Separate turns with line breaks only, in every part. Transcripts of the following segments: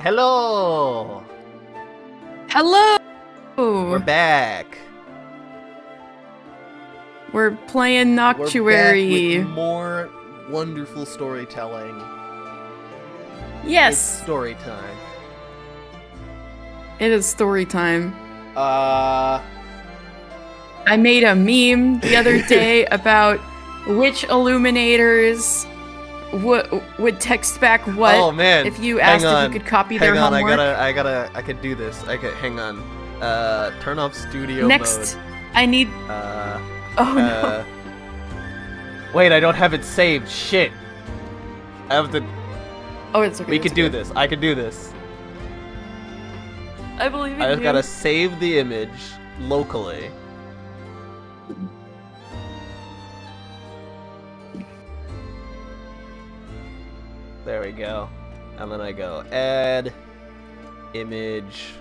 Hello!
Hello!
We're back.
We're playing Noctuary.
We're back with more wonderful storytelling.
Yes!
It's story time.
It is story time.
Uh...
I made a meme the other day about which illuminators would text back what if you asked if you could copy their homework.
I could do this. Hang on. Turn off studio
Next,
mode.
I need... no.
Wait, I don't have it saved. Shit. I have to...
Oh, it's okay.
We could do this. I could do this.
I believe in you.
I just gotta save the image locally. There we go. And then I go add image.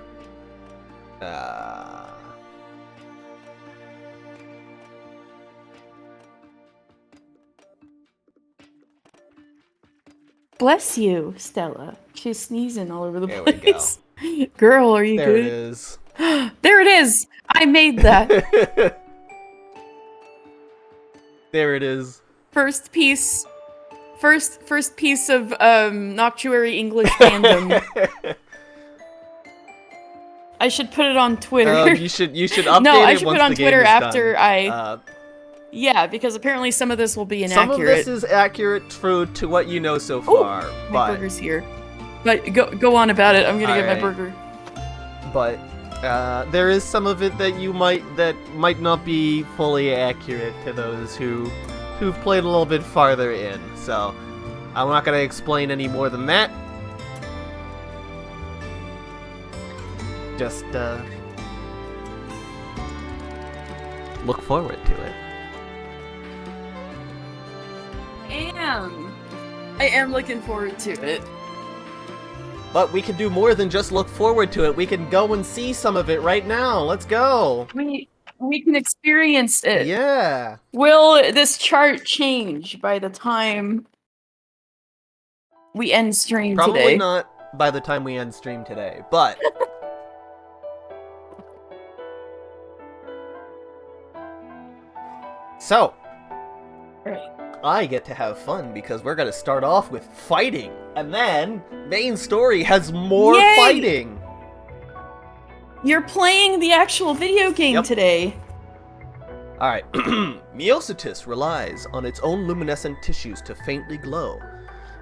Bless you, Stella. She's sneezing all over the
there
place.
We go.
Girl, are you
there
good?
There it is.
There it is! I made that!
There it is.
First piece of Noctuary English fandom. I should put it on Twitter.
You should update
no, I
it
should
once
put it on
the game
Twitter
is
after
done.
Yeah, because apparently some of this will be inaccurate.
Some of this is accurate to what you know so far.
Ooh, my burger's here. But go on about it. I'm gonna get my burger.
But there is some of it that might not be fully accurate to those who've played a little bit farther in. So I'm not gonna explain any more than that. Just look forward to it.
I am looking forward to it.
But we can do more than just look forward to it. We can go and see some of it right now. Let's go.
We can experience it.
Yeah.
Will this chart change by the time we end stream today?
Probably not by the time we end stream today, but... So,
right.
I get to have fun because we're going to start off with fighting, and then main story has more fighting.
You're playing the actual video game today.
Alright, Meiosis relies on its own luminescent tissues to faintly glow,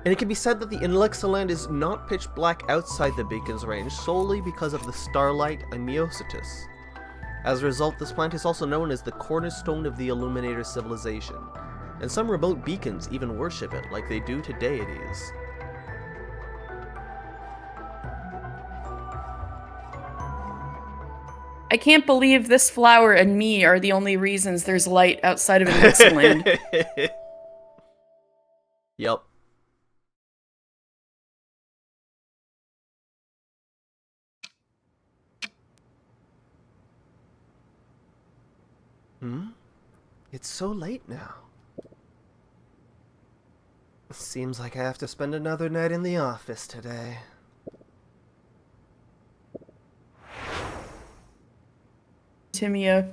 and it can be said that the Elixirland is not pitch black outside the beacon's range solely because of the starlight and Meiosis. As a result, this plant is also known as the cornerstone of the Illuminator civilization, and some remote beacons even worship it like they do to deities.
I can't believe this flower and me are the only reasons there's light outside of Elixirland.
Yep. It's so late now. Seems like I have to spend another night in the office today.
Timia.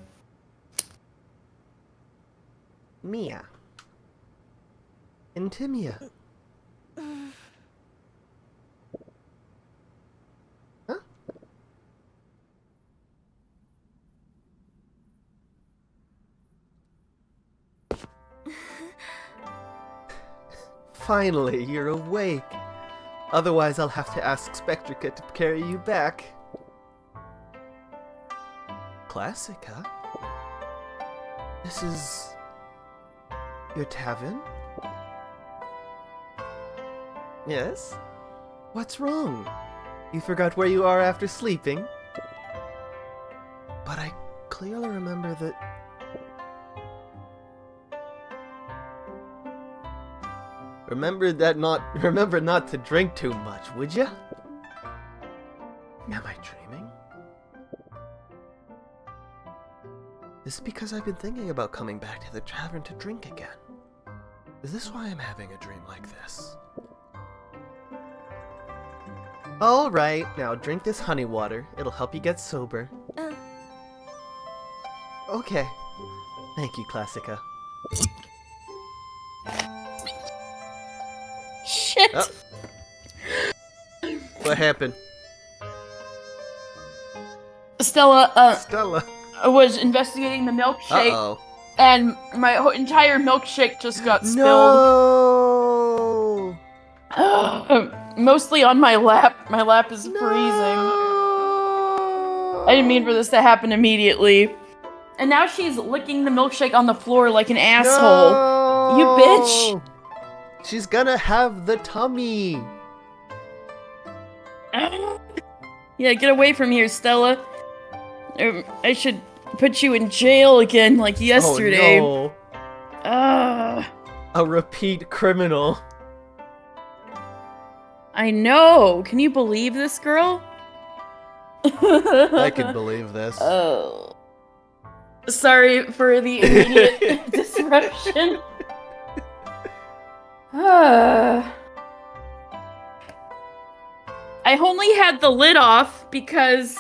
Mia. And Timia. Huh? Finally, you're awake. Otherwise, I'll have to ask Spectrica to carry you back. Classic, huh? This is... your tavern? Yes? What's wrong? You forgot where you are after sleeping? But I clearly remember that... Remember not to drink too much, would ya? Am I dreaming? Is it because I've been thinking about coming back to the tavern to drink again? Is this why I'm having a dream like this? All right, now drink this honey water. It'll help you get sober. Okay. Thank you, Classica.
Shit!
Oh. What happened?
Stella was investigating the milkshake.
Uh-oh.
And my entire milkshake just got spilled.
No!
Mostly on my lap. My lap is freezing. I didn't mean for this to happen immediately. And now she's licking the milkshake on the floor like an asshole.
No!
You bitch!
She's gonna have the tummy.
Yeah, get away from here, Stella. I should put you in jail again like yesterday.
Oh no. A repeat criminal.
I know. Can you believe this, girl?
I can believe this.
Oh. Sorry for the immediate disruption. I only had the lid off because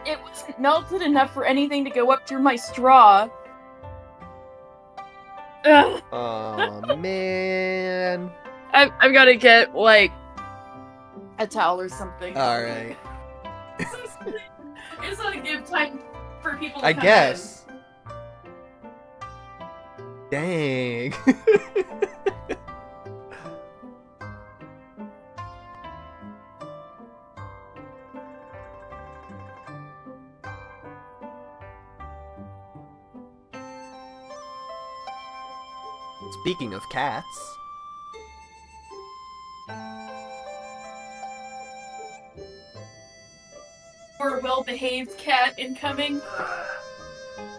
it wasn't melted enough for anything to go up through my straw.
Oh man.
I've got to get, like, a towel or something.
Alright.
It's not a give time for people to
I
come
guess. Dang. Speaking of cats.
More well-behaved cat incoming.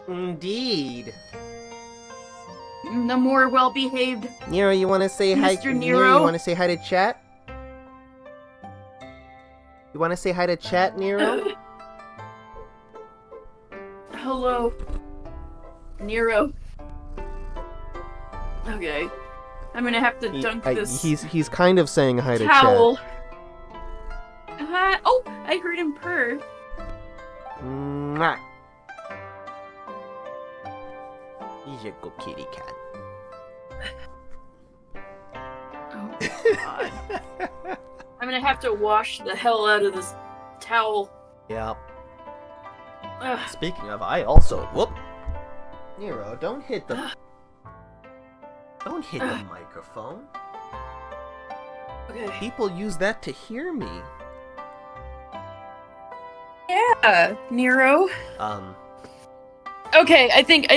Indeed.
The more well-behaved.
Nero, you want to say hi?
Mr. Nero,
you want to say hi to chat? You want to say hi to chat, Nero?
Hello, Nero. Okay, I'm gonna have to dunk this.
He's kind of saying hi to
towel.
chat.
Oh, I heard him purr.
Mwah. He's a good kitty cat.
Oh God. I'm gonna have to wash the hell out of this towel.
Yeah.
Ugh.
Speaking of, I also whoop. Nero, don't hit the microphone.
Okay.
People use that to hear me.
Yeah, Nero. Okay, I think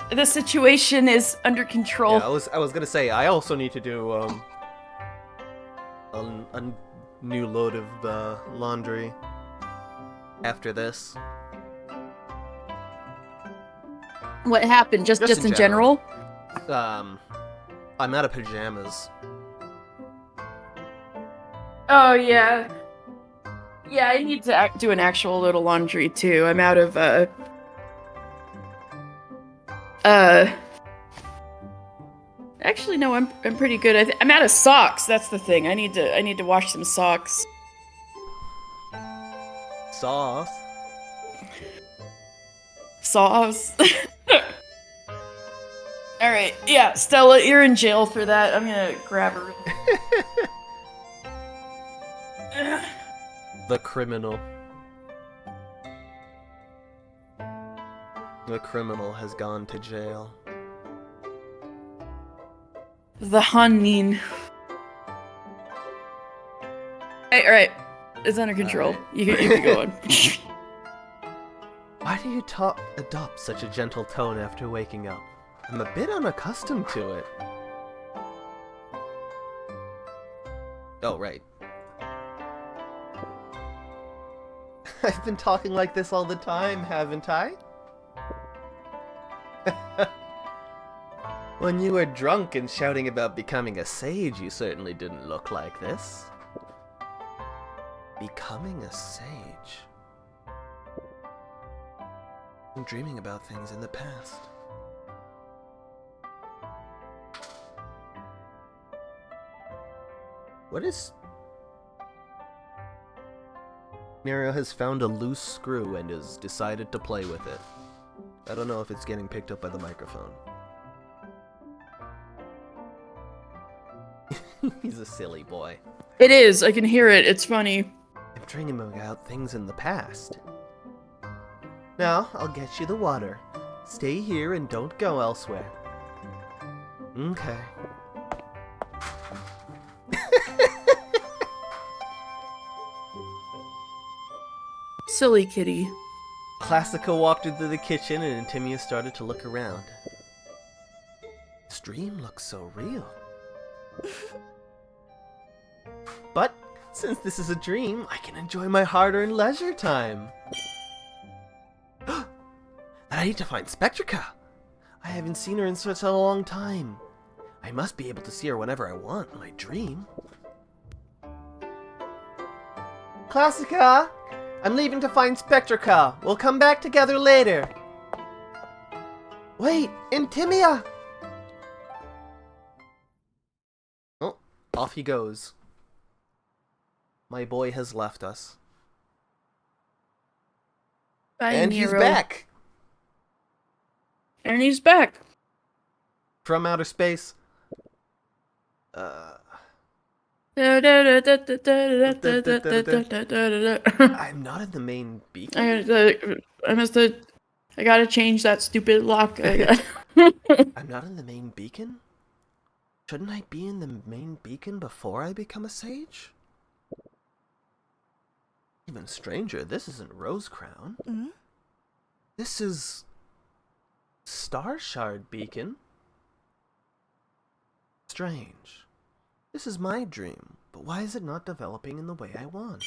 the situation is under control.
Yeah, I was gonna say I also need to do a new load of laundry after this.
What happened? Just in general?
I'm out of pajamas.
Oh yeah. Yeah, I need to do an actual little laundry too. I'm out of Actually, no, I'm pretty good. I'm out of socks. That's the thing. I need to wash some socks.
Sauce.
Sauce. All right. Yeah, Stella, you're in jail for that. I'm gonna grab her.
The criminal. The criminal has gone to jail.
The Hanin. Alright. It's under control.
Right.
You can go on.
Why do you adopt such a gentle tone after waking up? I'm a bit unaccustomed to it. Oh, right. I've been talking like this all the time, haven't I? When you were drunk and shouting about becoming a sage, you certainly didn't look like this. Becoming a sage? I'm dreaming about things in the past. Muriel has found a loose screw and has decided to play with it. I don't know if it's getting picked up by the microphone. He's a silly boy.
It is. I can hear it. It's funny.
I'm dreaming about things in the past. Now, I'll get you the water. Stay here and don't go elsewhere. Okay.
Silly kitty.
Classica walked into the kitchen and Antimia started to look around. This dream looks so real. But, since this is a dream, I can enjoy my hard-earned leisure time. I need to find Spectrica. I haven't seen her in such a long time. I must be able to see her whenever I want in my dream. Classica! I'm leaving to find Spectrica. We'll come back together later. Wait, Antimia! Oh, off he goes. My boy has left us.
Bye,
and
Nero.
He's back!
And he's back.
From outer space. I'm not in the main beacon.
I gotta change that stupid lock.
I'm not in the main beacon? Shouldn't I be in the main beacon before I become a sage? Even stranger, this isn't Rose Crown.
Mm-hmm.
This is Star Shard Beacon. Strange. This is my dream, but why is it not developing in the way I want?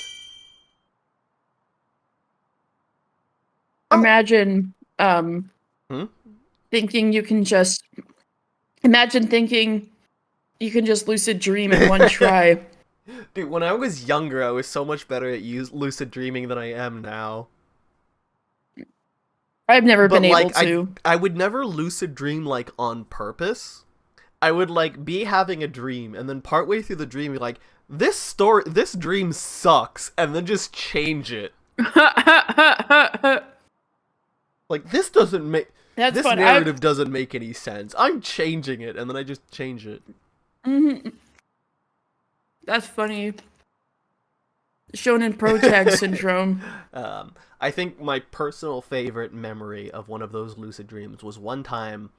Imagine, thinking you can just... Imagine thinking you can just lucid dream in one try.
Dude, when I was younger, I was so much better at lucid dreaming than I am now.
I've never been able to.
I would never lucid dream, like, on purpose. I would, like, be having a dream, and then partway through the dream, be like, this dream sucks, and then just change it. Like, this doesn't make... This narrative doesn't make any sense. I'm changing it, and then I just change it.
Mm-hmm. That's funny. Shonen Protag syndrome.
I think my personal favorite memory of one of those lucid dreams was one time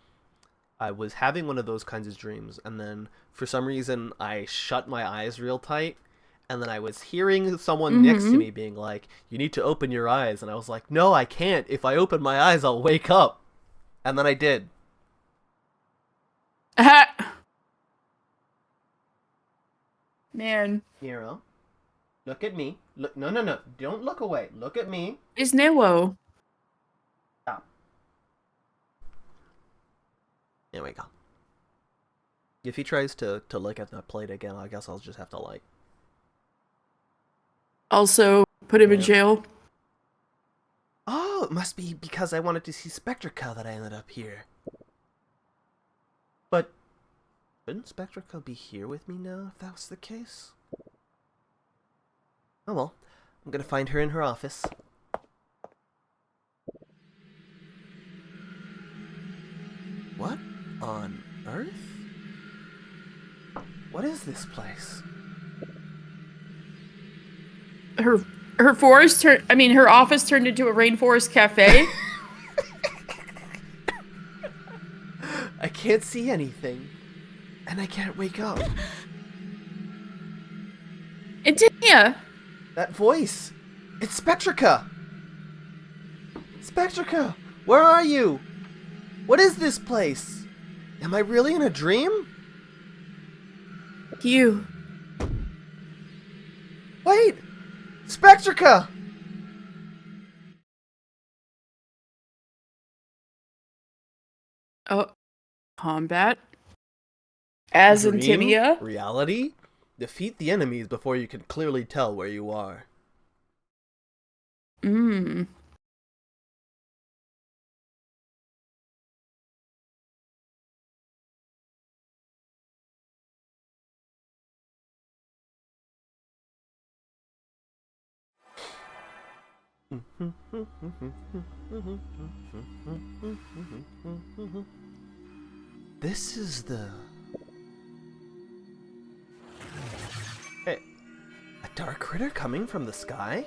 I was having one of those kinds of dreams, and then for some reason I shut my eyes real tight, and then I was hearing someone next to me being like, you need to open your eyes, and I was like, no, I can't. If I open my eyes, I'll wake up. And then I did.
Man.
Nero, look at me. Look, no. Don't look away. Look at me.
It's Nero.
Stop. There we go. If he tries to look at that plate again, I guess I'll just have to, like...
Also, put him in jail.
Oh, it must be because I wanted to see Spectrica that I ended up here. But shouldn't Spectrica be here with me now, if that was the case? Oh well, I'm gonna find her in her office. What on earth? What is this place?
Her office turned into a rainforest cafe.
I can't see anything, and I can't wake up.
Antimia!
That voice! It's Spectrica! Spectrica! Where are you? What is this place? Am I really in a dream?
You.
Wait! Spectrica!
Oh. Combat. As Antimia.
Reality? Defeat the enemies before you can clearly tell where you are. This is the... Hey, a dark critter coming from the sky?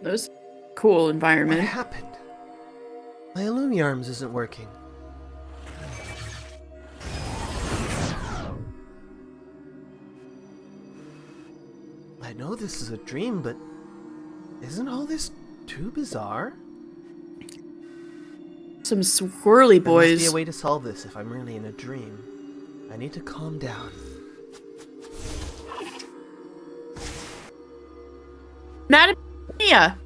That was a cool environment.
What happened? My Illumiarms isn't working. I know this is a dream, but isn't all this too bizarre?
Some swirly boys.
There must be a way to solve this if I'm really in a dream. I need to calm down.
Madam Mia!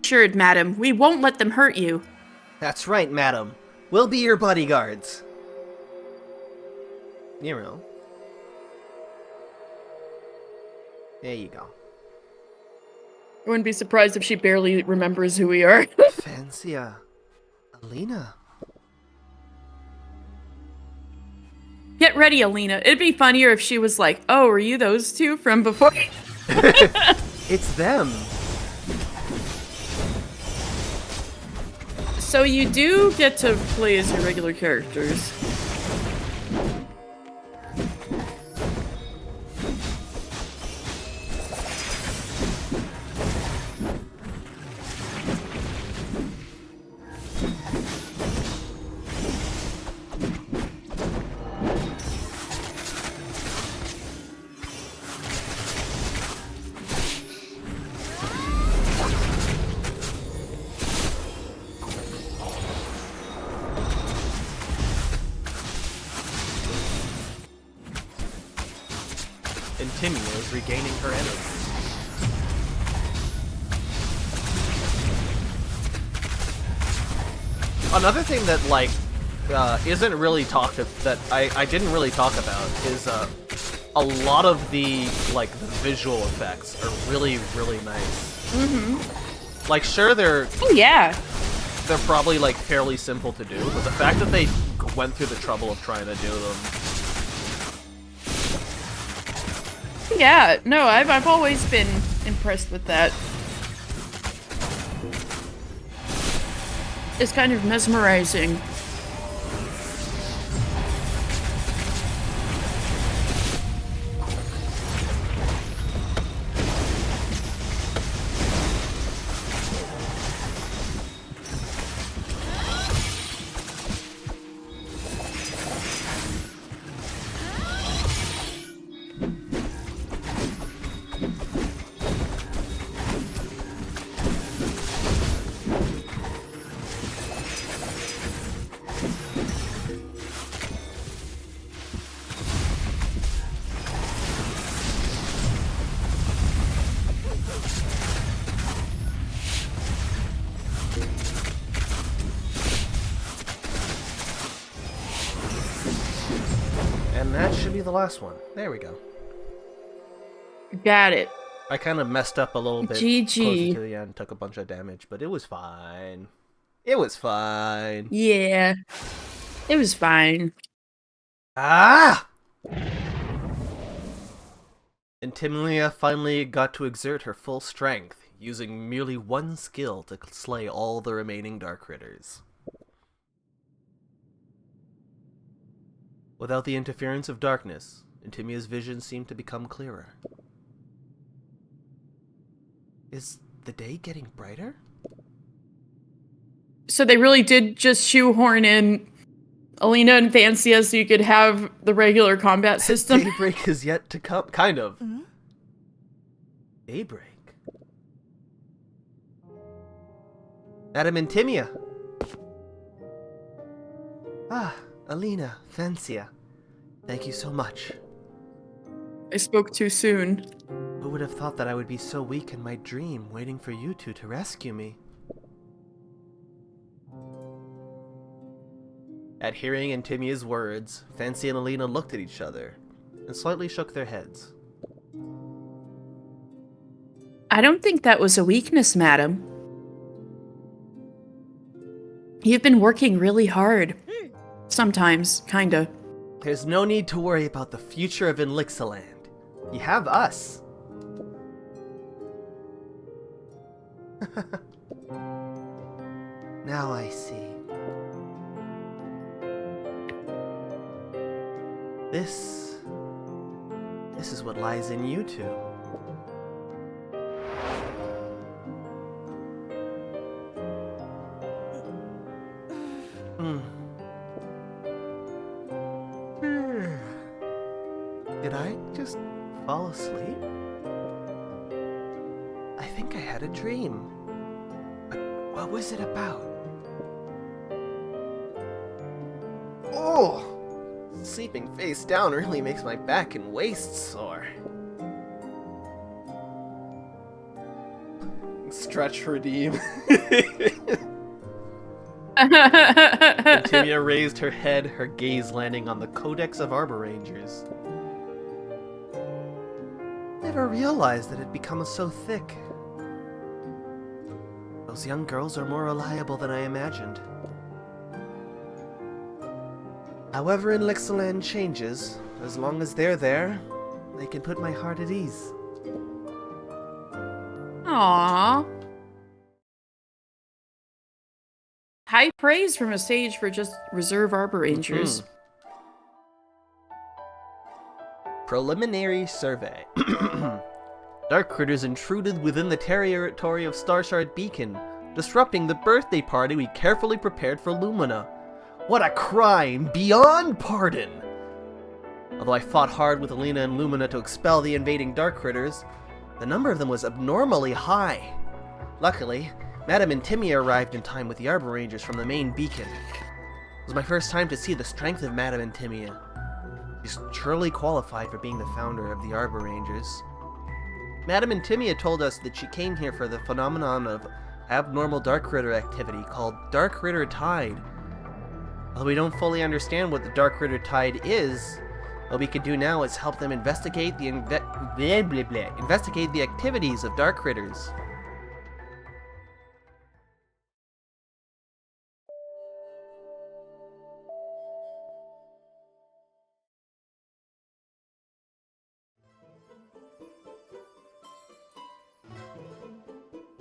Assured, madam, we won't let them hurt you.
That's right, madam. We'll be your bodyguards. You know. There you go.
I wouldn't be surprised if she barely remembers who we are.
Fancia. Alina.
Get ready, Alina. It'd be funnier if she was like, oh, are you those two from before?
It's them.
So you do get to play as your regular characters.
Timia is regaining her energy. Another thing that, like, isn't really talked of, that I didn't really talk about is, a lot of the, like, the visual effects are really, really nice.
Mm-hmm.
Like, sure, they're...
Oh, yeah.
They're probably, like, fairly simple to do, but the fact that they went through the trouble of trying to do them...
Yeah, no, I've always been impressed with that. It's kind of mesmerizing.
And that should be the last one. There we go.
Got it.
I kind of messed up a little bit
GG.
closer to the end, took a bunch of damage, but it was fine. It was fine.
Yeah. It was fine.
Ah! And Timilia finally got to exert her full strength, using merely one skill to slay all the remaining Darkritters. Without the interference of darkness, Intimia's vision seemed to become clearer. Is the day getting brighter?
So they really did just shoehorn in Alina and Fancia so you could have the regular combat system?
Daybreak is yet to come. Kind of. Mm-hmm. Daybreak? Madam Intimia. Ah, Alina, Fancia. Thank you so much.
I spoke too soon.
Who would have thought that I would be so weak in my dream, waiting for you two to rescue me? At hearing Intimia's words, Fancia and Alina looked at each other and slightly shook their heads.
I don't think that was a weakness, madam. You've been working really hard. Sometimes, kinda.
There's no need to worry about the future of Elixirland. You have us. Now I see. This is what lies in you two. Did I just fall asleep? I think I had a dream. But what was it about? Oh! Sleeping face down really makes my back and waist sore. Stretch redeem. Timia raised her head, her gaze landing on the Codex of Arbor Rangers. Never realized that it becomes so thick. Those young girls are more reliable than I imagined. However Elixirland changes, as long as they're there, they can put my heart at ease.
Aww. High praise from a sage for just reserve Arbor Rangers.
Preliminary survey. Dark critters intruded within the territory of Starshard Beacon, disrupting the birthday party we carefully prepared for Lumina. What a crime beyond pardon! Although I fought hard with Alina and Lumina to expel the invading dark critters, the number of them was abnormally high. Luckily, Madame and Timia arrived in time with the Arbor Rangers from the main beacon. It was my first time to see the strength of Madame and Timia. She's surely qualified for being the founder of the Arbor Rangers. Madame and Timia told us that she came here for the phenomenon of abnormal dark critter activity called Darkritter Tide. Although we don't fully understand what the Darkritter Tide is, what we can do now is help them investigate the investigate the activities of dark critters.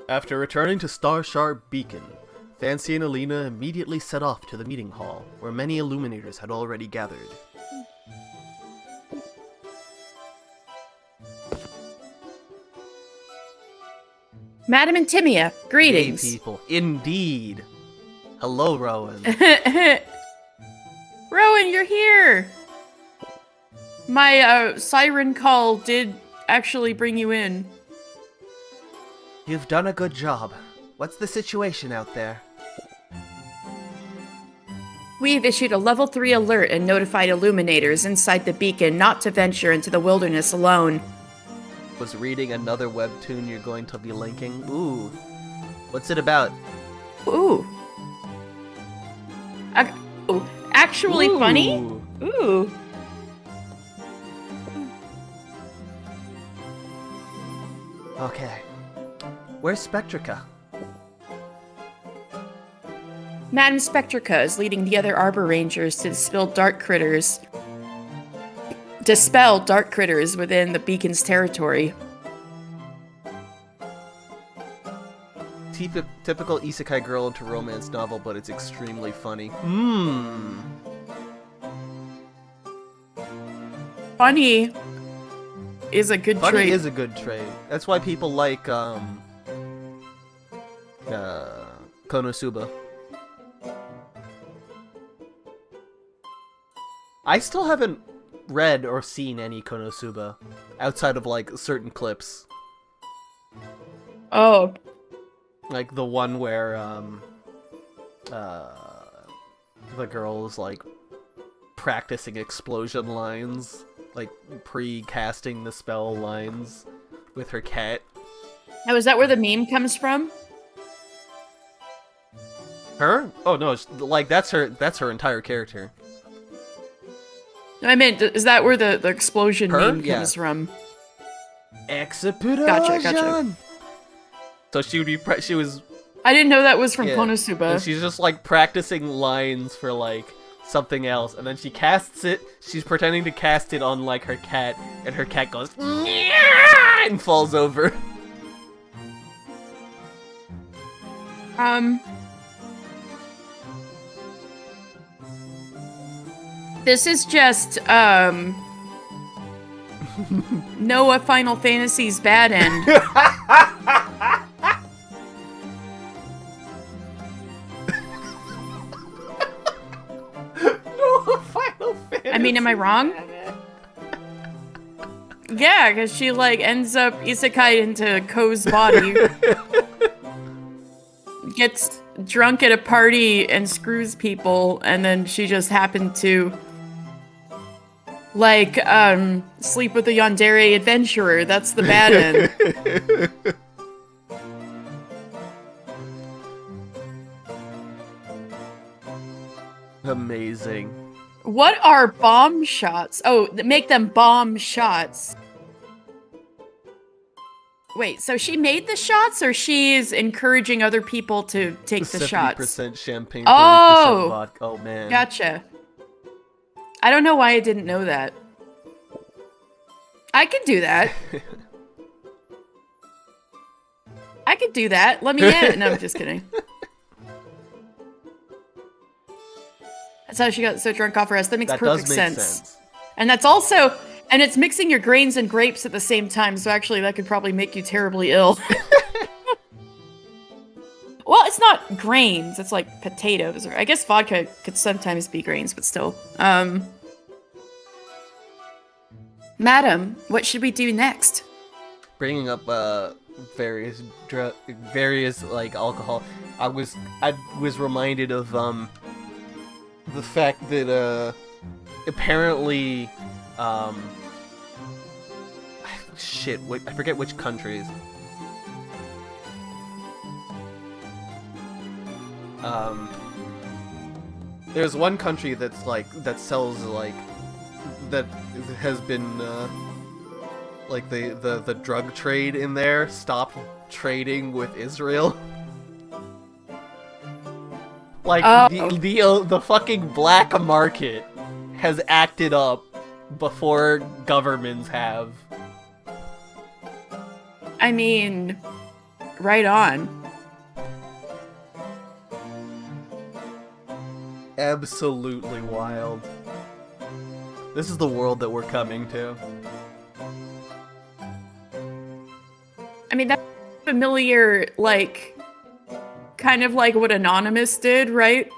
After returning to Starshard Beacon, Fancy and Alina immediately set off to the meeting hall, where many illuminators had already gathered.
Madam and Timia, greetings.
Hey people, indeed. Hello, Rowan.
Rowan, you're here. My siren call did actually bring you in.
You've done a good job. What's the situation out there?
We've issued a level 3 alert and notified illuminators inside the beacon not to venture into the wilderness alone.
Was reading another webtoon you're going to be linking? Ooh. What's it about?
Ooh. Actually
Ooh.
Funny? Ooh.
Okay. Where's Spectrica?
Madam Spectrica is leading the other Arbor Rangers to dispel dark critters within the beacon's territory.
Typical isekai girl into romance novel, but it's extremely funny.
Funny is a good trait.
Funny is a good trait. That's why people like Konosuba. I still haven't read or seen any Konosuba outside of like certain clips.
Oh.
Like the one where the girl's like practicing explosion lines, like pre-casting the spell lines with her cat.
Now, is that where the meme comes from?
Her? Oh no, like that's her entire character.
I meant, is that where the explosion meme comes from?
Explosion.
Gotcha.
So she was
I didn't know that was from Konosuba.
And she's just like practicing lines for like something else, and then she casts it. She's pretending to cast it on like her cat, and her cat goes and falls over.
This is just Noah Final Fantasy's bad end.
Noah Final Fantasy.
I mean, am I wrong? Yeah, because she like ends up isekai into Ko's body. Gets drunk at a party and screws people, and then she just happened to like sleep with a yandere adventurer. That's the bad end.
Amazing.
What are bomb shots? Oh, make them bomb shots. Wait, so she made the shots, or she's encouraging other people to take the shots?
70% champagne, 30% vodka. Oh, man.
Gotcha. I don't know why I didn't know that. I could do that. I could do that. Let me in. No, I'm just kidding. That's how she got so drunk off her ass. That makes perfect sense. And that's also... And it's mixing your grains and grapes at the same time, so actually that could probably make you terribly ill. Well, it's not grains, it's like potatoes. Or I guess vodka could sometimes be grains, but still. Madam, what should we do next?
Bringing up various like alcohol, I was reminded of the fact that apparently shit, I forget which countries. There's one country that's like that sells like that has been like the drug trade in there stopped trading with Israel. Like the fucking black market has acted up before governments have.
I mean, right on.
Absolutely wild. This is the world that we're coming to.
I mean, that's familiar, like, kind of like what Anonymous did, right?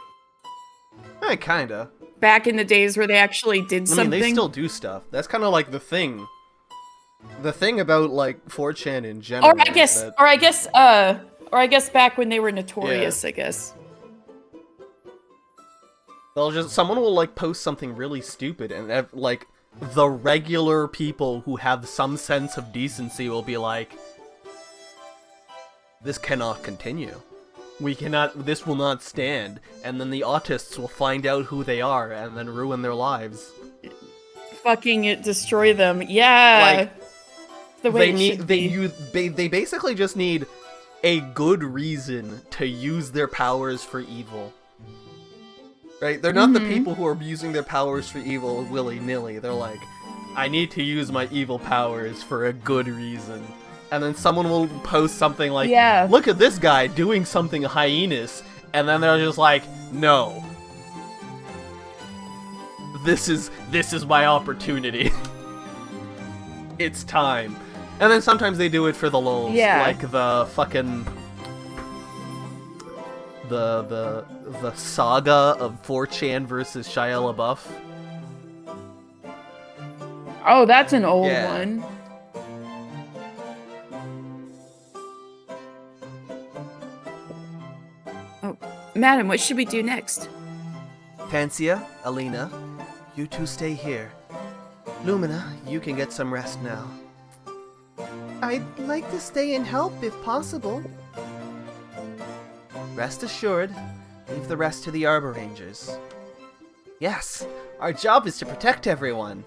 Kinda.
Back in the days where they actually did something.
I mean, they still do stuff. That's kind of like the thing. The thing about like 4chan in general.
Or I guess back when they were notorious, I guess.
Someone will like post something really stupid, and like the regular people who have some sense of decency will be like, "This cannot continue. This will not stand." And then the autists will find out who they are and then ruin their lives.
Fucking destroy them. Yeah. Like, the way
they basically just need a good reason to use their powers for evil. Right? They're not the people who are using their powers for evil willy-nilly. They're like, I need to use my evil powers for a good reason. And then someone will post something like, look at this guy doing something heinous. And then they're just like, no. This is my opportunity. It's time. And then sometimes they do it for the lulz.
Yeah.
Like the fucking... The saga of 4chan versus Shia LaBeouf.
Oh, that's an old one. Oh, madam, what should we do next?
Tancia, Alina, you two stay here. Lumina, you can get some rest now. I'd like to stay and help if possible. Rest assured, leave the rest to the Arbor Rangers. Yes, our job is to protect everyone.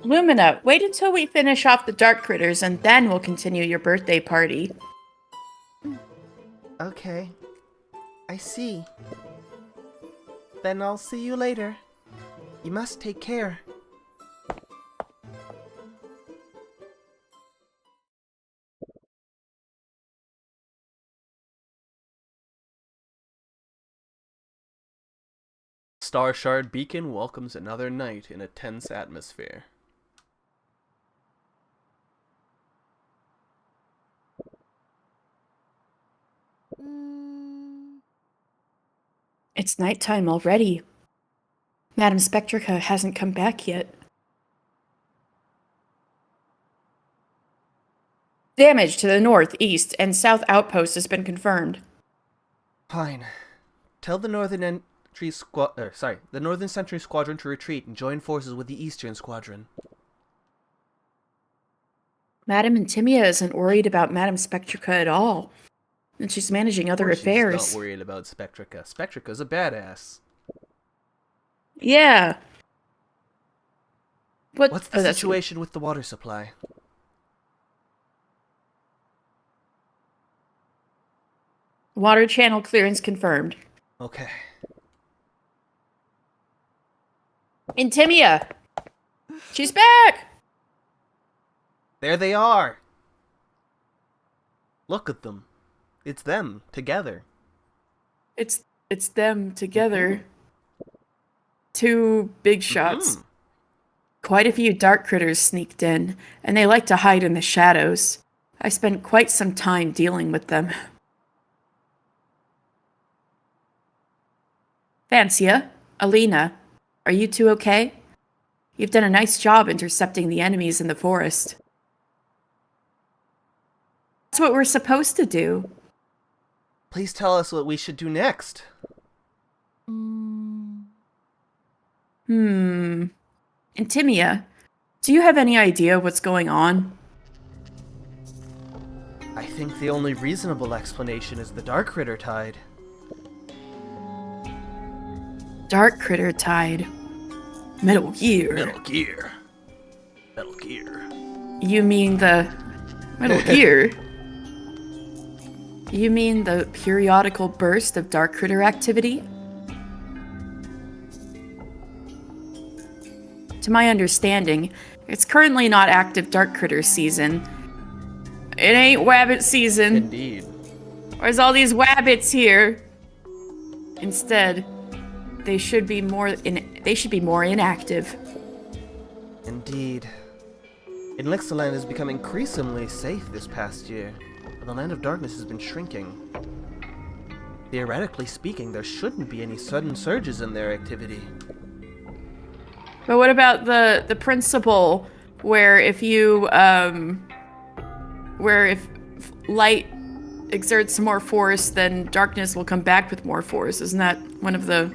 Lumina, wait until we finish off the Dark Critters and then we'll continue your birthday party.
Okay. I see. Then I'll see you later. You must take care. Star Shard Beacon welcomes another night in a tense atmosphere.
It's nighttime already. Madame Spectrica hasn't come back yet. Damage to the north, east, and south outposts has been confirmed.
Fine. Tell the Northern Sentry Squadron to retreat and join forces with the Eastern Squadron.
Madame Intimia isn't worried about Madame Spectrica at all. And she's managing other affairs.
She's not worried about Spectrica. Spectrica's a badass.
Yeah.
What's the situation with the water supply?
Water channel clearance confirmed.
Okay.
Intimia! She's back!
There they are! Look at them. It's them, together.
It's them together. Two big shots. Quite a few dark critters sneaked in, and they like to hide in the shadows. I spent quite some time dealing with them. Vancia, Alina, are you two okay? You've done a nice job intercepting the enemies in the forest. That's what we're supposed to do.
Please tell us what we should do next.
Intimia, do you have any idea what's going on?
I think the only reasonable explanation is the Darkritter Tide.
Darkritter Tide. Metal Gear.
Metal Gear. Metal Gear.
You mean the... Metal Gear? You mean the periodical burst of Darkritter activity? To my understanding, it's currently not active Darkritter season. It ain't Wabbit season.
Indeed.
There's all these Wabbits here. Instead, they should be more inactive.
Indeed. Elixirland has become increasingly safe this past year, and the Land of Darkness has been shrinking. Theoretically speaking, there shouldn't be any sudden surges in their activity.
But what about the principle where if light exerts more force, then darkness will come back with more force? Isn't that one of the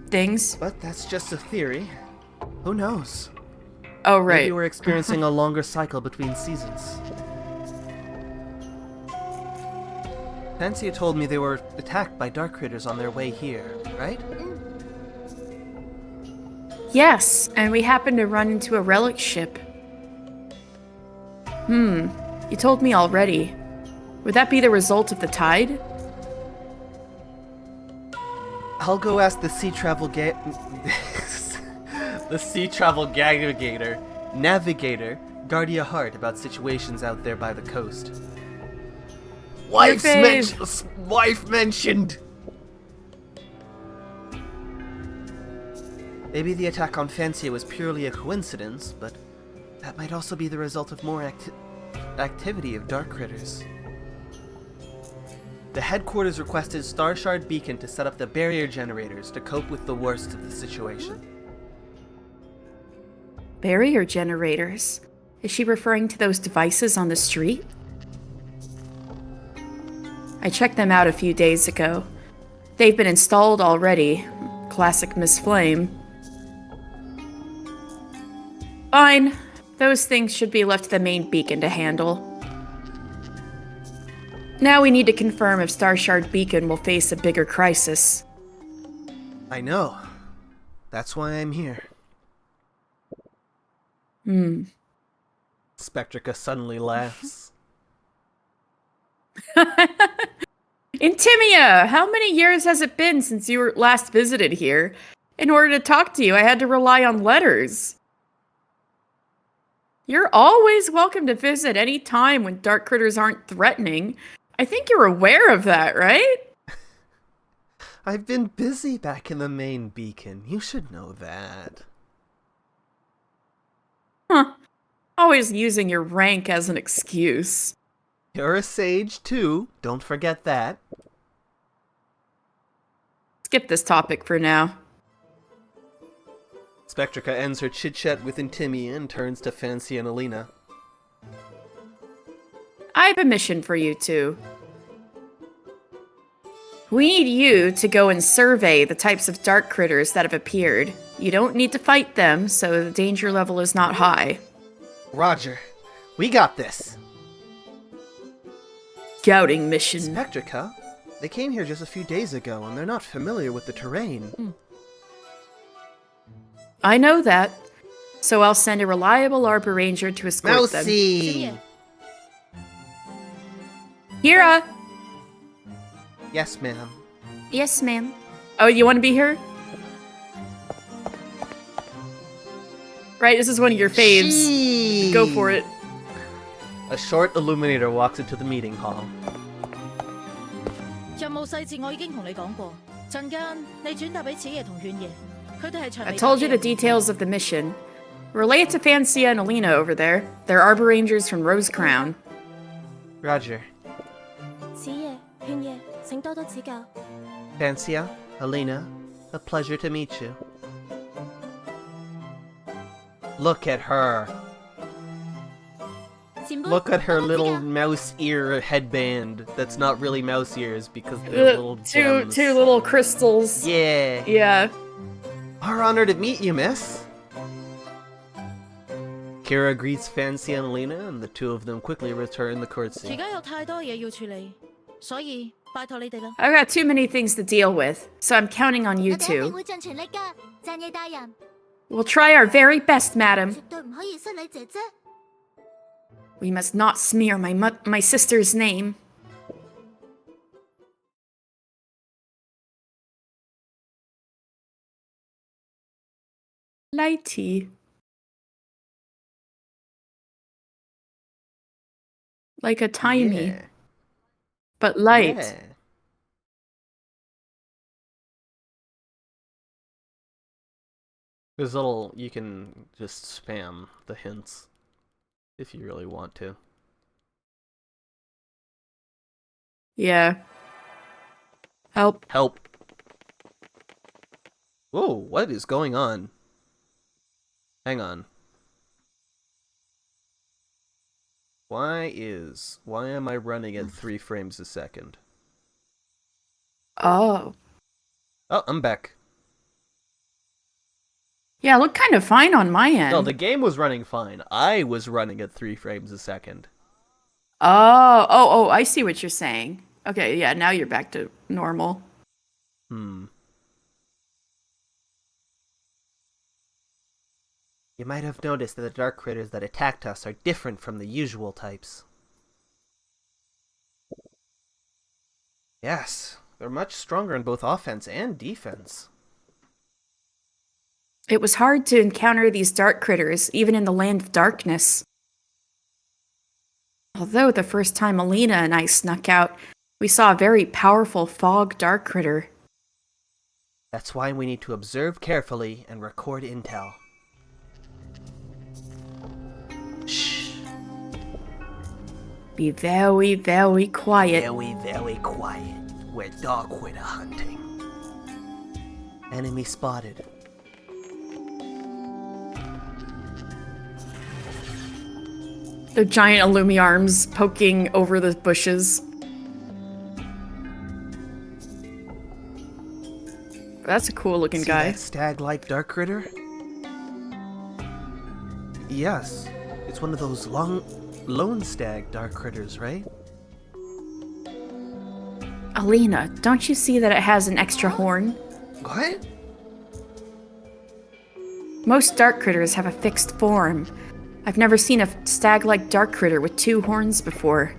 things?
But that's just a theory. Who knows?
Oh, right.
Maybe we're experiencing a longer cycle between seasons. Fancy told me they were attacked by dark critters on their way here, right?
Yes, and we happened to run into a relic ship. You told me already. Would that be the result of the tide?
I'll go ask the sea travel navigator, Guardia Hart about situations out there by the coast. Wife mentioned! Maybe the attack on Fancy was purely a coincidence, but that might also be the result of more activity of dark critters. The headquarters requested Starshard Beacon to set up the barrier generators to cope with the worst of the situation.
Barrier generators? Is she referring to those devices on the street? I checked them out a few days ago. They've been installed already. Classic Miss Flame. Fine. Those things should be left to the main beacon to handle. Now we need to confirm if Starshard Beacon will face a bigger crisis.
I know. That's why I'm here.
Spectrica
suddenly laughs.
Intimia, how many years has it been since you were last visited here? In order to talk to you, I had to rely on letters. You're always welcome to visit any time when dark critters aren't threatening. I think you're aware of that, right?
I've been busy back in the main beacon. You should know that.
Huh. Always using your rank as an excuse.
You're a sage, too. Don't forget that.
Skip this topic for now.
Spectrica ends her chit-chat with Intimia and turns to Fancy and Alina.
I have a mission for you two. We need you to go and survey the types of dark critters that have appeared. You don't need to fight them, so the danger level is not high.
Roger. We got this.
Scouting mission.
Spectrica? They came here just a few days ago, and they're not familiar with the terrain.
I know that, so I'll send a reliable Arbor Ranger to escort them.
Mousy!
Kira!
Yes, ma'am.
Yes, ma'am. Oh, you want to be here? Right, this is one of your faves.
Jeez.
Go for it.
A short illuminator walks into the meeting hall.
I told you the details of the mission. Relay it to Fancia and Alina over there. They're Arbor Rangers from Rose Crown.
Roger. Fancia, Alina, a pleasure to meet you. Look at her. Look at her little mouse ear headband. That's not really mouse ears because they're little gems.
Two little crystals.
Yeah.
Yeah.
Our honor to meet you, miss. Kira greets Fancy and Alina, and the two of them quickly return the courtesy.
I've got too many things to deal with, so I'm counting on you two. We'll try our very best, madam. We must not smear my sister's name. Lighty. Like a tiny.
Yeah.
But light.
Yeah. There's little, you can just spam the hints if you really want to.
Yeah. Help.
Help. Whoa, what is going on? Hang on. Why am I running at 3 frames a second?
Oh.
Oh, I'm back.
Yeah, it looked kind of fine on my end.
No, the game was running fine. I was running at 3 frames a second.
Oh, I see what you're saying. Okay, yeah, now you're back to normal.
You might have noticed that the dark critters that attacked us are different from the usual types. Yes, they're much stronger in both offense and defense.
It was hard to encounter these dark critters, even in the land of darkness. Although the first time Alina and I snuck out, we saw a very powerful fog dark critter.
That's why we need to observe carefully and record intel. Shh.
Be very, very quiet.
Very, very quiet. We're Darkritter hunting. Enemy spotted.
Their giant Illumi arms poking over the bushes. That's a cool looking guy.
That stag-like dark critter? Yes. It's one of those lone stag dark critters, right?
Alina, don't you see that it has an extra horn?
What?
Most dark critters have a fixed form. I've never seen a stag-like dark critter with 2 horns before.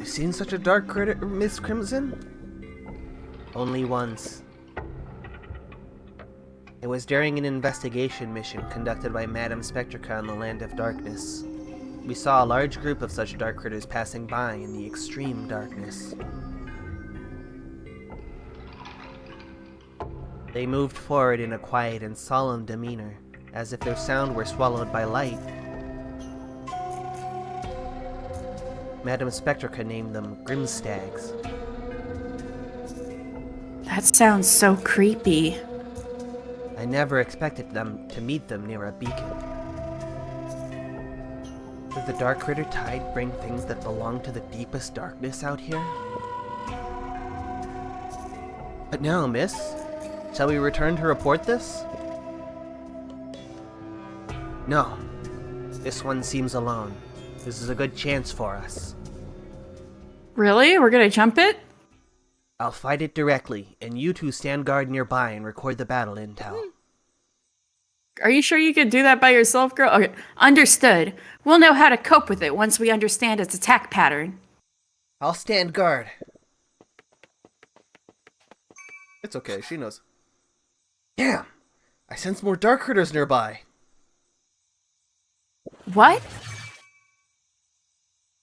seen such a dark critter, Miss Crimson? Only once. It was during an investigation mission conducted by Madame Spectrica on the Land of Darkness. We saw a large group of such dark critters passing by in the extreme darkness. They moved forward in a quiet and solemn demeanor, as if their sound were swallowed by light. Madame Spectrica named them Grimstags.
That sounds so creepy.
I never expected them to meet them near a beacon. Did the Darkritter Tide bring things that belong to the deepest darkness out here? But now, miss, shall we return to report this? No. This one seems alone. This is a good chance for us.
Really? We're gonna jump it?
I'll fight it directly, and you two stand guard nearby and record the battle intel.
Are you sure you could do that by yourself, girl? Okay, understood. We'll know how to cope with it once we understand its attack pattern.
I'll stand guard. It's okay, she knows. Damn! I sense more dark critters nearby.
What?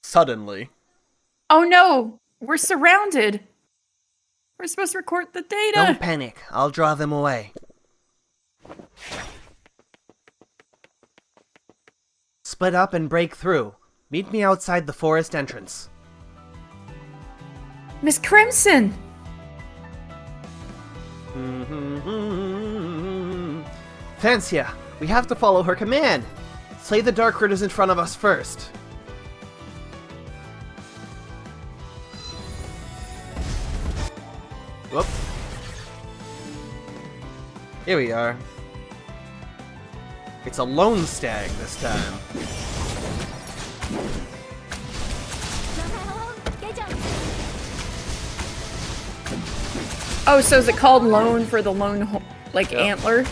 Suddenly.
Oh no! We're surrounded! We're supposed to record the data!
Don't panic. I'll draw them away. Split up and break through. Meet me outside the forest entrance.
Miss Crimson!
Fancia, we have to follow her command. Slay the dark critters in front of us first. Whoop. Here we are. It's a lone stag this time.
Oh, so is it called lone for the lone, like, yep. Antler?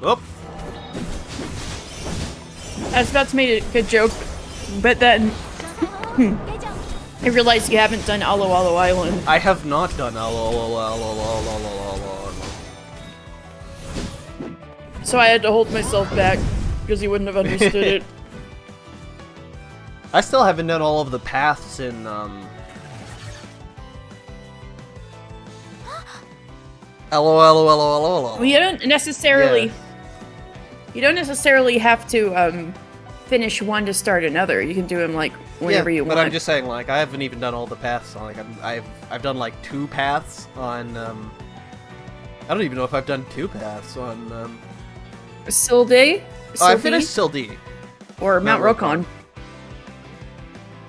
Whoop.
I was about to make a good joke, but then I realized you haven't done Alo Alo Island.
I have not done Alo.
So I had to hold myself back because he wouldn't have understood it.
I still haven't done all of the paths in Alo.
Well, you don't necessarily. Yeah. You don't necessarily have to finish one to start another. You can do them like whenever you want.
But I'm just saying, like, I haven't even done all the paths. Like, I've done like 2 paths on. I don't even know if I've done 2 paths on.
Silde?
Oh, I finished Silde.
Or Mount Rokon.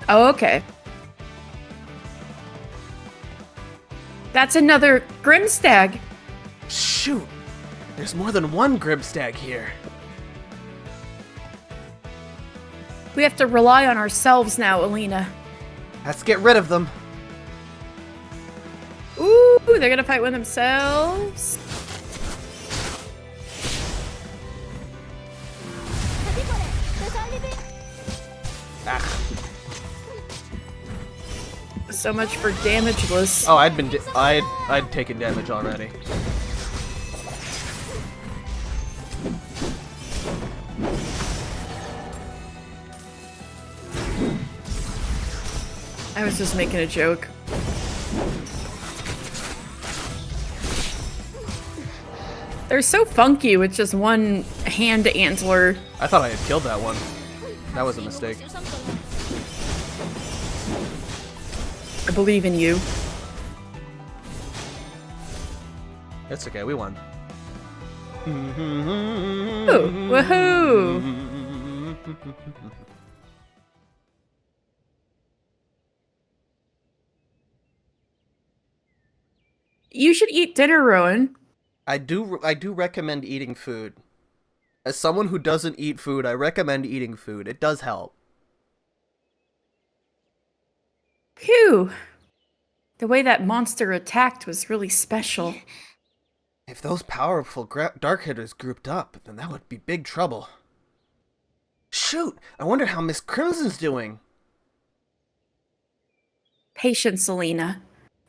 Oh, okay. That's another Grimstag.
Shoot! There's more than one Grimstag here.
We have to rely on ourselves now, Alina.
Let's get rid of them.
Ooh, they're gonna fight with themselves.
Ah.
So much for damageless.
Oh, I'd taken damage already.
I was just making a joke. They're so funky with just one hand antler.
I thought I had killed that one. That was a mistake.
I believe in you.
It's okay, we won.
Ooh, woohoo! You should eat dinner, Rowan.
I do recommend eating food. As someone who doesn't eat food, I recommend eating food. It does help.
Phew. The way that monster attacked was really special.
If those powerful Darkritters grouped up, then that would be big trouble. Shoot! I wonder how Miss Crimson's doing.
Patience, Selena.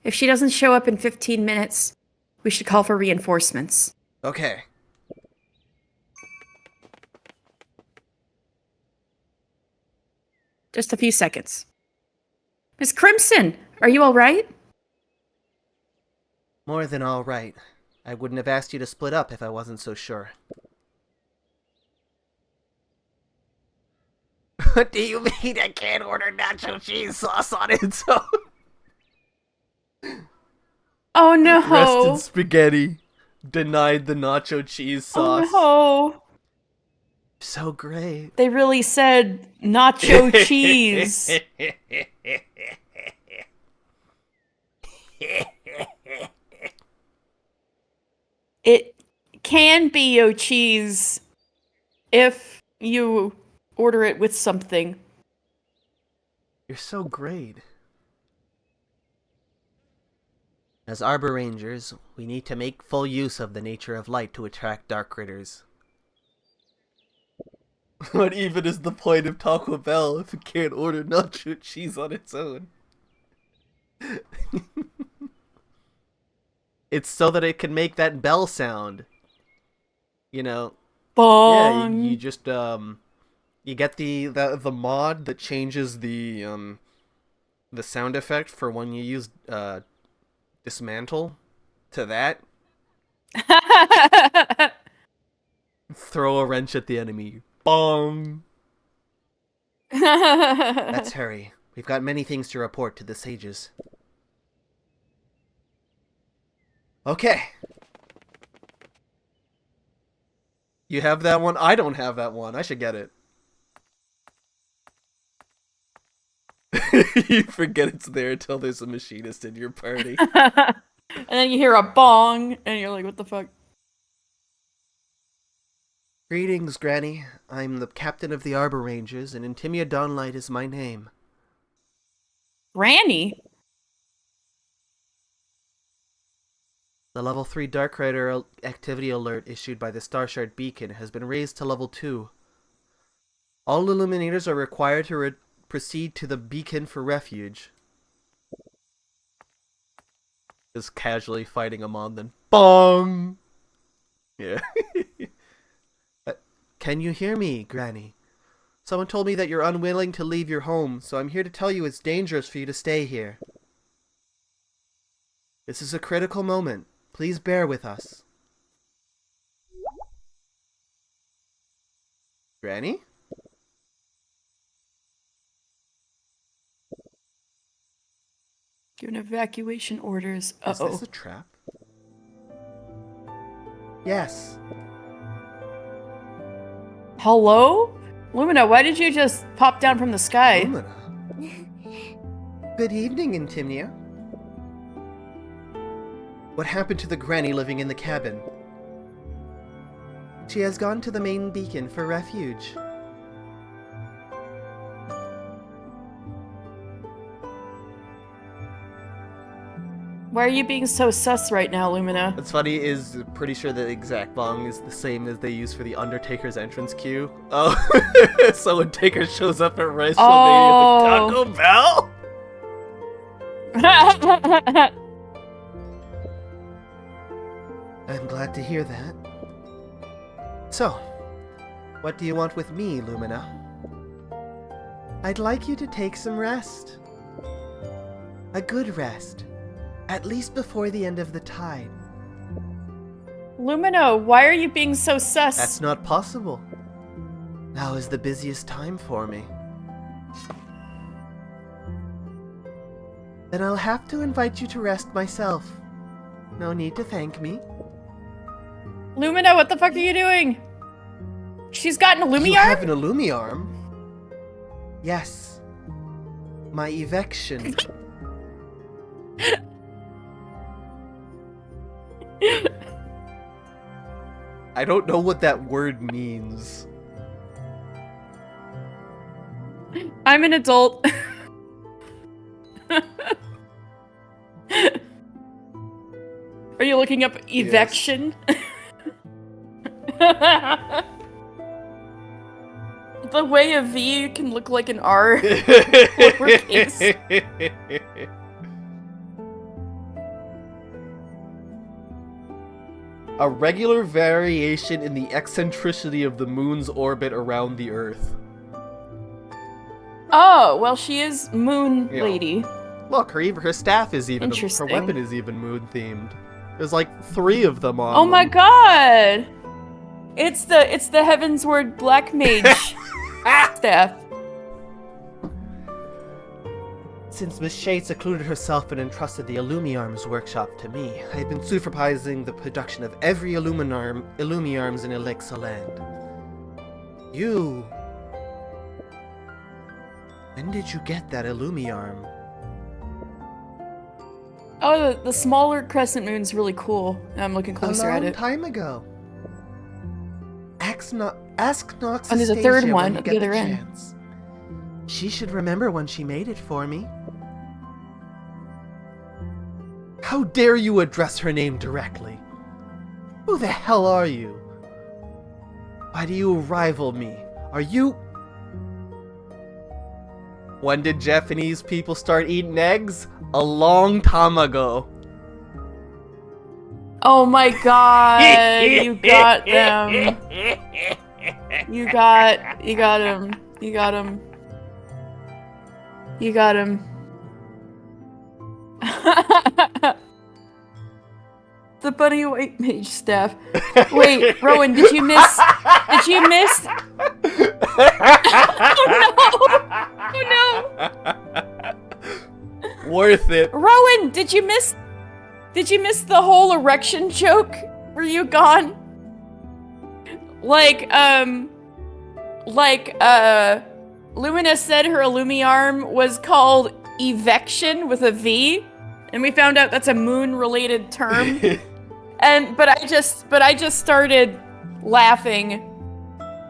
If she doesn't show up in 15 minutes, we should call for reinforcements.
Okay.
Just a few seconds. Miss Crimson, are you all right?
More than all right. I wouldn't have asked you to split up if I wasn't so sure. What do you mean I can't order nacho cheese sauce on its own?
Oh no!
Rested spaghetti. Denied the nacho cheese sauce.
Oh no!
So great.
They really said nacho cheese. It can be yo cheese if you order it with something.
You're so great. As Arbor Rangers, we need to make full use of the nature of light to attract dark critters. What even is the point of Taco Bell if it can't order nacho cheese on its own? It's so that it can make that bell sound. You know.
Bong.
Yeah, you just you get the mod that changes the sound effect for when you use dismantle to that. Throw a wrench at the enemy. Bong. Let's hurry. We've got many things to report to the sages. Okay. You have that one? I don't have that one. I should get it. You forget it's there until there's a machinist in your party.
And then you hear a bong, and you're like, what the fuck?
Greetings, Granny. I'm the captain of the Arbor Rangers, and Intimia Dawnlight is my name.
Granny?
The level 3 Darkritter activity alert issued by the Starshard Beacon has been raised to level 2. All Illuminators are required to proceed to the beacon for refuge. Just casually fighting them on, then bong! Yeah. Can you hear me, Granny? Someone told me that you're unwilling to leave your home, so I'm here to tell you it's dangerous for you to stay here. This is a critical moment. Please bear with us. Granny?
Giving evacuation orders.
Is this a trap? Yes.
Hello? Lumina, why did you just pop down from the sky?
Lumina? Good evening, Intimnia. What happened to the granny living in the cabin? She has gone to the main beacon for refuge.
Why are you being so sus right now, Lumina?
What's funny is, pretty sure the exact bong is the same as they use for the Undertaker's entrance cue. Oh, so when Taker shows up at WrestleMania, like, Taco Bell? I'm glad to hear that. So, what do you want with me, Lumina? I'd like you to take some rest. A good rest. At least before the end of the tide.
Lumino, why are you being so sus?
That's not possible. Now is the busiest time for me. Then I'll have to invite you to rest myself. No need to thank me.
Lumino, what the fuck are you doing? She's got an Illumiarm?
You have an Illumiarm? Yes. My evection. I don't know what that word means.
I'm an adult. Are you looking up evection? Yes. The way a V can look like an R. Lowercase.
A regular variation in the eccentricity of the moon's orbit around the Earth.
Oh, well, she is Moon Lady.
Look, her staff is even, her weapon is even moon themed. There's like 3 of them on.
Oh my god! It's the Heavensward Black Mage staff.
Since Miss Shade secluded herself and entrusted the Illumiarms workshop to me, I've been supervising the production of every Illumiarms in Elixir Land. You... When did you get that Illumiarm?
Oh, the smaller crescent moon's really cool. I'm looking closer at it.
A long time ago. Ask Nox.
And there's a third one at the other end.
She should remember when she made it for me. How dare you address her name directly? Who the hell are you? Why do you rival me? Are you... When did Japanese people start eating eggs? A long time ago.
Oh my god, you got them. You got him. You got him. You got him. The bunny white mage staff. Wait, Rowan, did you miss? Did you miss? Oh no!
Worth it.
Rowan, did you miss the whole erection joke? Were you gone? Lumina said her Illumiarm was called evection with a V, and we found out that's a moon-related term. But I just started laughing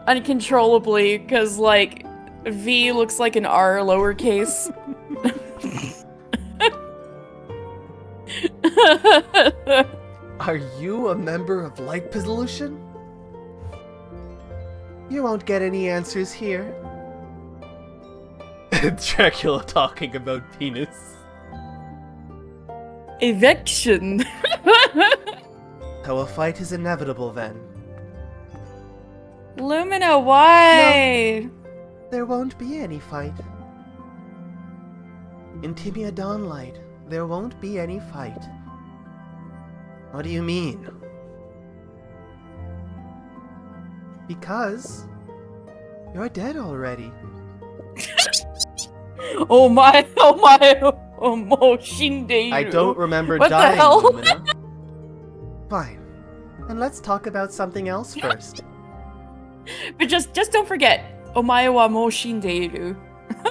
uncontrollably because like V looks like an R lowercase.
Are you a member of light pollution? You won't get any answers here. Dracula talking about penis.
Eviction.
So a fight is inevitable then.
Lumina, why?
No, there won't be any fight. In Timia Dawnlight, there won't be any fight. What do you mean? Because you're dead already.
Oh my, Shinde.
I don't remember
what
dying,
the hell?
Lumina. Fine. Then let's talk about something else first.
But just don't forget, Omae wa mou shindeiru.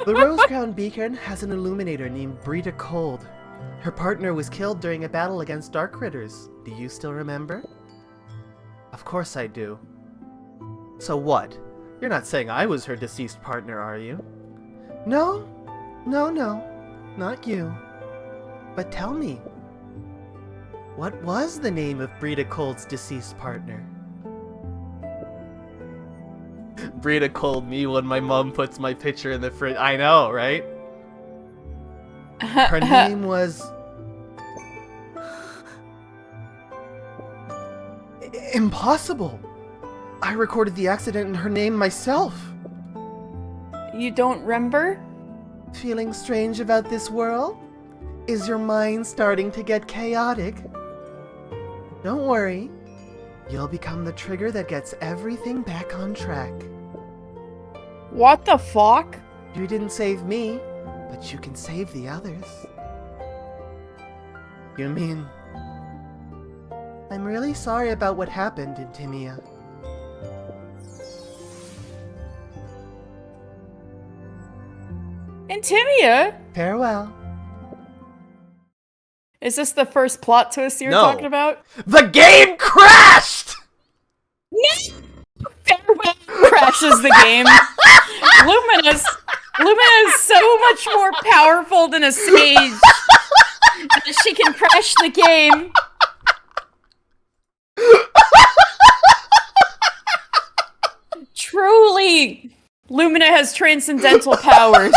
The Rose Crown Beacon has an illuminator named Brita Cold. Her partner was killed during a battle against Darkritters. Do you still remember? Of course I do. So what? You're not saying I was her deceased partner, are you? No, not you. But tell me, what was the name of Brita Cold's deceased partner? Brita Cold, me when my mom puts my picture in the fridge. I know, right? Her name was... Impossible! I recorded the accident in her name myself.
You don't remember?
Feeling strange about this world? Is your mind starting to get chaotic? Don't worry. You'll become the trigger that gets everything back on track.
What the fuck?
You didn't save me, but you can save the others. You mean... I'm really sorry about what happened in Timia.
In Timia?
Farewell.
Is this the first plot twist you're talking about?
The game crashed!
Farewell crashes the game. Lumina is so much more powerful than a sage. That she can crash the game. Truly, Lumina has transcendental powers.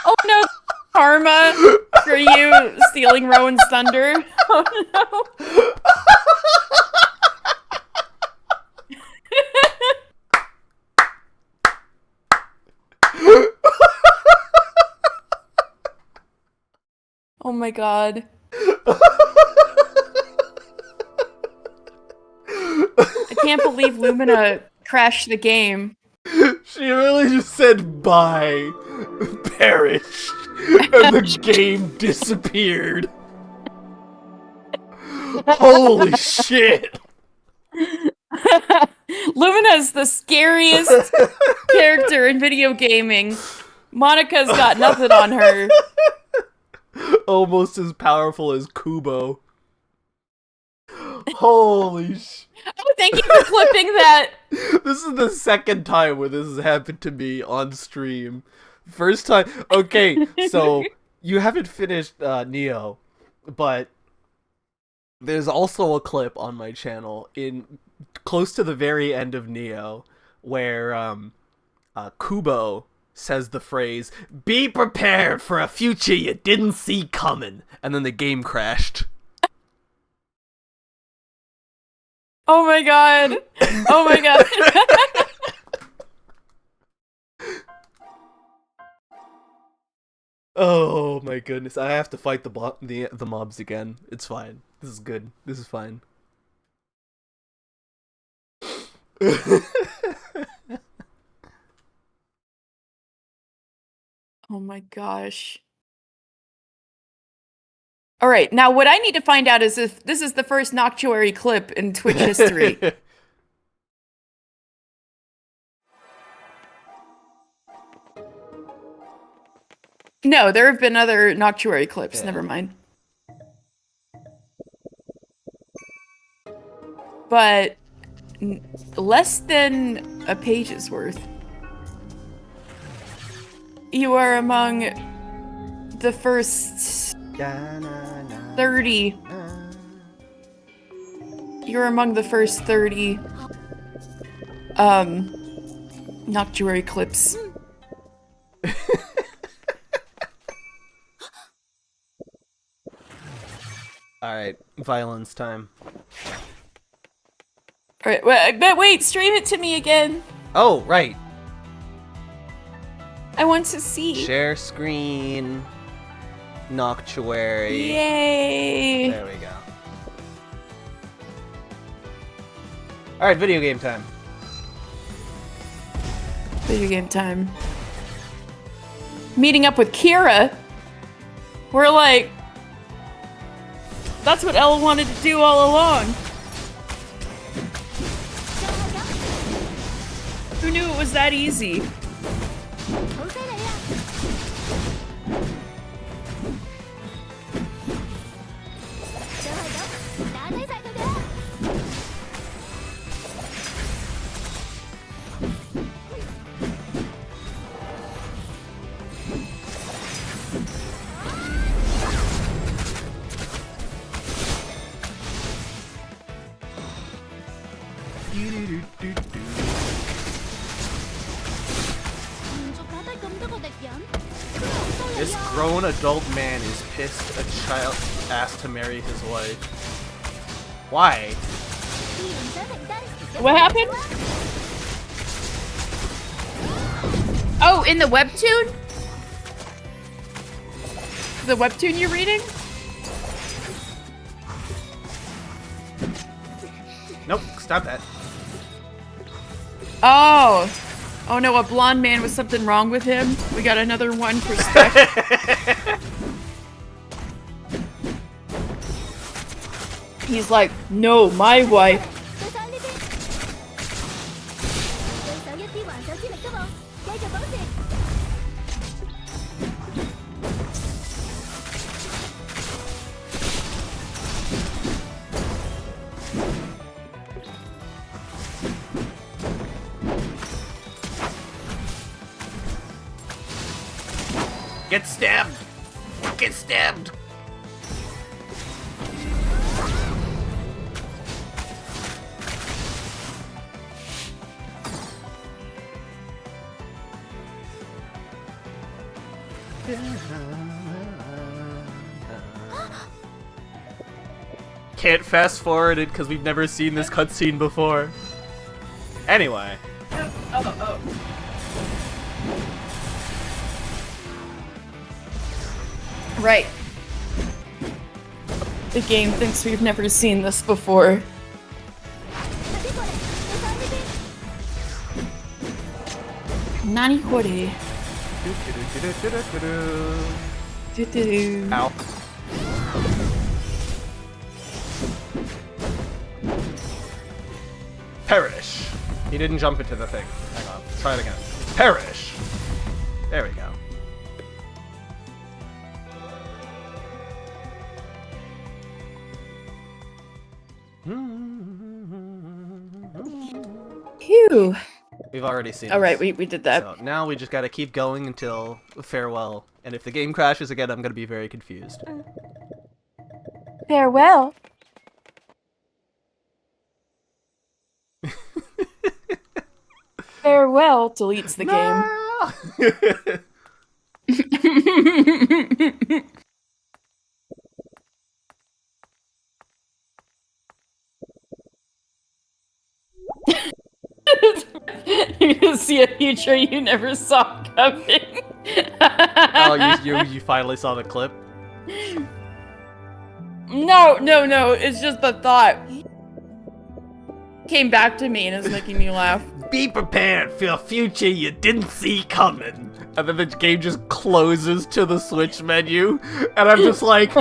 Oh no, karma for you stealing Rowan's thunder. Oh no. Oh my god. I can't believe Lumina crashed the game.
She really just said bye, perish, and the game disappeared. Holy shit.
Lumina is the scariest character in video gaming. Monika's got nothing on her.
Almost as powerful as Kubo. Holy sh...
Oh, thank you for clipping that!
This is the second time where this has happened to me on stream. First time... Okay, so you haven't finished Neo, but there's also a clip on my channel in close to the very end of Neo where Kubo says the phrase, "Be prepared for a future you didn't see coming," and then the game crashed.
Oh my god. Oh my god.
Oh my goodness, I have to fight the mobs again. It's fine. This is good. This is fine.
Oh my gosh. Alright, now what I need to find out is if this is the first Noctuary clip in Twitch history. No, there have been other Noctuary clips, yeah. Never mind. But less than a page's worth. You are among the first 30. You're among the first 30 Noctuary clips.
Alright, violence time.
Alright, wait, stream it to me again.
Oh, right.
I want to see.
Share screen. Noctuary.
Yay!
There we go. Alright, video game time.
Video game time. Meeting up with Kira. We're like... That's what Ella wanted to do all along. Who knew it was that easy?
This grown adult man is pissed a child asked to marry his wife. Why?
What happened? Oh, in the webtoon? The webtoon you're reading?
Nope, stop that.
Oh. Oh no, a blonde man with something wrong with him. We got another one for Spec. He's like, no, my wife.
Get stabbed! Get stabbed! Can't fast forward it because we've never seen this cutscene before. Anyway.
Oh. Right. The game thinks we've never seen this before. Nani hore.
Ow. Perish. He didn't jump into the thing. Hang on. Try it again. Perish. There we go.
Phew.
We've already seen.
All right, we did that.
So now we just gotta keep going until farewell. And if the game crashes again, I'm gonna be very confused.
Farewell. Farewell deletes the game. You're gonna see a future you never saw coming.
Oh, you finally saw the clip?
No. It's just the thought came back to me and is making me laugh.
Be prepared for a future you didn't see coming. And then the game just closes to the Switch menu, and I'm just like,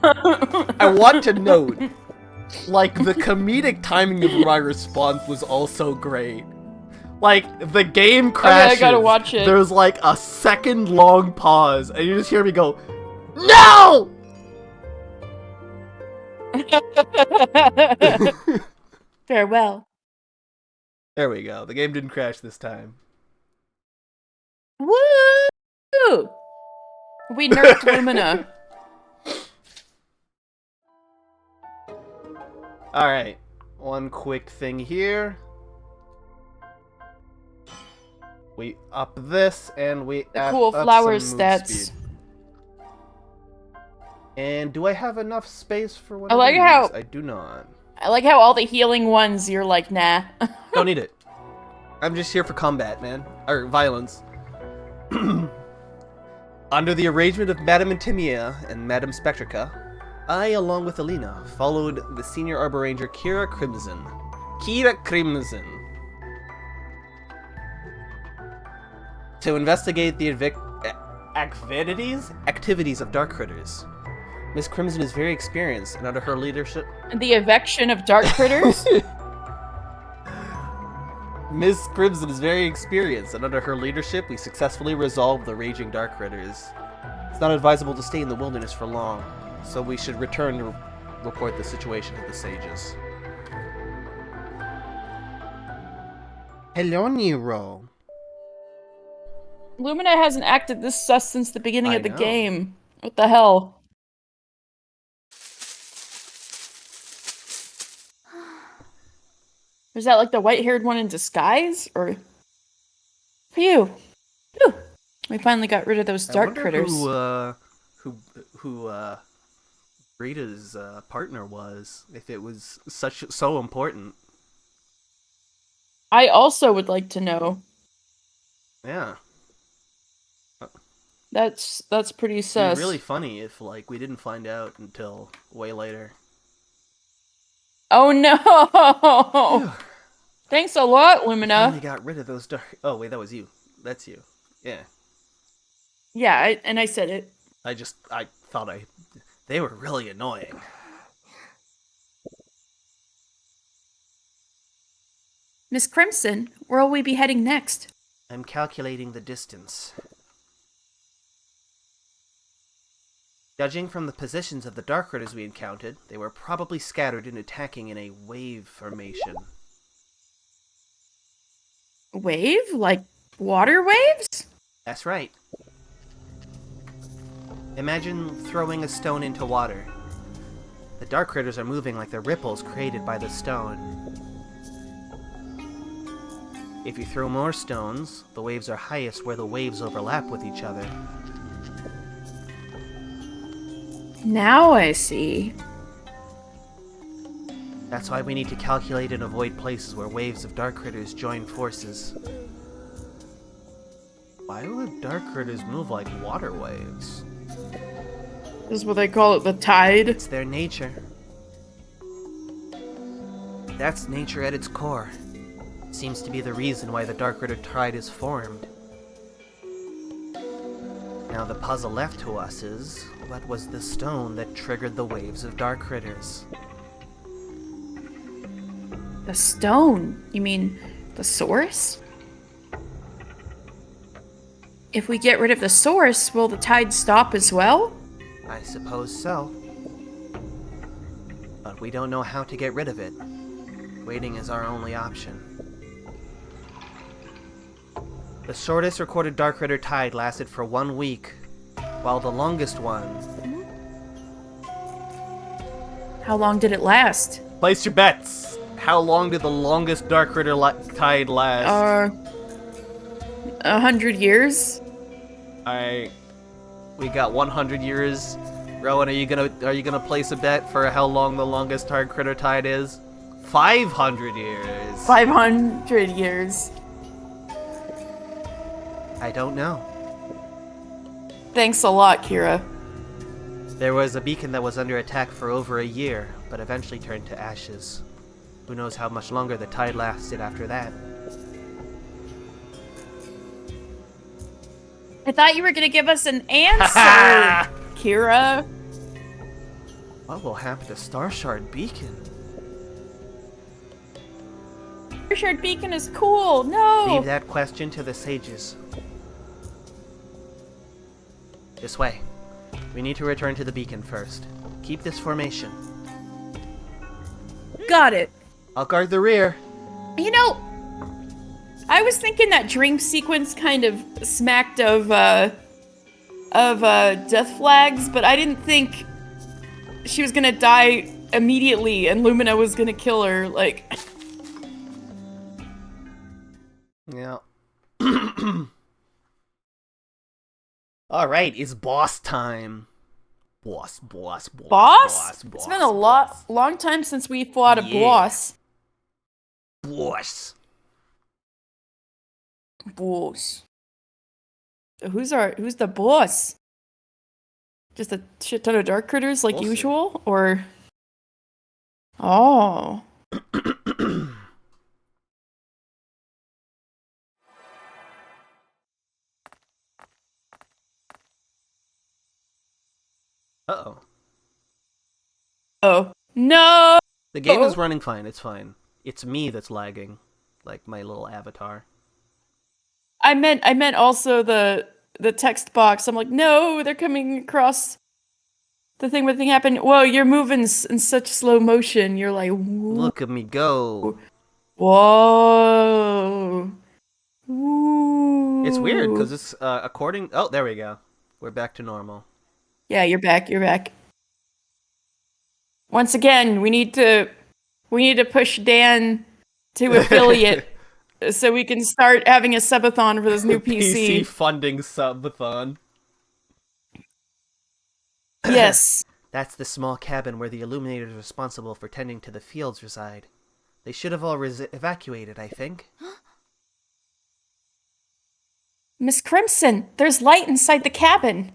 I want to note, like, the comedic timing of my response was also great. Like, the game crashes.
Okay, I gotta watch it.
There's like a second-long pause, and you just hear me go, NO!
Farewell.
There we go. The game didn't crash this time.
Woo! We nerfed Lumina.
Alright. One quick thing here. We up this, and we
the cool flower stats.
Speed. And do I have enough space for one
I
of
like
these?
how
I do not.
I like how all the healing ones you're like, nah.
Don't need it. I'm just here for combat, man. Or violence. Under the arrangement of Madame Intimia and Madame Spectrica, I, along with Alina, followed the senior Arbor Ranger Kira Crimson. To investigate the activities of dark critters. Miss Crimson is very experienced, and under her leadership...
The eviction of dark critters?
Miss Crimson is very experienced, and under her leadership, we successfully resolved the raging dark critters. It's not advisable to stay in the wilderness for long, so we should return to report the situation to the sages. Hello, Nero.
Lumina hasn't acted this sus since the beginning of the game. What the hell? Was that like the white-haired one in disguise, or? Phew. Phew. We finally got rid of those dark critters.
Who Rita's partner was, if it was so important.
I also would like to know.
Yeah.
That's pretty sus.
It'd be really funny if, like, we didn't find out until way later.
Oh no! Phew. Thanks a lot, Lumina.
We finally got rid of those dark... Oh, wait, that was you. That's you. Yeah.
Yeah, and I said it.
I thought they were really annoying.
Miss Crimson, where will we be heading next?
I'm calculating the distance. Judging from the positions of the Darkritters we encountered, they were probably scattered and attacking in a wave formation.
Wave? Like water waves?
That's right. Imagine throwing a stone into water. The Darkritters are moving like the ripples created by the stone. If you throw more stones, the waves are highest where the waves overlap with each other.
Now I see.
That's why we need to calculate and avoid places where waves of Darkritters join forces. Why would Darkritters move like water waves?
This is what they call it, the tide?
It's their nature. That's nature at its core. Seems to be the reason why the Darkritter Tide is formed. Now the puzzle left to us is, what was the stone that triggered the waves of Darkritters?
The stone? You mean the source? If we get rid of the source, will the tide stop as well?
I suppose so. But we don't know how to get rid of it. Waiting is our only option. The shortest recorded Darkritter Tide lasted for 1 week, while the longest one...
How long did it last?
Place your bets! How long did the longest Darkritter Tide last?
100 years?
We got 100 years. Rowan, are you gonna place a bet for how long the longest Darkritter Tide is? 500 years!
500 years.
I don't know.
Thanks a lot, Kira.
There was a beacon that was under attack for over a year, but eventually turned to ashes. Who knows how much longer the tide lasted after that.
I thought you were gonna give us an answer, Kira.
What will happen to Starshard Beacon?
Starshard Beacon is cool, no!
Leave that question to the sages. This way. We need to return to the beacon first. Keep this formation.
Got it.
I'll guard the rear.
You know, I was thinking that dream sequence kind of smacked of death flags, but I didn't think she was gonna die immediately and Lumina was gonna kill her, like...
Yeah. Alright, it's boss time. Boss?
It's been a long time since we fought a boss.
Boss.
Who's the boss? Just a shit ton of dark critters like usual? Or... Oh.
Uh-oh.
Oh. No!
The game is running fine, it's fine. It's me that's lagging. Like my little avatar.
I meant also the text box. I'm like, no, they're coming across the thing where the thing happened. Whoa, you're moving in such slow motion. You're like, whoa.
Look at me go.
Whoa. Ooh.
It's weird, because it's, according... Oh, there we go. We're back to normal.
Yeah, you're back. Once again, we need to push Dan to affiliate so we can start having a subathon for this new PC.
PC funding subathon.
Yes.
That's the small cabin where the Illuminators responsible for tending to the fields reside. They should have all evacuated, I think.
Miss Crimson, there's light inside the cabin.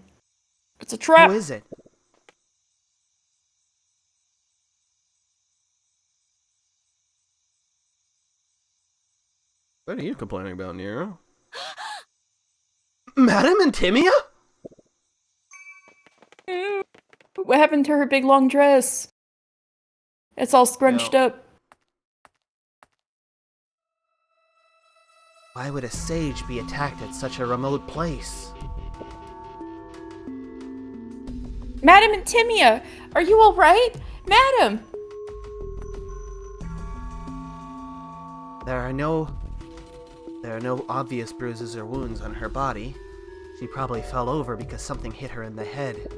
It's a trap.
Who is it? What are you complaining about, Nero? Madam Intimia?
What happened to her big long dress? It's all scrunched up.
Why would a sage be attacked at such a remote place?
Madam Intimia, are you alright? Madam!
There are no obvious bruises or wounds on her body. She probably fell over because something hit her in the head.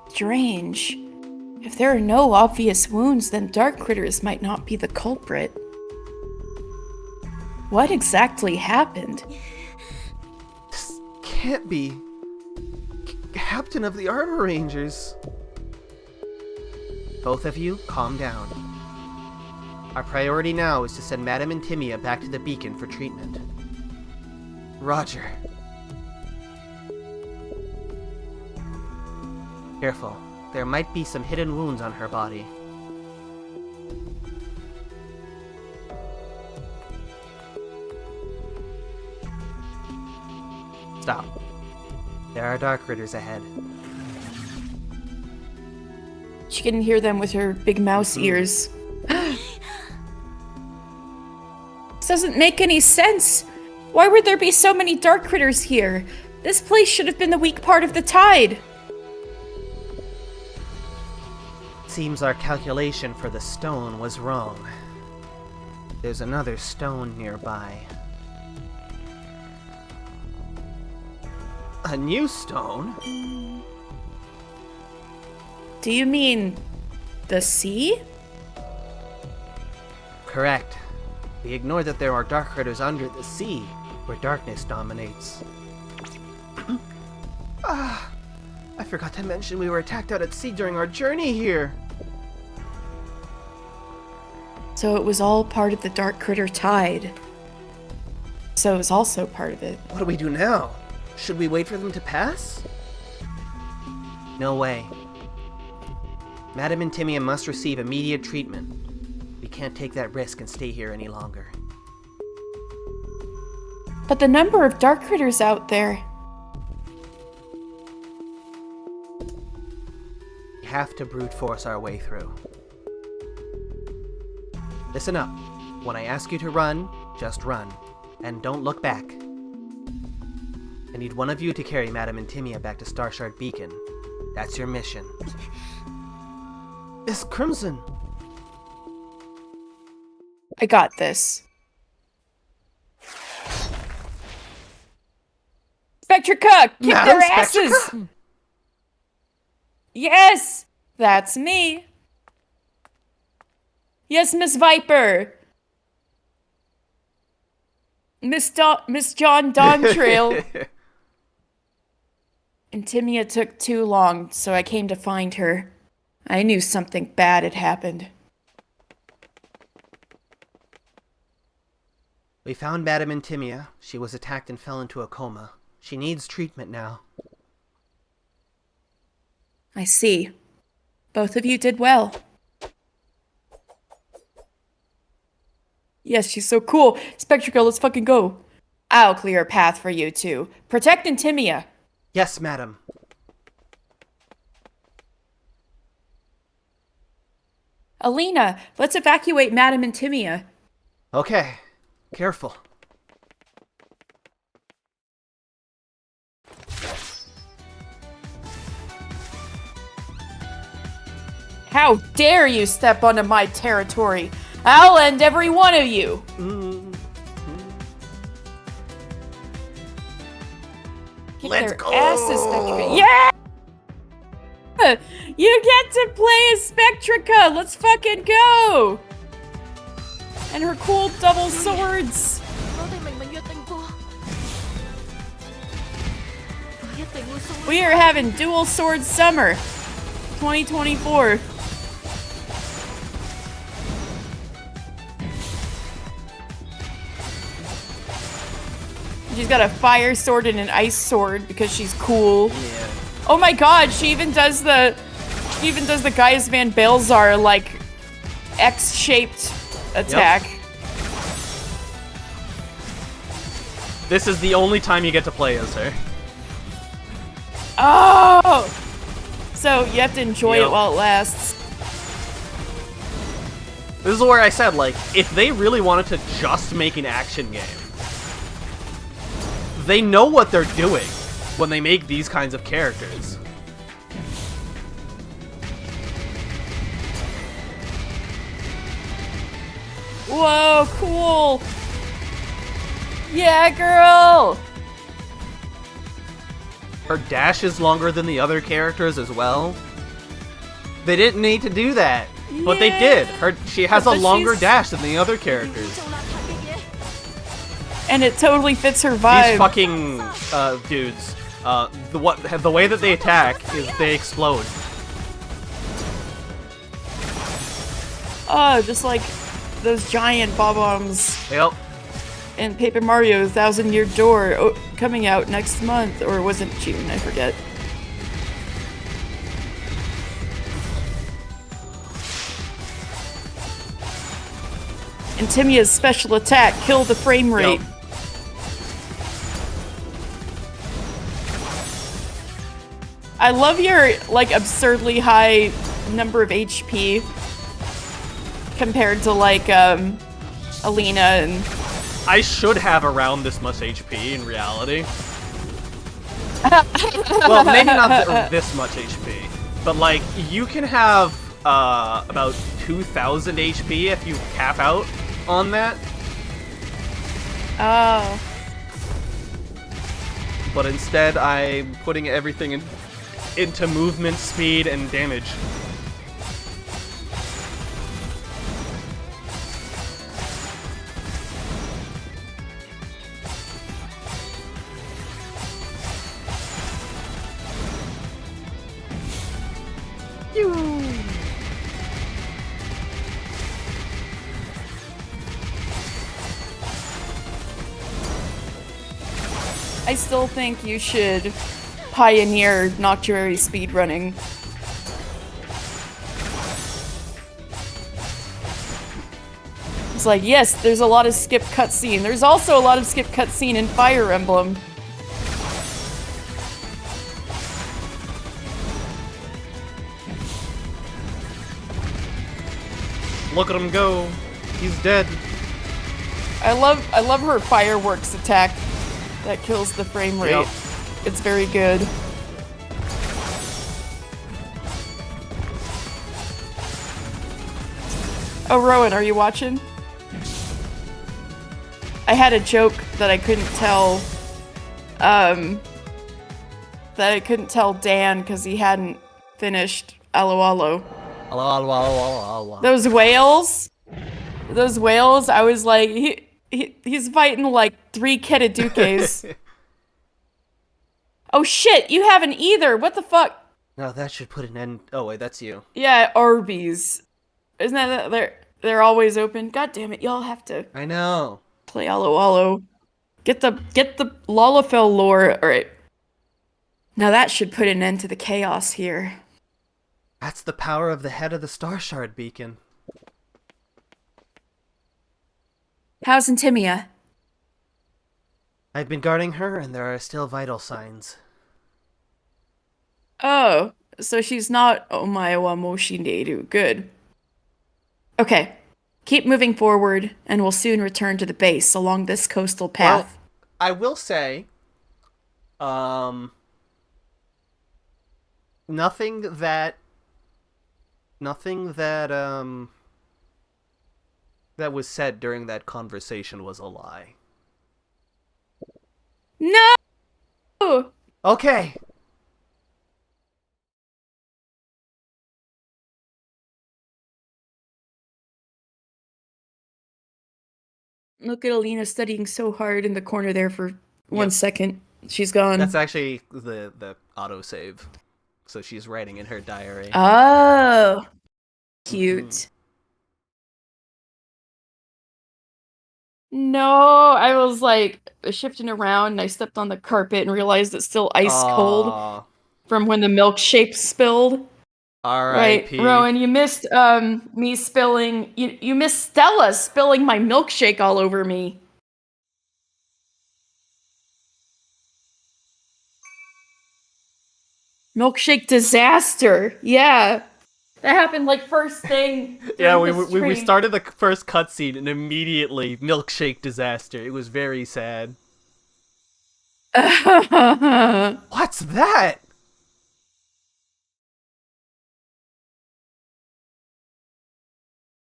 Strange. If there are no obvious wounds, then dark critters might not be the culprit. What exactly happened?
This can't be... Captain of the Arbor Rangers. Both of you, calm down. Our priority now is to send Madam Intimia back to the beacon for treatment. Roger. Careful. There might be some hidden wounds on her body. Stop. There are dark critters ahead.
She can hear them with her big mouse ears. This doesn't make any sense. Why would there be so many dark critters here? This place should have been the weak part of the tide.
Seems our calculation for the stone was wrong. There's another stone nearby. A new stone?
Do you mean the sea?
Correct. We ignore that there are dark critters under the sea, where darkness dominates. I forgot to mention we were attacked out at sea during our journey here.
So it was all part of the Darkritter Tide. So it was also part of it.
What do we do now? Should we wait for them to pass? No way. Madam Intimia must receive immediate treatment. We can't take that risk and stay here any longer.
But the number of dark critters out there...
We have to brute force our way through. Listen up. When I ask you to run, just run. And don't look back. I need one of you to carry Madam Intimia back to Starshard Beacon. That's your mission. Miss Crimson!
I got this. Spectrica! Kick
Madam
their asses!
Spectrica?
Yes! That's me! Yes, Miss Viper! Miss John Dontrail. Intimia took too long, so I came to find her. I knew something bad had happened.
We found Madam Intimia. She was attacked and fell into a coma. She needs treatment now.
I see. Both of you did well. Yes, she's so cool. Spectrica, let's fucking go. I'll clear a path for you two. Protect Intimia.
Yes, madam.
Alina, let's evacuate Madam Intimia.
Okay. Careful.
How dare you step onto my territory? I'll end every one of you!
Let's go!
Asses, yeah! You get to play as Spectrica! Let's fucking go! And her cool double swords! We are having dual sword summer 2024. She's got a fire sword and an ice sword because she's cool.
Yeah.
Oh my god, she even does the Gaius Van Balezar, like, X-shaped attack. Yep.
This is the only time you get to play as her.
Oh! So you have to enjoy it while it lasts.
This is where I said, like, if they really wanted to just make an action game, they know what they're doing when they make these kinds of characters.
Whoa, cool! Yeah, girl!
Her dash is longer than the other characters as well. They didn't need to do that, but they did. She has a longer dash than the other characters.
And it totally fits her vibe.
These fucking dudes, the way that they attack is they explode.
Oh, just like those giant bob-ombs.
Yep.
And Paper Mario 1000-Year Door coming out next month, or was it June? I forget. And Timia's special attack killed the frame rate. Yep. I love your, like, absurdly high number of HP compared to, like, Alina and...
I should have around this much HP in reality. Well, maybe not this much HP, but, like, you can have about 2,000 HP if you cap out on that.
Oh.
But instead, I'm putting everything into movement, speed, and damage.
I still think you should pioneer Noctuary speedrunning. It's like, yes, there's a lot of skip cutscene. There's also a lot of skip cutscene in Fire Emblem.
Look at him go. He's dead.
I love her fireworks attack that kills the frame rate. Yep. It's very good. Oh, Rowan, are you watching? I had a joke that I couldn't tell, Dan because he hadn't finished Alo Alo. Those whales, I was like, he's fighting like 3 Ketadukes. Oh shit, you haven't either. What the fuck?
No, that should put an end. Oh wait, that's you.
Yeah, Arby's. Isn't that they're always open? God damn it, y'all have to.
I know.
Play Alo Alo. Get the Lalafell lore. All right. Now that should put an end to the chaos here.
That's the power of the head of the Star Shard beacon.
How's Intimia?
I've been guarding her, and there are still vital signs.
Oh, so she's not Omae wa Moshineru. Good. Okay. Keep moving forward, and we'll soon return to the base along this coastal path.
Well, I will say, nothing that was said during that conversation was a lie.
No!
Okay.
Look at Alina studying so hard in the corner there for 1 second. She's gone.
That's actually the autosave. So she's writing in her diary.
Oh. Cute. No, I was like shifting around and I stepped on the carpet and realized it's still ice cold from when the milkshake spilled.
R.I.P.
Right, Rowan, you missed me spilling. You missed Stella spilling my milkshake all over me. Milkshake disaster. Yeah. That happened like first thing.
Yeah, we started the first cutscene and immediately milkshake disaster. It was very sad. What's that?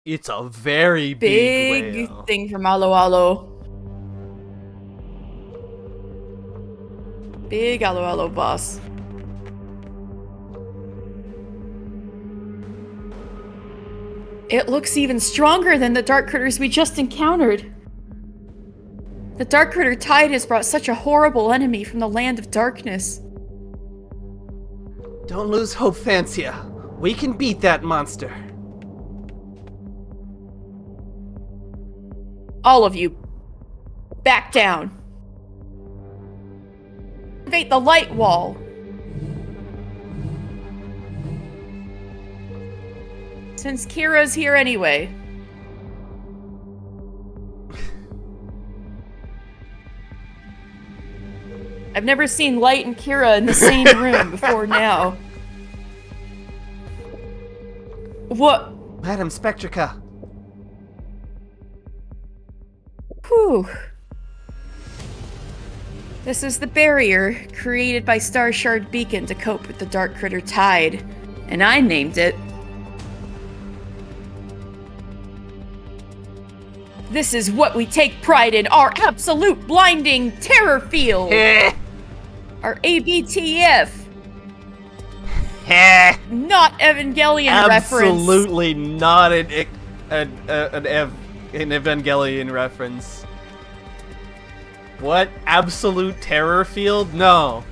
It's a very big whale.
Thing from Alo Alo. Big Alo Alo boss. It looks even stronger than the dark critters we just encountered. The Darkritter Tide has brought such a horrible enemy from the land of darkness.
Don't lose hope, Fancia. We can beat that monster.
All of you, back down. Activate the light wall. Since Kira's here anyway. I've never seen Light and Kira in the same room before now. What?
Madam Spectrica.
Whew. This is the barrier created by Star Shard Beacon to cope with the Darkritter Tide, and I named it. This is what we take pride in, our absolute blinding terror field! Our ABTF! Not Evangelion reference!
Absolutely not an Evangelion reference. What? Absolute terror field? No.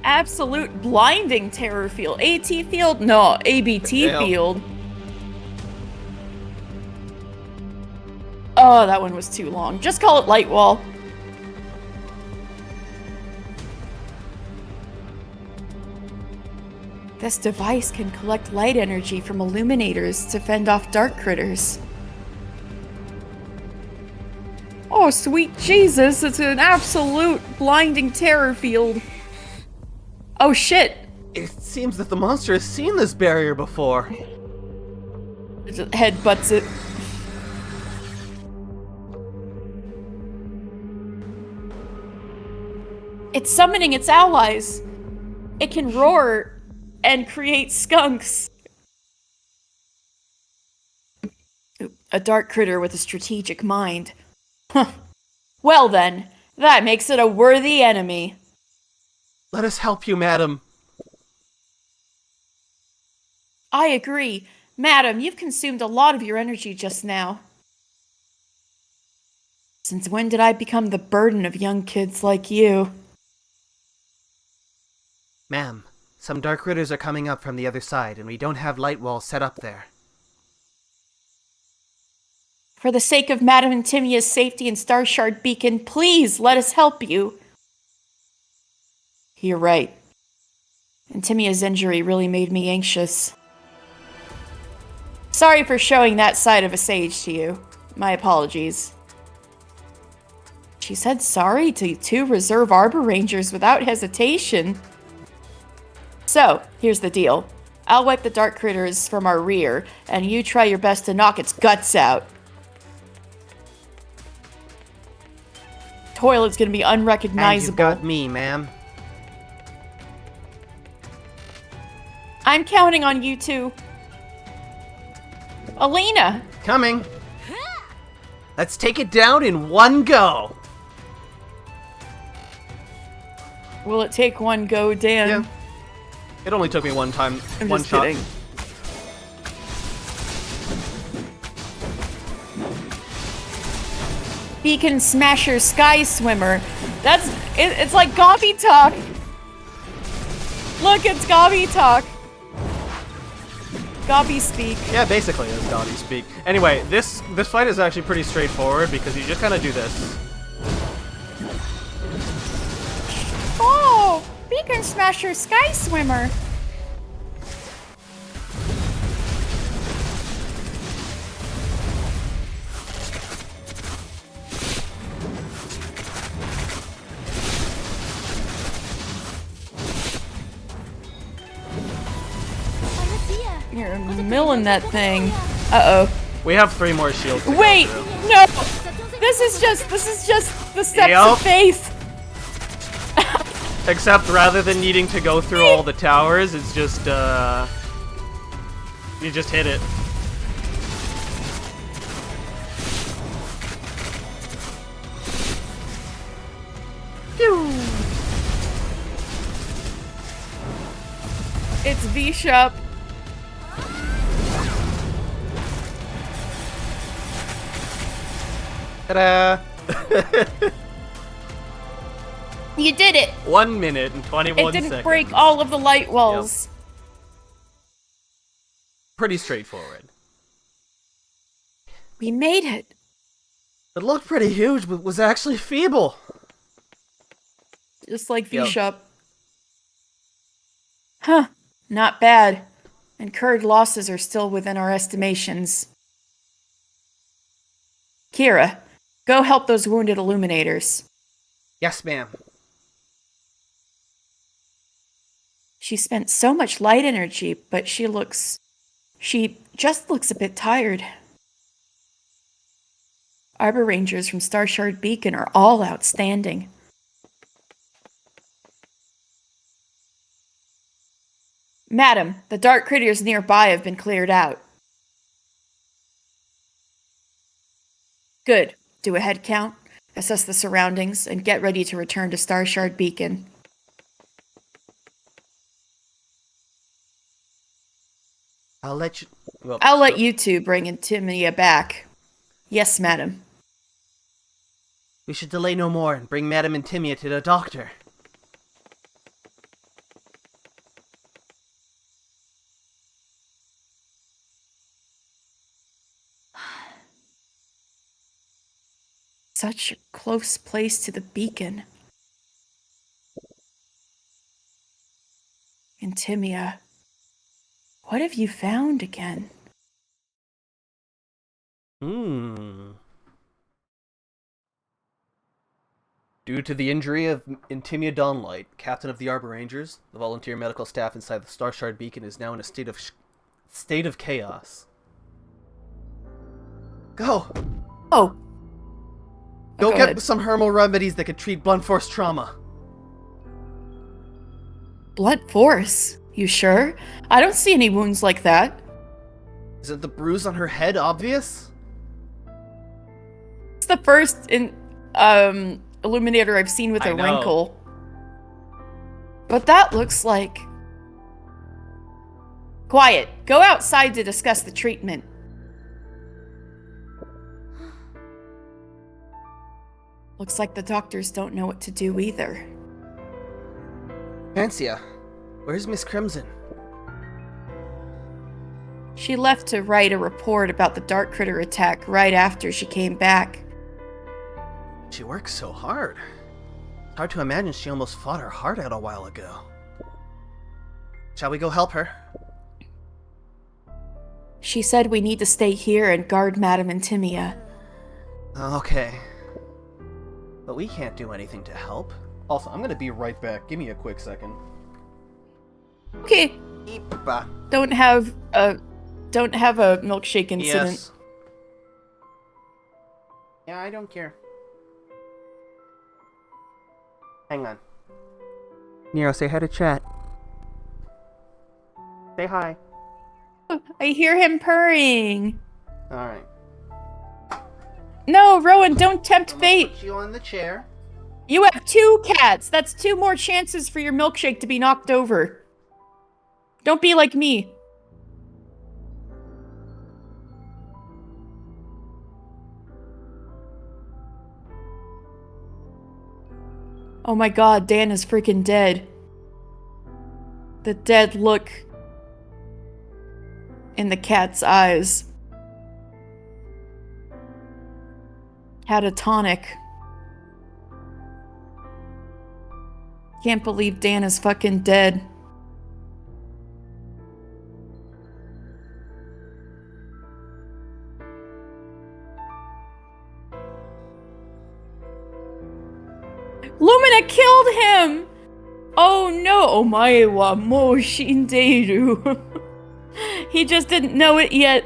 Absolute blinding terror field. AT field? No, ABT field. Oh, that one was too long. Just call it light wall. This device can collect light energy from illuminators to fend off dark critters. Oh, sweet Jesus, it's an absolute blinding terror field. Oh, shit.
It seems that the monster has seen this barrier before.
It just headbutts it. It's summoning its allies. It can roar and create skunks. A dark critter with a strategic mind. Huh. Well then, that makes it a worthy enemy.
Let us help you, madam.
I agree. Madam, you've consumed a lot of your energy just now. Since when did I become the burden of young kids like you?
Ma'am, some dark critters are coming up from the other side, and we don't have light walls set up there.
For the sake of Madam Antimia's safety and Star Shard Beacon, please let us help you. You're right. Antimia's injury really made me anxious. Sorry for showing that side of a sage to you. My apologies. She said sorry to 2 reserve Arbor Rangers without hesitation. So, here's the deal. I'll wipe the dark critters from our rear, and you try your best to knock its guts out. Toilet's gonna be unrecognizable.
And you've got me, ma'am.
I'm counting on you two. Alina!
Coming. Let's take it down in one go.
Will it take one go, Dan?
Yeah. It only took me one time,
I'm
one
just
shot.
Kidding. Beacon Smasher Sky Swimmer. It's like Gobby Talk. Look, it's Gobby Talk. Gobby speak.
Yeah, basically it's Gobby speak. Anyway, this fight is actually pretty straightforward because you just kind of do this.
Oh, Beacon Smasher Sky Swimmer. You're milling that thing. Uh-oh.
We have 3 more shields to
Wait,
go through.
no! This is just the steps of faith.
Except rather than needing to go through all the towers, it's just, you just hit it.
Phew. It's V-Shop.
Ta-da!
You did it!
1 minute and 21 seconds.
It didn't break all of the light walls.
Yep. Pretty straightforward.
We made it.
It looked pretty huge, but was actually feeble.
Just like V-Shop. Huh. Not bad. Incurred losses are still within our estimations. Kira, go help those wounded Illuminators.
Yes, ma'am.
She spent so much light energy, but she just looks a bit tired. Arbor Rangers from Starshard Beacon are all outstanding. Madam, the dark critters nearby have been cleared out. Good. Do a head count, assess the surroundings, and get ready to return to Starshard Beacon.
I'll let you... Well,
I'll let you two bring Intimia back. Yes, madam.
We should delay no more and bring Madam Intimia to the doctor.
Such a close place to the beacon. Intimia, what have you found again?
Due to the injury of Intimia Dawnlight, captain of the Arbor Rangers, the volunteer medical staff inside the Starshard Beacon is now in a state of chaos. Go!
Oh!
Go get some herbal remedies that could treat blunt force trauma.
Blunt force? You sure? I don't see any wounds like that.
Isn't the bruise on her head obvious?
It's the first Illuminator I've seen with a wrinkle. But that looks like... Quiet. Go outside to discuss the treatment. Looks like the doctors don't know what to do either.
Francia, where's Miss Crimson?
She left to write a report about the Darkritter attack right after she came back.
She works so hard. It's hard to imagine she almost fought her heart out a while ago. Shall we go help her?
She said we need to stay here and guard Madam Intimia.
Okay. But we can't do anything to help. Also, I'm gonna be right back. Give me a quick second.
Okay.
Eepa.
Don't have a milkshake incident.
Yes. Yeah, I don't care. Hang on. Nero, say hi to chat. Say hi.
I hear him purring.
Alright.
No, Rowan, don't tempt fate.
Put you on the chair.
You have 2 cats. That's 2 more chances for your milkshake to be knocked over. Don't be like me. Oh my god, Dan is freaking dead. The dead look in the cat's eyes. Catatonic. Can't believe Dan is fucking dead. Lumina killed him! Oh no, omae wa mou shindeiru. He just didn't know it yet.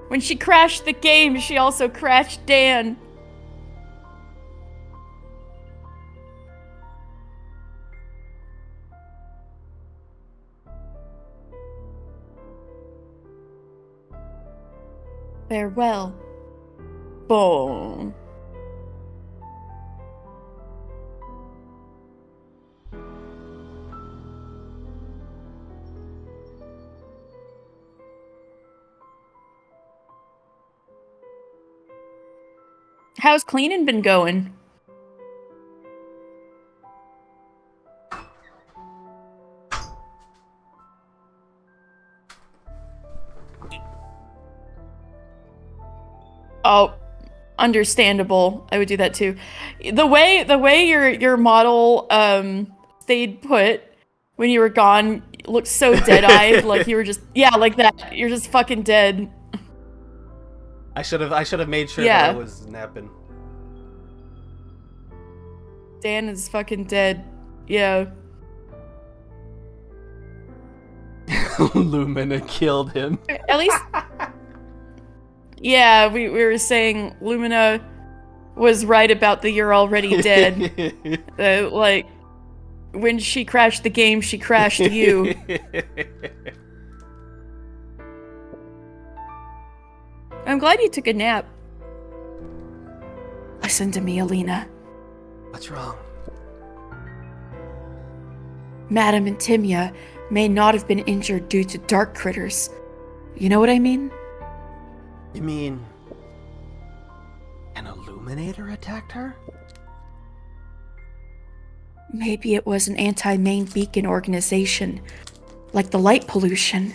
When she crashed the game, she also crashed Dan. Farewell. Boom. How's cleaning been going? Oh, understandable. I would do that too. The way your model stayed put when you were gone looked so dead-eyed, like you were just like that. You're just fucking dead.
I should have made sure that I was napping.
Dan is fucking dead. Yeah.
Lumina killed him.
At least. Yeah, we were saying Lumina was right about the "you're already dead." Like, when she crashed the game, she crashed you. I'm glad you took a nap. Listen to me, Alina.
What's wrong?
Madame and Timia may not have been injured due to dark critters. You know what I mean?
You mean an Illuminator attacked her?
Maybe it was an anti-main beacon organization, like the light pollution.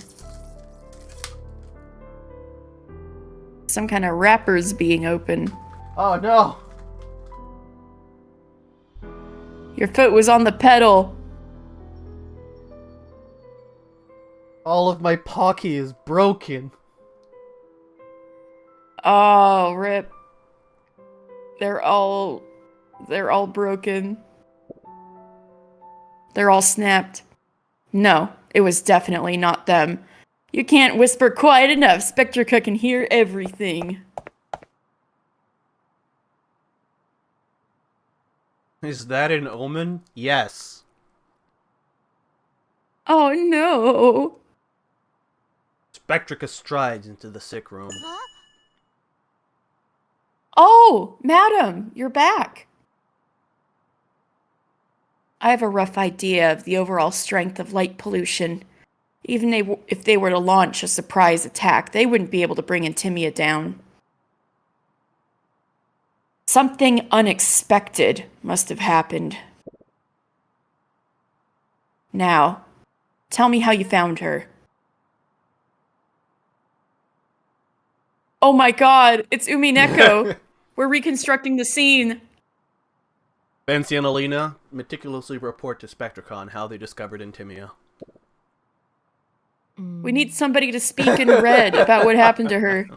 Some kind of wrappers being open.
Oh no!
Your foot was on the pedal.
All of my Pocky is broken.
Oh, rip. They're all broken. They're all snapped. No, it was definitely not them. You can't whisper quiet enough. Spectrica can hear everything.
Is that an omen? Yes.
Oh no.
Spectrica strides into the sick room.
Oh, madam, you're back. I have a rough idea of the overall strength of light pollution. Even if they were to launch a surprise attack, they wouldn't be able to bring Intimia down. Something unexpected must have happened. Now, tell me how you found her. Oh my god, it's Umineko. We're reconstructing the scene.
Fancy and Alina meticulously report to Spectricon how they discovered Intimia.
We need somebody to speak in red about what happened to her.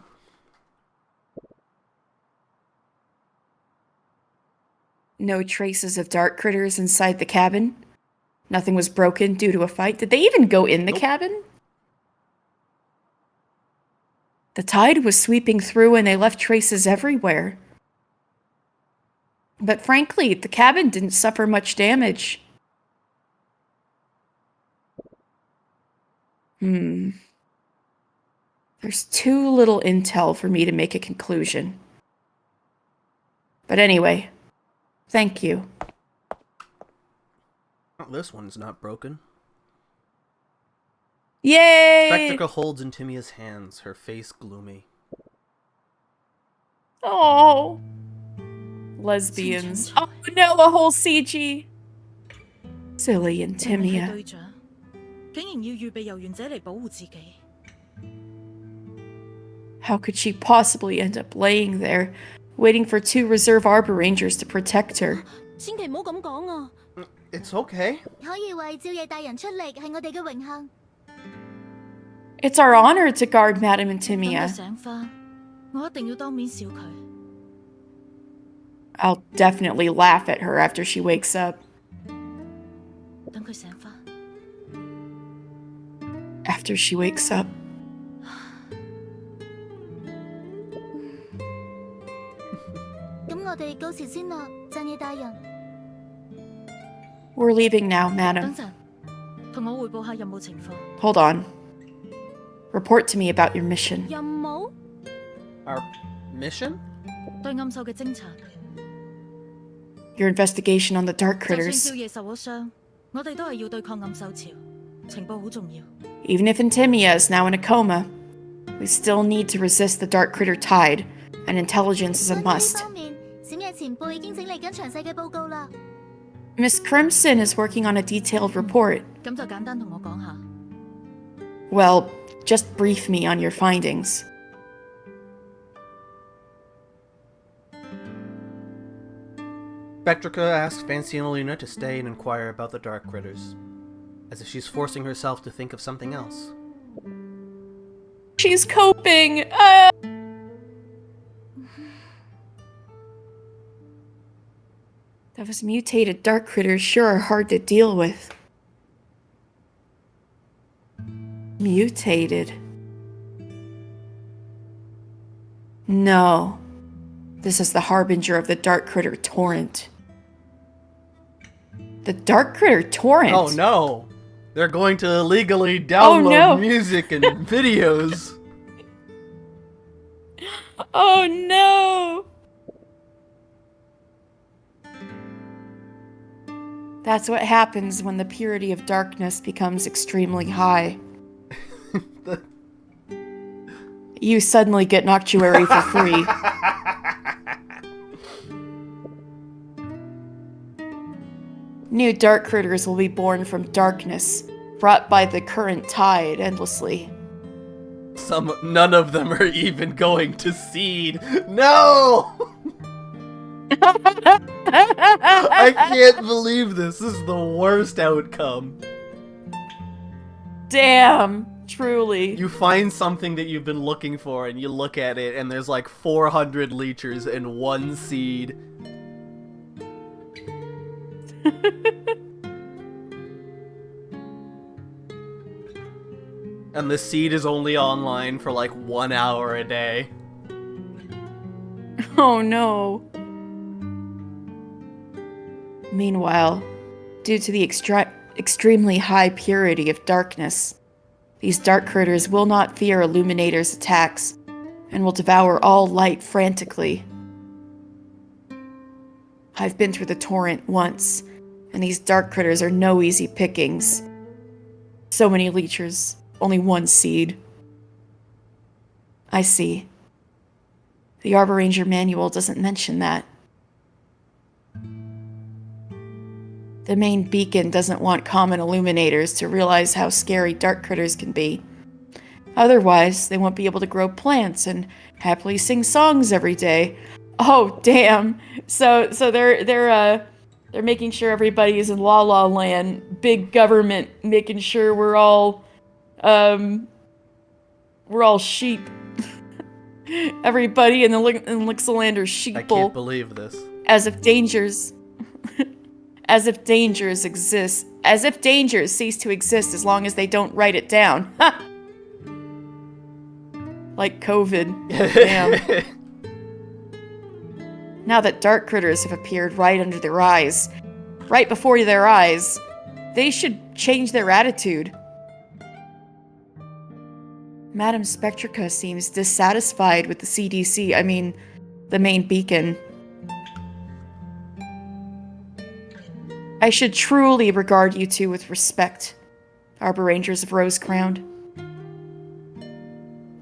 No traces of dark critters inside the cabin? Nothing was broken due to a fight? Did they even go in the cabin? The tide was sweeping through and they left traces everywhere. But frankly, the cabin didn't suffer much damage. There's too little intel for me to make a conclusion. But anyway, thank you.
Oh, this one's not broken.
Yay!
Spectrica holds Intimia's hands, her face gloomy.
Oh. Lesbians. Oh no, a whole CG. Silly Intimia. How could she possibly end up laying there, waiting for 2 reserve Arbor Rangers to protect her?
It's okay.
It's our honor to guard Madame Intimia. I'll definitely laugh at her after she wakes up. After she wakes up. We're leaving now, madam. Hold on. Report to me about your mission.
Our mission?
Your investigation on the dark critters. Even if Intimia is now in a coma, we still need to resist the Darkritter Tide, and intelligence is a must. Miss Crimson is working on a detailed report. Well, just brief me on your findings.
Spectrica asks Fancy Luna to stay and inquire about the dark critters, as if she's forcing herself to think of something else.
She's coping! Those mutated dark critters sure are hard to deal with. Mutated. No. This is the harbinger of the dark critter torrent. The Darkritter Torrent?
Oh no! They're going to illegally download music and videos.
Oh no! That's what happens when the purity of darkness becomes extremely high. You suddenly get Noctuary for free. New dark critters will be born from darkness, brought by the current tide endlessly.
None of them are even going to seed. No! I can't believe this. This is the worst outcome.
Damn, truly.
You find something that you've been looking for and you look at it and there's like 400 leechers and 1 seed. And the seed is only online for like 1 hour a day.
Oh no. Meanwhile, due to the extremely high purity of darkness, these dark critters will not fear Illuminator's attacks, and will devour all light frantically. I've been through the torrent once, and these dark critters are no easy pickings. So many leechers, only 1 seed. I see. The Arbor Ranger manual doesn't mention that. The main beacon doesn't want common Illuminators to realize how scary dark critters can be. Otherwise, they won't be able to grow plants and happily sing songs every day. Oh, damn. So they're making sure everybody is in La La Land, big government, making sure we're all sheep. Everybody in Lixalander's sheeple.
I can't believe this.
As if dangers exist. As if dangers cease to exist as long as they don't write it down. Like COVID. Damn. Now that dark critters have appeared right under their eyes, right before their eyes, they should change their attitude. Madame Spectrica seems dissatisfied with the CDC, the main beacon. I should truly regard you two with respect, Arbor Rangers of Rosecrown.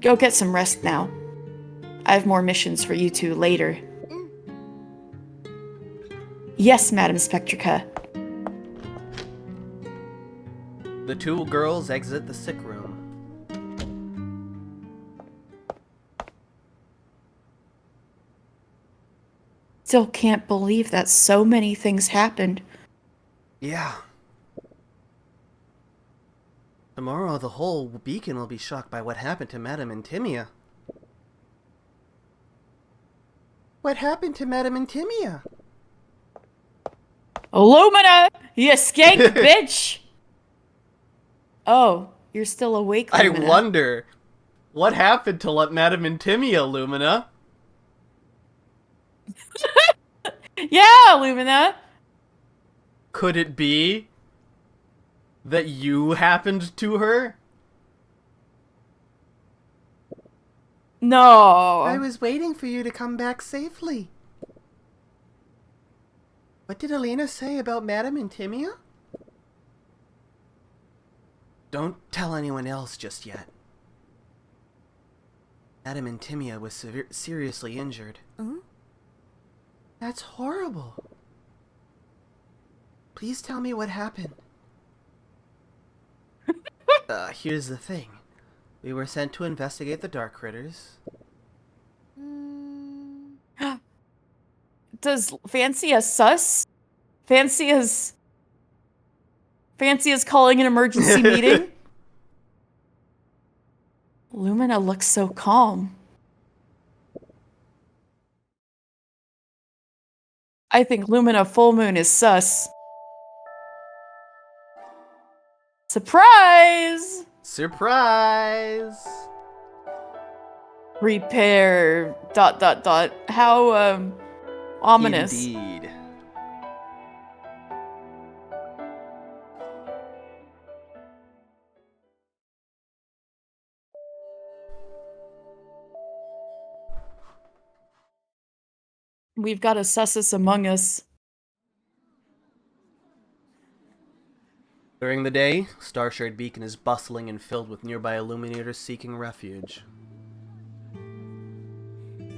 Go get some rest now. I have more missions for you two later. Yes, Madame Spectrica.
The 2 girls exit the sick room.
still can't believe that so many things happened.
Yeah. Tomorrow, the whole beacon will be shocked by what happened to Madame Intimia. What happened to Madame Intimia?
Illumina! You skank bitch! Oh, you're still awake, Lumina.
I wonder, what happened to Madame Intimia, Lumina?
Yeah, Lumina!
Could it be that you happened to her?
No.
I was waiting for you to come back safely. What did Alina say about Madame Intimia? Don't tell anyone else just yet. Madame Intimia was seriously injured. That's horrible. Please tell me what happened. Here's the thing. We were sent to investigate the Darkritters.
Does Fancia sus? Fancia's calling an emergency meeting? Lumina looks so calm. I think Lumina full moon is sus. Surprise!
Surprise!
Repair... ... How, ominous.
Indeed.
We've got a sussus among us.
During the day, Starshard Beacon is bustling and filled with nearby illuminators seeking refuge.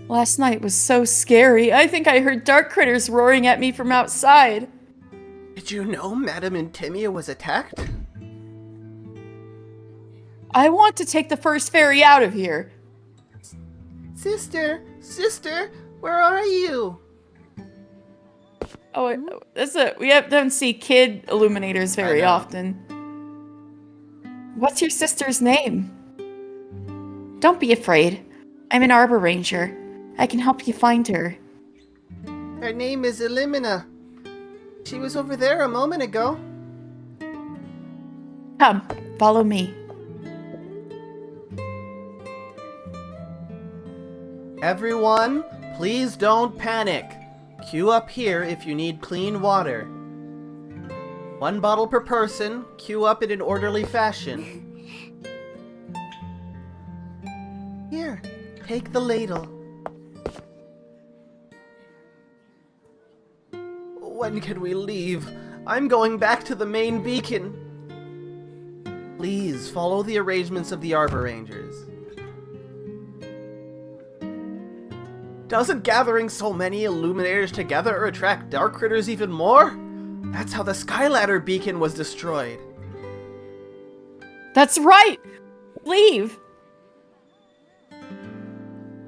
Last night was so scary. I think I heard dark critters roaring at me from outside.
Did you know Madame Intimia was attacked?
I want to take the first ferry out of here.
Sister, where are you?
Oh, we don't see kid illuminators very often. What's your sister's name? Don't be afraid. I'm an arbor ranger. I can help you find her.
Her name is Illumina. She was over there a moment ago.
Come, follow me.
Everyone, please don't panic. Queue up here if you need clean water. 1 bottle per person. Queue up in an orderly fashion. Here, take the ladle. When can we leave? I'm going back to the main beacon. Please follow the arrangements of the Arbor Rangers. Doesn't gathering so many illuminators together attract dark critters even more? That's how the Skyladder beacon was destroyed.
That's right! Leave!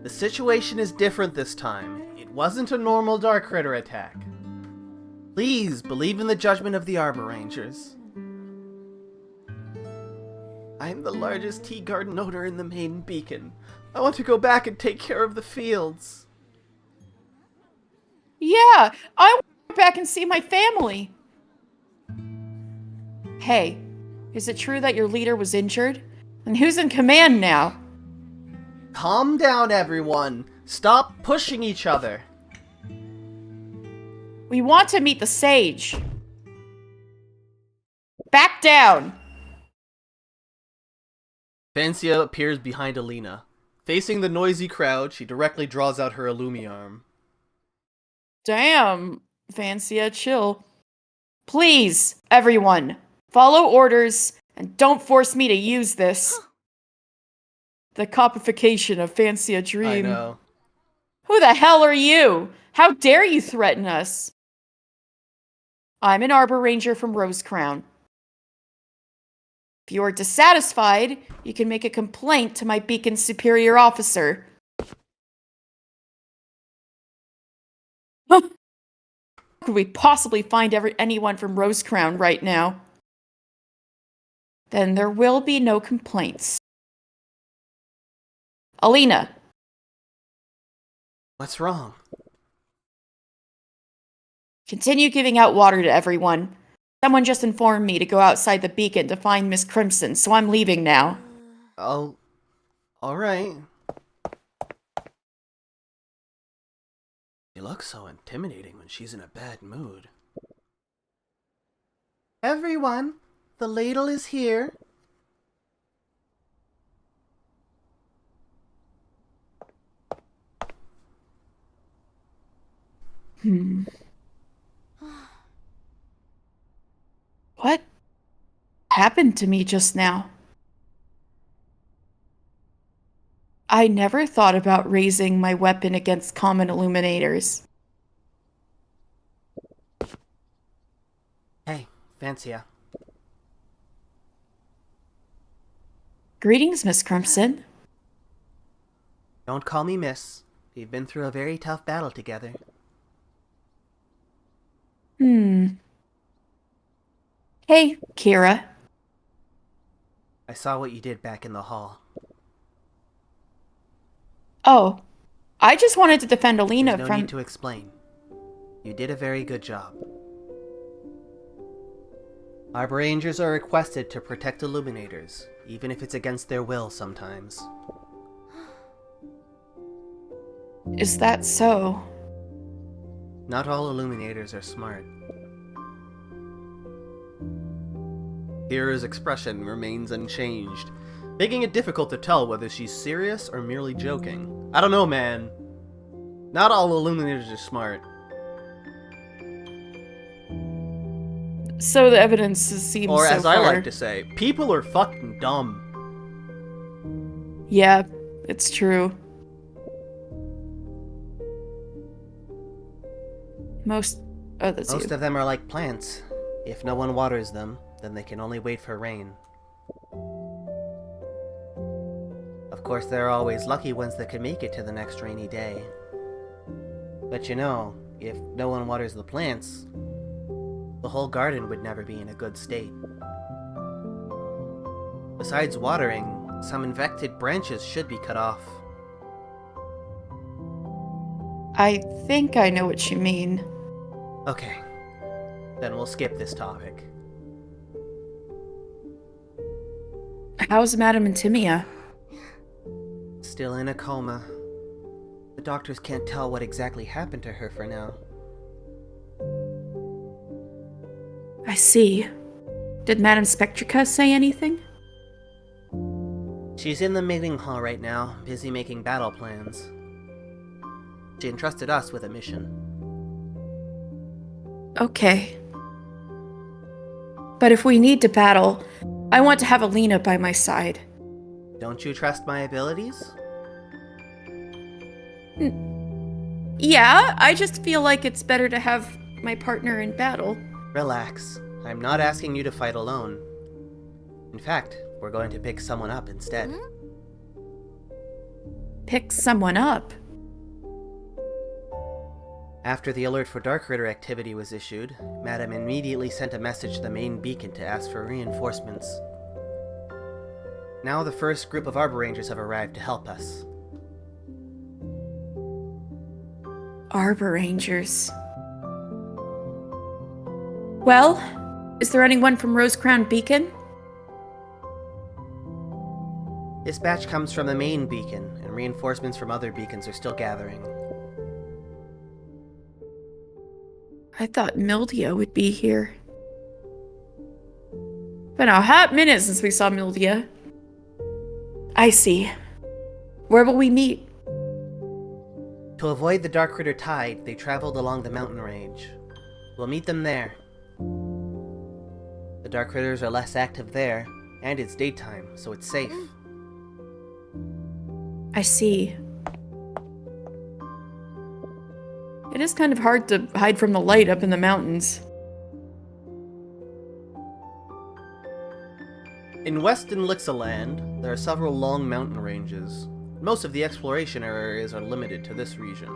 The situation is different this time. It wasn't a normal dark critter attack. Please believe in the judgment of the Arbor Rangers. I'm the largest tea garden owner in the main beacon. I want to go back and take care of the fields.
Yeah, I want to go back and see my family. Hey, is it true that your leader was injured? And who's in command now?
Calm down, everyone. Stop pushing each other.
We want to meet the sage. Back down.
Fancia appears behind Alina. Facing the noisy crowd, she directly draws out her Illumiarm.
Damn, Fancia, chill. Please, everyone, follow orders and don't force me to use this. The copification of Fancia Dream.
I know.
Who the hell are you? How dare you threaten us? I'm an Arbor Ranger from Rosecrown. If you are dissatisfied, you can make a complaint to my beacon's superior officer. could we possibly find anyone from Rosecrown right now? Then there will be no complaints. Alina!
What's wrong?
Continue giving out water to everyone. Someone just informed me to go outside the beacon to find Miss Crimson, so I'm leaving now.
Oh, alright. She looks so intimidating when she's in a bad mood. Everyone, the ladle is here.
What happened to me just now? I never thought about raising my weapon against common illuminators.
Hey, Fancia.
Greetings, Miss Crimson.
Don't call me Miss. We've been through a very tough battle together.
Hey, Kira.
I saw what you did back in the hall.
Oh, I just wanted to defend Alina
There's no need to explain. You did a very good job. Arbor Rangers are requested to protect Illuminators, even if it's against their will sometimes.
Is that so?
Not all Illuminators are smart. Kira's expression remains unchanged, making it difficult to tell whether she's serious or merely joking. I don't know, man. Not all Illuminators are smart.
So the evidence seems
Or,
so
as
far.
I like to say, people are fucking dumb.
Yeah, it's true. Most of
them are like plants. If no one waters them, then they can only wait for rain. Of course, there are always lucky ones that can make it to the next rainy day. But you know, if no one waters the plants, the whole garden would never be in a good state. Besides watering, some infected branches should be cut off.
I think I know what you mean.
Okay, then we'll skip this topic.
How's Madame Intimia?
Still in a coma. The doctors can't tell what exactly happened to her for now.
I see. Did Madame Spectrica say anything?
She's in the meeting hall right now, busy making battle plans. She entrusted us with a mission.
Okay. But if we need to battle, I want to have Alina by my side.
Don't you trust my abilities?
Yeah, I just feel like it's better to have my partner in battle.
Relax. I'm not asking you to fight alone. In fact, we're going to pick someone up instead.
Pick someone up?
After the alert for Darkritter activity was issued, Madam immediately sent a message to the main beacon to ask for reinforcements. Now the first group of Arbor Rangers have arrived to help us.
Arbor Rangers. Well, is there anyone from Rosecrown Beacon?
This batch comes from the main beacon, and reinforcements from other beacons are still gathering.
I thought Mildia would be here. Been a hot minute since we saw Mildia. I see. Where will we meet?
To avoid the Darkritter Tide, they traveled along the mountain range. We'll meet them there. The Darkritters are less active there, and it's daytime, so it's safe.
I see. It is kind of hard to hide from the light up in the mountains.
In Western Lixaland, there are several long mountain ranges. Most of the exploration areas are limited to this region.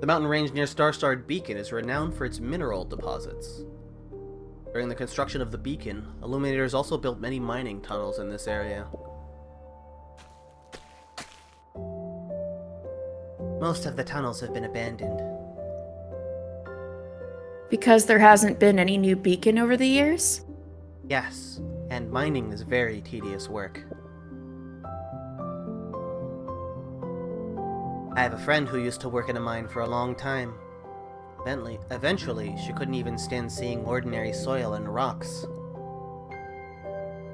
The mountain range near Starlight Beacon is renowned for its mineral deposits. During the construction of the beacon, Illuminators also built many mining tunnels in this area. Most of the tunnels have been abandoned.
Because there hasn't been any new beacon over the years?
Yes, and mining is very tedious work. I have a friend who used to work in a mine for a long time. Eventually, she couldn't even stand seeing ordinary soil and rocks.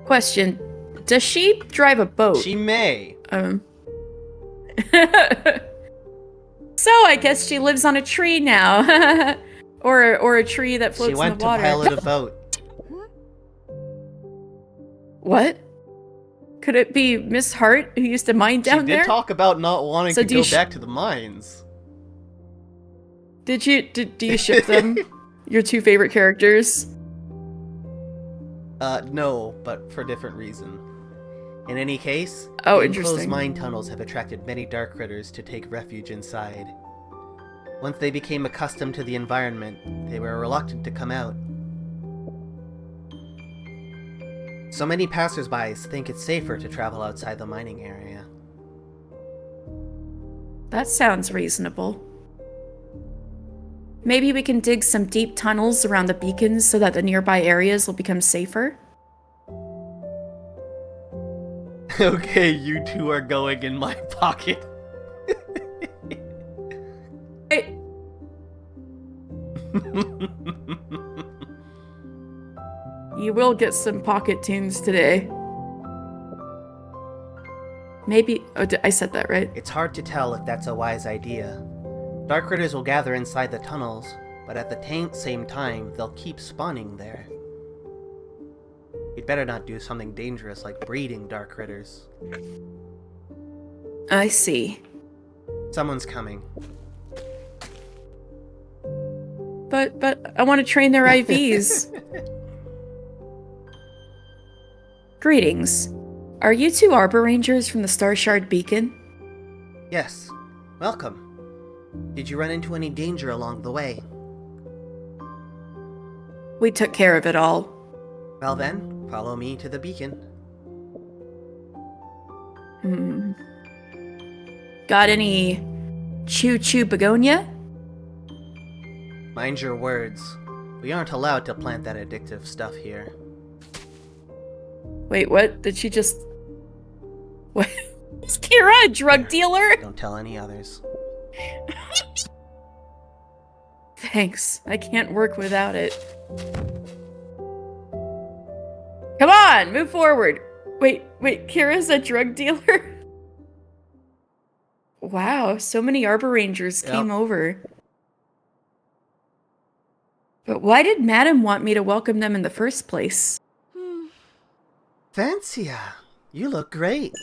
Question, does she drive a boat?
She may.
So I guess she lives on a tree now. or a tree that floats in the water.
She went to pilot a boat.
What? Could it be Miss Hart who used to mine down there?
She did talk about not wanting to go back to the mines.
Do you ship them? Your two favorite characters?
No, but for different reason. In any case,
interesting.
Mine tunnels have attracted many dark critters to take refuge inside. Once they became accustomed to the environment, they were reluctant to come out. So many passersby think it's safer to travel outside the mining area.
That sounds reasonable. Maybe we can dig some deep tunnels around the beacons so that the nearby areas will become safer?
Okay, you two are going in my pocket.
You will get some pocket tunes today. Maybe... Oh, I said that right?
It's hard to tell if that's a wise idea. Dark critters will gather inside the tunnels, but at the same time, they'll keep spawning there. You'd better not do something dangerous like breeding dark critters.
I see.
Someone's coming.
But I want to train their IVs. Greetings. Are you two Arbor Rangers from the Starshard Beacon?
Yes. Welcome. Did you run into any danger along the way?
We took care of it all.
Well then, follow me to the beacon.
Got any choo-choo begonia?
Mind your words. We aren't allowed to plant that addictive stuff here.
Wait, what? Did she just... What? Is Kira a drug dealer?
Don't tell any others.
Thanks. I can't work without it. Come on, move forward. Wait, Kira's a drug dealer? Wow, so many Arbor Rangers came over. But why did Madam want me to welcome them in the first place?
Fancia, you look great.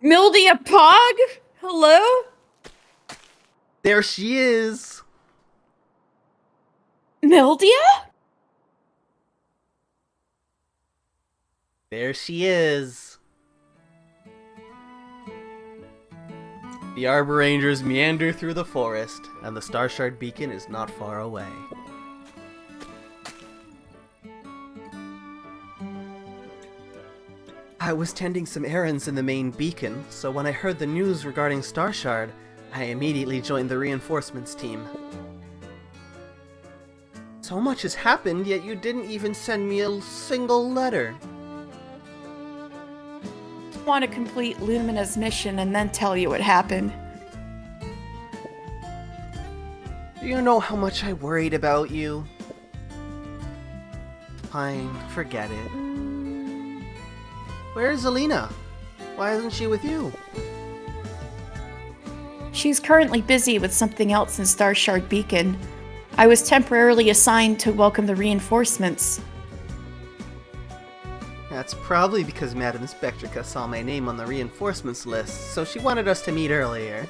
Mildia Pog? Hello?
There she is.
Mildia?
There she is. The Arbor Rangers meander through the forest, and the Starshard Beacon is not far away. I was tending some errands in the main beacon, so when I heard the news regarding Starshard, I immediately joined the reinforcements team. So much has happened, yet you didn't even send me a single letter.
I want to complete Lumina's mission and then tell you what happened.
Do you know how much I worried about you? Fine, forget it. Where's Alina? Why isn't she with you?
She's currently busy with something else in Starshard Beacon. I was temporarily assigned to welcome the reinforcements.
That's probably because Madame Spectrica saw my name on the reinforcements list, so she wanted us to meet earlier.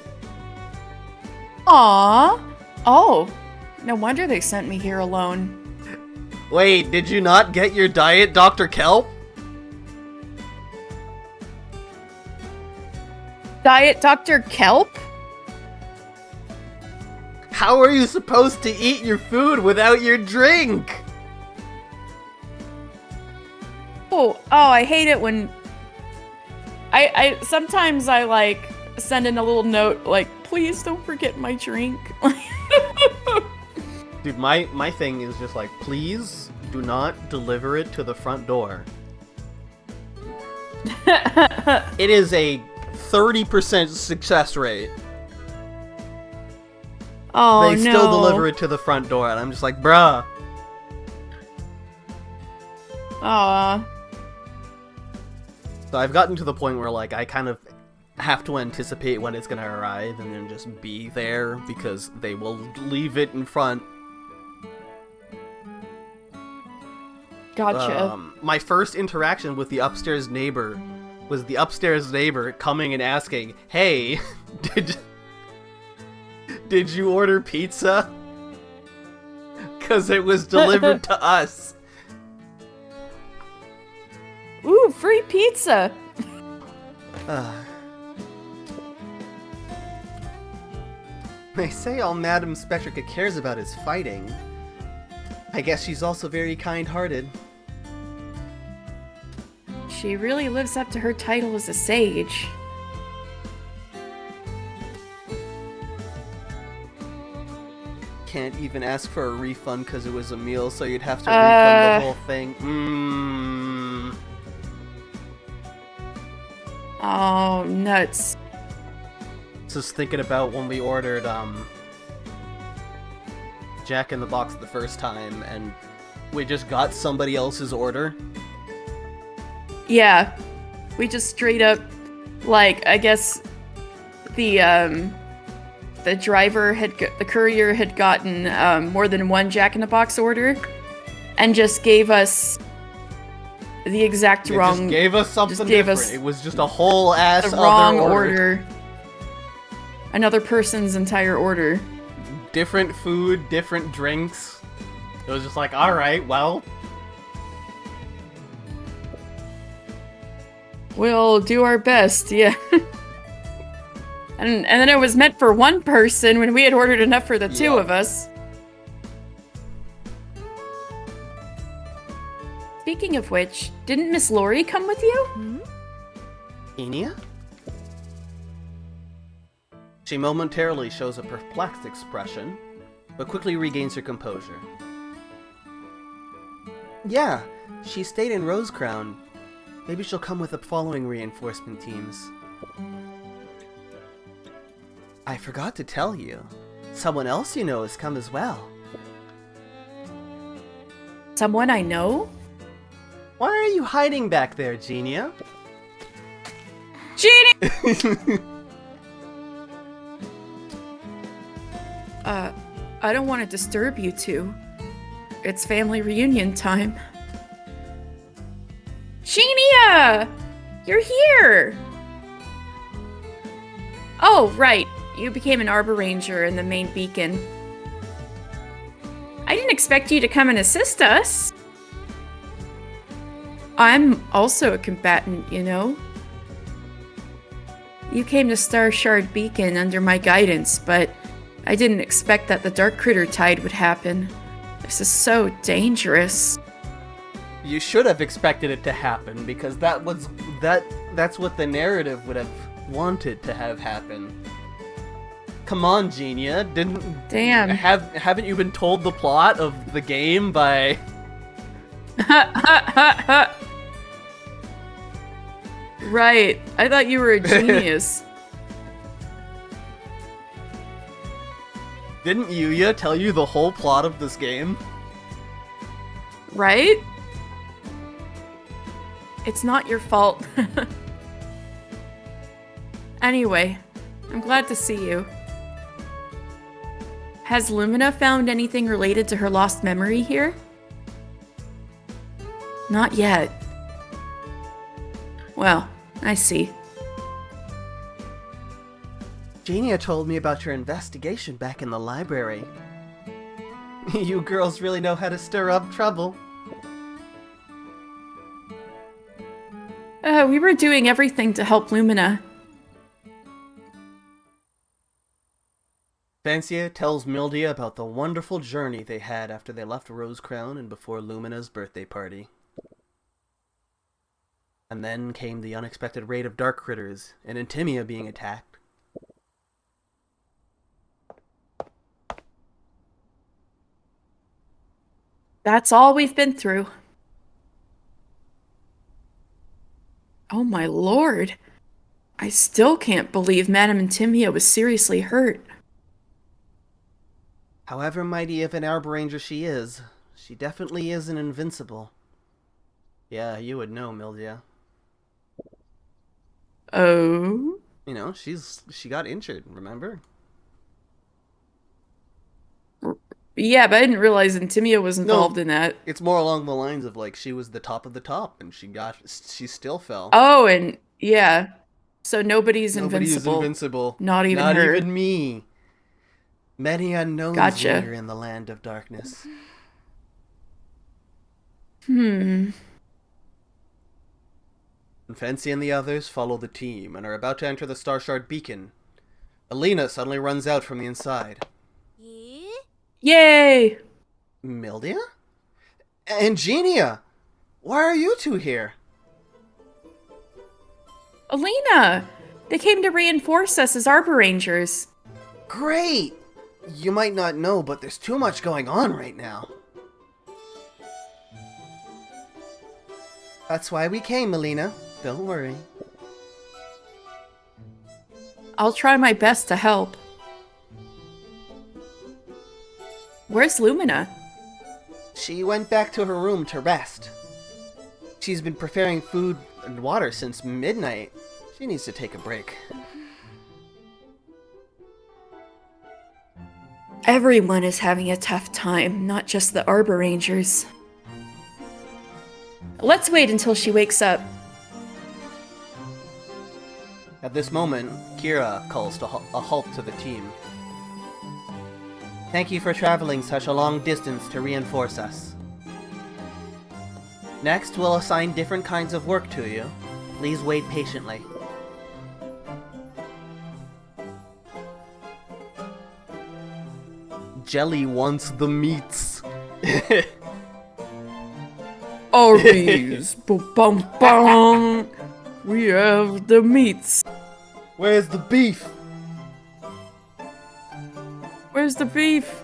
Aww. Oh, no wonder they sent me here alone.
Wait, did you not get your diet, Dr. Kelp?
Diet Dr. Kelp?
How are you supposed to eat your food without your drink?
Oh, I hate it when... I sometimes I, like, send in a little note, like, please don't forget my drink.
Dude, my thing is just like, please do not deliver it to the front door. It is a 30% success rate.
Oh,
they still deliver it to the front door, and I'm just like, bruh.
Aww.
So I've gotten to the point where, like, I kind of have to anticipate when it's gonna arrive and then just be there, because they will leave it in front.
Gotcha.
My first interaction with the upstairs neighbor was the upstairs neighbor coming and asking, hey, did you order pizza? Because it was delivered to us.
Ooh, free pizza!
They say all Madame Spectrica cares about is fighting. I guess she's also very kind-hearted.
She really lives up to her title as a sage.
Can't even ask for a refund because it was a meal, so you'd have to refund the whole thing.
Oh, nuts.
Just thinking about when we ordered Jack in the Box the first time, and we just got somebody else's order.
Yeah, we just straight up, like, I guess the driver the courier had gotten more than one Jack in the Box order, and just gave us the exact wrong.
Just gave us something different. It was just a whole ass
the wrong order. Another person's entire order.
Different food, different drinks. It was just like, all right, well.
We'll do our best, yeah. and then it was meant for one person when we had ordered enough for the two of us. Speaking of which, didn't Miss Lori come with you?
Enia? She momentarily shows a perplexed expression, but quickly regains her composure. Yeah, she stayed in Rosecrown. Maybe she'll come with the following reinforcement teams. I forgot to tell you. Someone else you know has come as well.
Someone I know?
Why are you hiding back there, Genia?
Genie! I don't want to disturb you two. It's family reunion time. Genia! You're here! Oh, right. You became an Arbor Ranger in the main beacon. I didn't expect you to come and assist us. I'm also a combatant, you know. You came to Star Shard Beacon under my guidance, but I didn't expect that the Darkritter Tide would happen. This is so dangerous.
You should have expected it to happen, because that's what the narrative would have wanted to have happen. Come on, Genia, haven't you been told the plot of the game by...
Right, I thought you were a genius.
Didn't Yuya tell you the whole plot of this game?
Right? It's not your fault. Anyway, I'm glad to see you. Has Lumina found anything related to her lost memory here? Not yet. Well, I see.
Genia told me about your investigation back in the library. You girls really know how to stir up trouble.
We were doing everything to help Lumina.
Fancia tells Mildia about the wonderful journey they had after they left Rosecrown and before Lumina's birthday party. And then came the unexpected raid of dark critters and Intimia being attacked.
That's all we've been through. Oh my lord. I still can't believe Madame Intimia was seriously hurt.
However mighty of an Arbor she is, she definitely isn't invincible. Yeah, you would know, Mildia.
Oh?
You know, she got injured, remember?
Yeah, but I didn't realize Intimia was involved in that.
It's more along the lines of, like, she was the top of the top, and she still fell.
Oh, and, yeah. So nobody's invincible.
Nobody's invincible.
Not even her.
Not even me. Many unknowns linger in the land of darkness.
And
Fancy and the others follow the team and are about to enter the Star Shard beacon. Alina suddenly runs out from the inside.
Yay!
Mildia? Ingenia! Why are you two here?
Alina! They came to reinforce us as Arbor Rangers.
Great! You might not know, but there's too much going on right now. That's why we came, Alina. Don't worry.
I'll try my best to help. Where's Lumina?
She went back to her room to rest. She's been preparing food and water since midnight. She needs to take a break.
Everyone is having a tough time, not just the Arbor Rangers. Let's wait until she wakes up.
At this moment, Kira calls a halt to the team. Thank you for traveling such a long distance to reinforce us. Next, we'll assign different kinds of work to you. Please wait patiently. Jelly wants the meats.
Arby's, bum bum. We have the meats.
Where's the beef?
Where's the beef?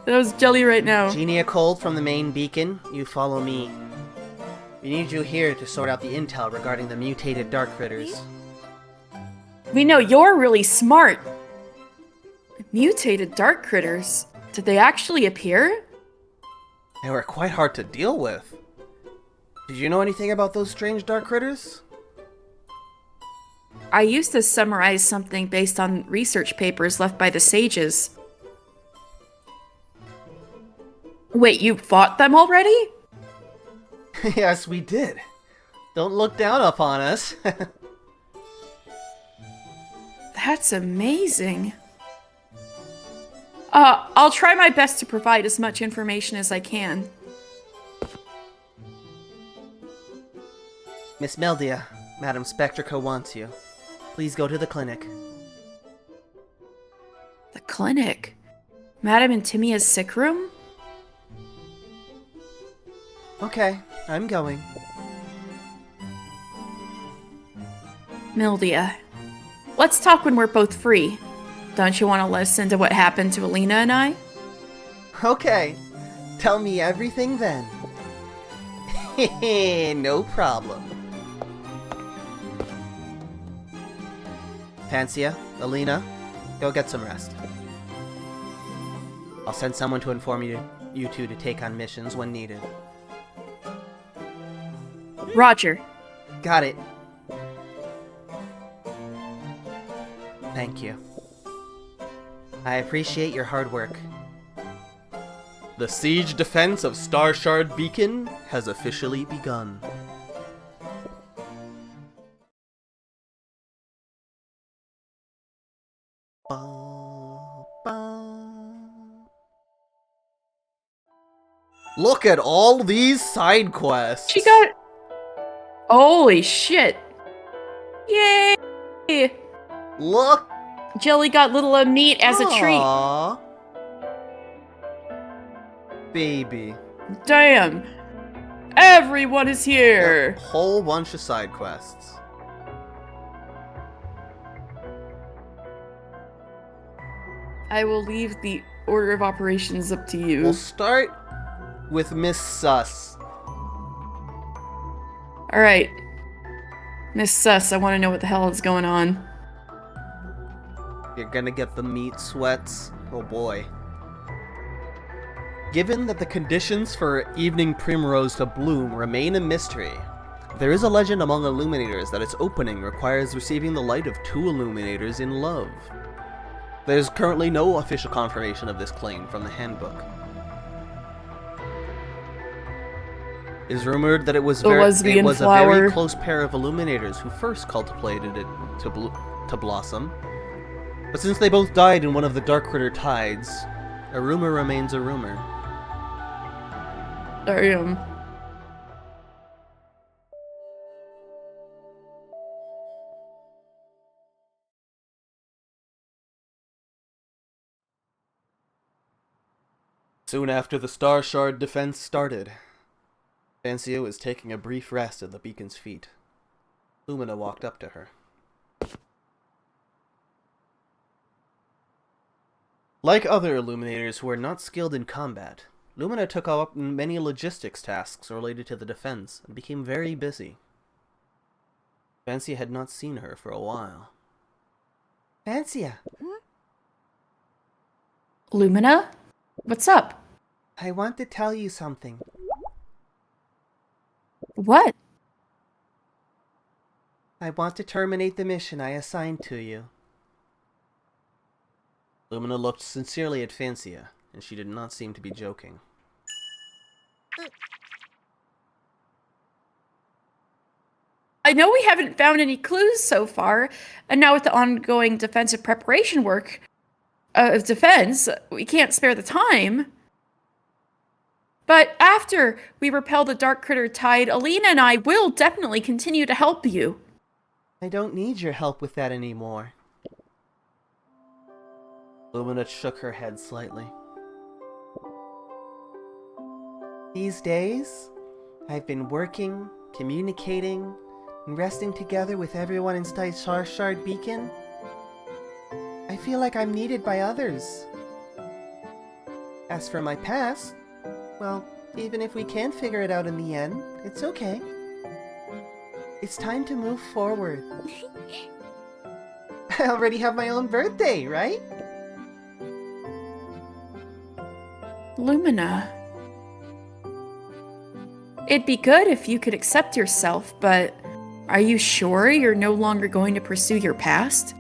That was Jelly right now.
Genia Cold from the main beacon, you follow me. We need you here to sort out the intel regarding the mutated dark critters.
We know you're really smart. Mutated dark critters? Did they actually appear?
They were quite hard to deal with. Did you know anything about those strange dark critters?
I used to summarize something based on research papers left by the sages. Wait, you fought them already?
Yes, we did. Don't look down upon us.
That's amazing. I'll try my best to provide as much information as I can.
Miss Mildia, Madam Spectrica wants you. Please go to the clinic.
The clinic? Madam Intimia's sick room?
Okay, I'm going.
Mildia, let's talk when we're both free. Don't you want to listen to what happened to Alina and I?
Okay, tell me everything then. No problem. Fancia, Alina, go get some rest. I'll send someone to inform you two to take on missions when needed.
Roger.
Got it. Thank you. I appreciate your hard work. The siege defense of Star Shard Beacon has officially begun. Look at all these side quests!
She got... Holy shit! Yay!
Look
Jelly got little meat as a treat.
Baby.
Damn. Everyone is here.
A whole bunch of side quests.
I will leave the order of operations up to you.
We'll start with Miss Sus.
Alright. Miss Sus, I want to know what the hell is going on.
You're gonna get the meat sweats. Oh boy. Given that the conditions for Evening Primrose to bloom remain a mystery, there is a legend among Illuminators that its opening requires receiving the light of 2 Illuminators in love. There's currently no official confirmation of this claim from the handbook. It is rumored that it was a very close pair of Illuminators who first cultivated it to blossom. But since they both died in one of the Darkritter Tides, a rumor remains a rumor.
Damn.
Soon after the Star Shard defense started, Fancia was taking a brief rest at the beacon's feet. Lumina walked up to her. Like other Illuminators who were not skilled in combat, Lumina took up many logistics tasks related to the defense and became very busy. Fancia had not seen her for a while. Fancia!
Lumina? What's up?
I want to tell you something.
What?
I want to terminate the mission I assigned to you. Lumina looked sincerely at Fancia, and she did not seem to be joking.
I know we haven't found any clues so far, and now with the ongoing defensive preparation work of defense, we can't spare the time. But after we repel the Darkritter Tide, Alina and I will definitely continue to help you.
I don't need your help with that anymore. Lumina shook her head slightly. These days, I've been working, communicating, and resting together with everyone in Star Shard Beacon. I feel like I'm needed by others. As for my past, well, even if we can't figure it out in the end, it's okay. It's time to move forward. I already have my own birthday, right?
Lumina. It'd be good if you could accept yourself, but are you sure you're no longer going to pursue your past?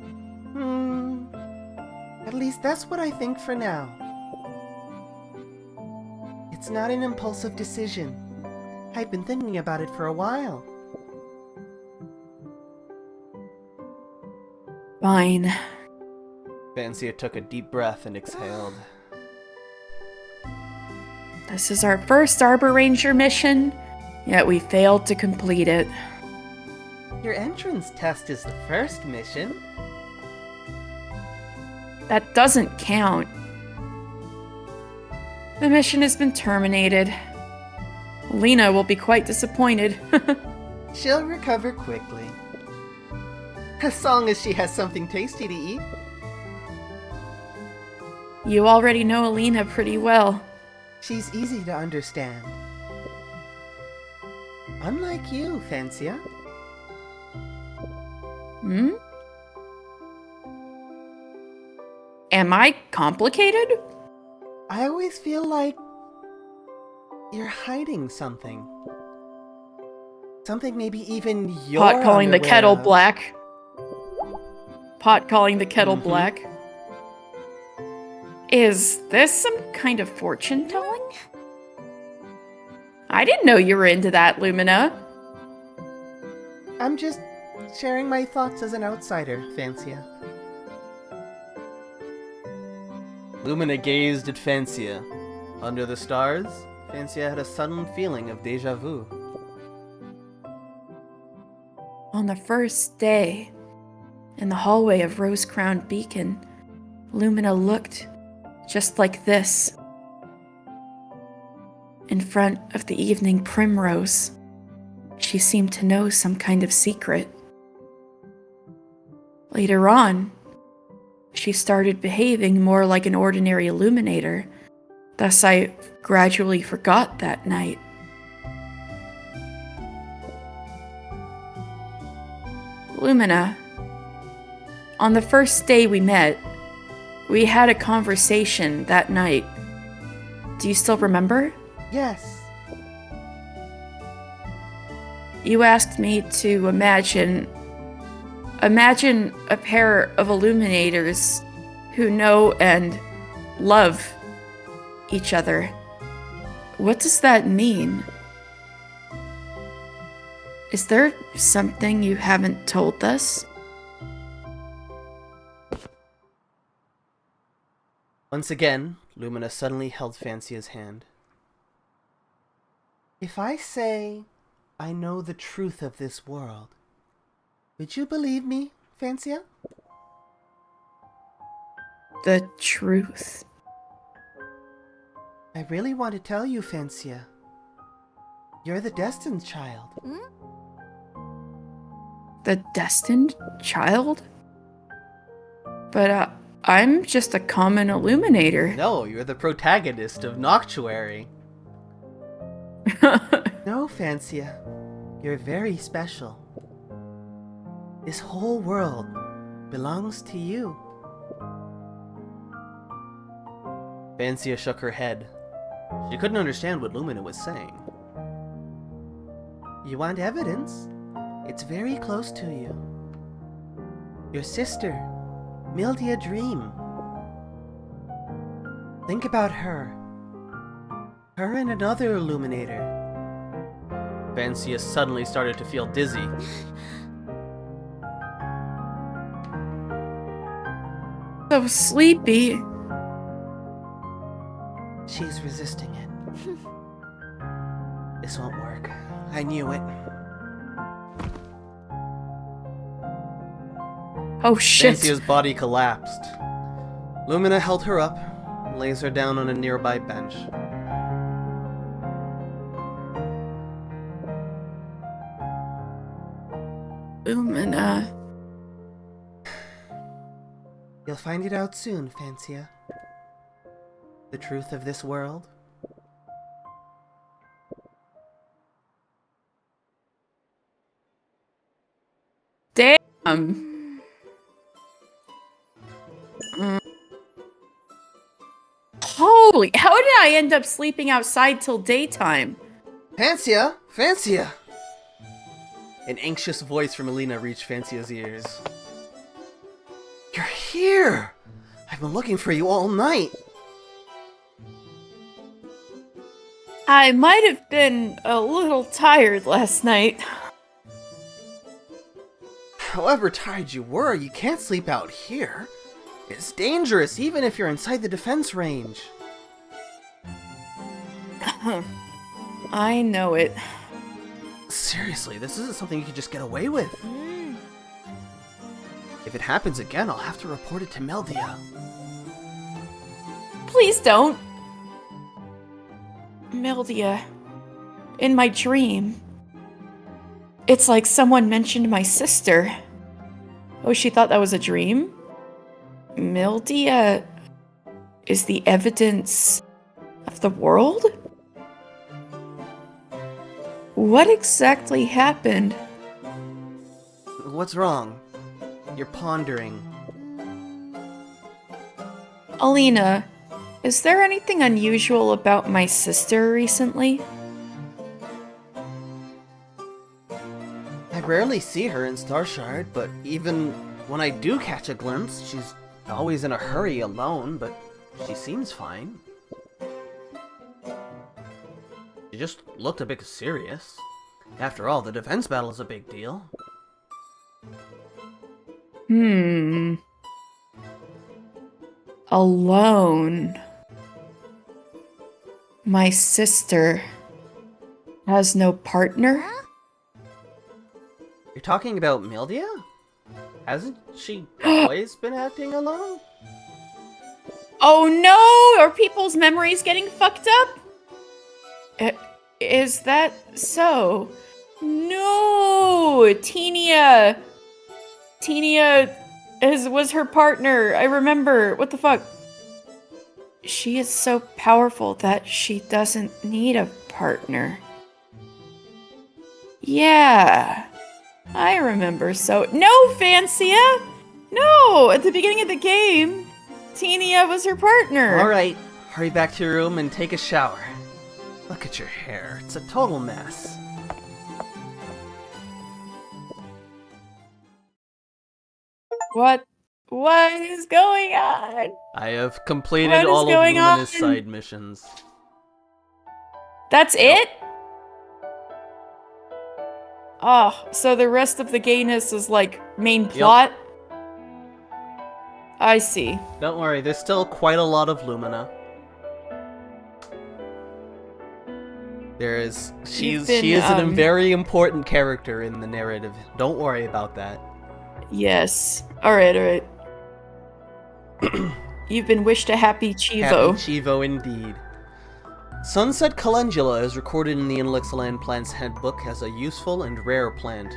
At least that's what I think for now. It's not an impulsive decision. I've been thinking about it for a while.
Fine.
Fancia took a deep breath and exhaled.
This is our first Arbor Ranger mission, yet we failed to complete it.
Your entrance test is the first mission.
That doesn't count. The mission has been terminated. Lena will be quite disappointed.
She'll recover quickly. As long as she has something tasty to eat.
You already know Alina pretty well.
She's easy to understand. Unlike you, Fancia.
Hmm? Am I complicated?
I always feel like you're hiding something. Something maybe even you're
Pot calling the kettle
of.
black. Pot calling the kettle black. Is this some kind of fortune telling? I didn't know you were into that, Lumina.
I'm just sharing my thoughts as an outsider, Fancia. Lumina gazed at Fancia. Under the stars, Fancia had a sudden feeling of déjà vu.
On the first day, in the hallway of Rose-Crowned Beacon, Lumina looked just like this. In front of the evening primrose, she seemed to know some kind of secret. Later on, she started behaving more like an ordinary illuminator, thus I gradually forgot that night. Lumina, on the first day we met, we had a conversation that night. Do you still remember?
Yes.
You asked me to imagine a pair of illuminators who know and love each other. What does that mean? Is there something you haven't told us?
Once again, Lumina suddenly held Fancia's hand. If I say I know the truth of this world, would you believe me, Fancia?
The truth?
I really want to tell you, Fancia. You're the destined child.
The destined child? But, I'm just a common illuminator.
No, you're the protagonist of Noctuary. No, Fancia. You're very special. This whole world belongs to you. Fancia shook her head. She couldn't understand what Lumina was saying. You want evidence? It's very close to you. Your sister, Mildia Dream. Think about her. Her and another illuminator. Fancia suddenly started to feel dizzy.
So sleepy.
She's resisting it. This won't work. I knew it.
Oh shit.
Fancia's body collapsed. Lumina held her up and lays her down on a nearby bench.
Lumina.
You'll find it out soon, Fancia. The truth of this world.
Damn. Holy, how did I end up sleeping outside till daytime?
Fancia! Fancia! An anxious voice from Elena reached Fancia's ears. You're here! I've been looking for you all night!
I might have been a little tired last night.
However tired you were, you can't sleep out here. It's dangerous, even if you're inside the defense range.
I know it.
Seriously, this isn't something you can just get away with. If it happens again, I'll have to report it to Mildia.
Please don't. Mildia. In my dream. It's like someone mentioned my sister. Oh, she thought that was a dream? Mildia is the evidence of the world? What exactly happened?
What's wrong? You're pondering.
Alina, is there anything unusual about my sister recently?
I rarely see her in Starshard, but even when I do catch a glimpse, she's always in a hurry alone, but she seems fine. She just looked a bit serious. After all, the defense battle is a big deal.
Alone. My sister has no partner?
You're talking about Mildia? Hasn't she always been acting alone?
Oh no! Are people's memories getting fucked up? Is that so? No! Tenia was her partner. I remember. What the fuck? She is so powerful that she doesn't need a partner. Yeah. I remember so. No, Fancia! No! At the beginning of the game, Tenia was her partner.
Alright, hurry back to your room and take a shower. Look at your hair. It's a total mess.
What is going on?
I have completed all of Lumina's side missions.
That's it? Oh, so the rest of the gayness is like main plot? Yep. I see.
Don't worry, there's still quite a lot of Lumina. She is a very important character in the narrative. Don't worry about that.
Yes. Alright. You've been wished a happy Chivo.
Happy Chivo indeed. Sunset Calendula is recorded in the Inelixaland Plant's handbook as a useful and rare plant.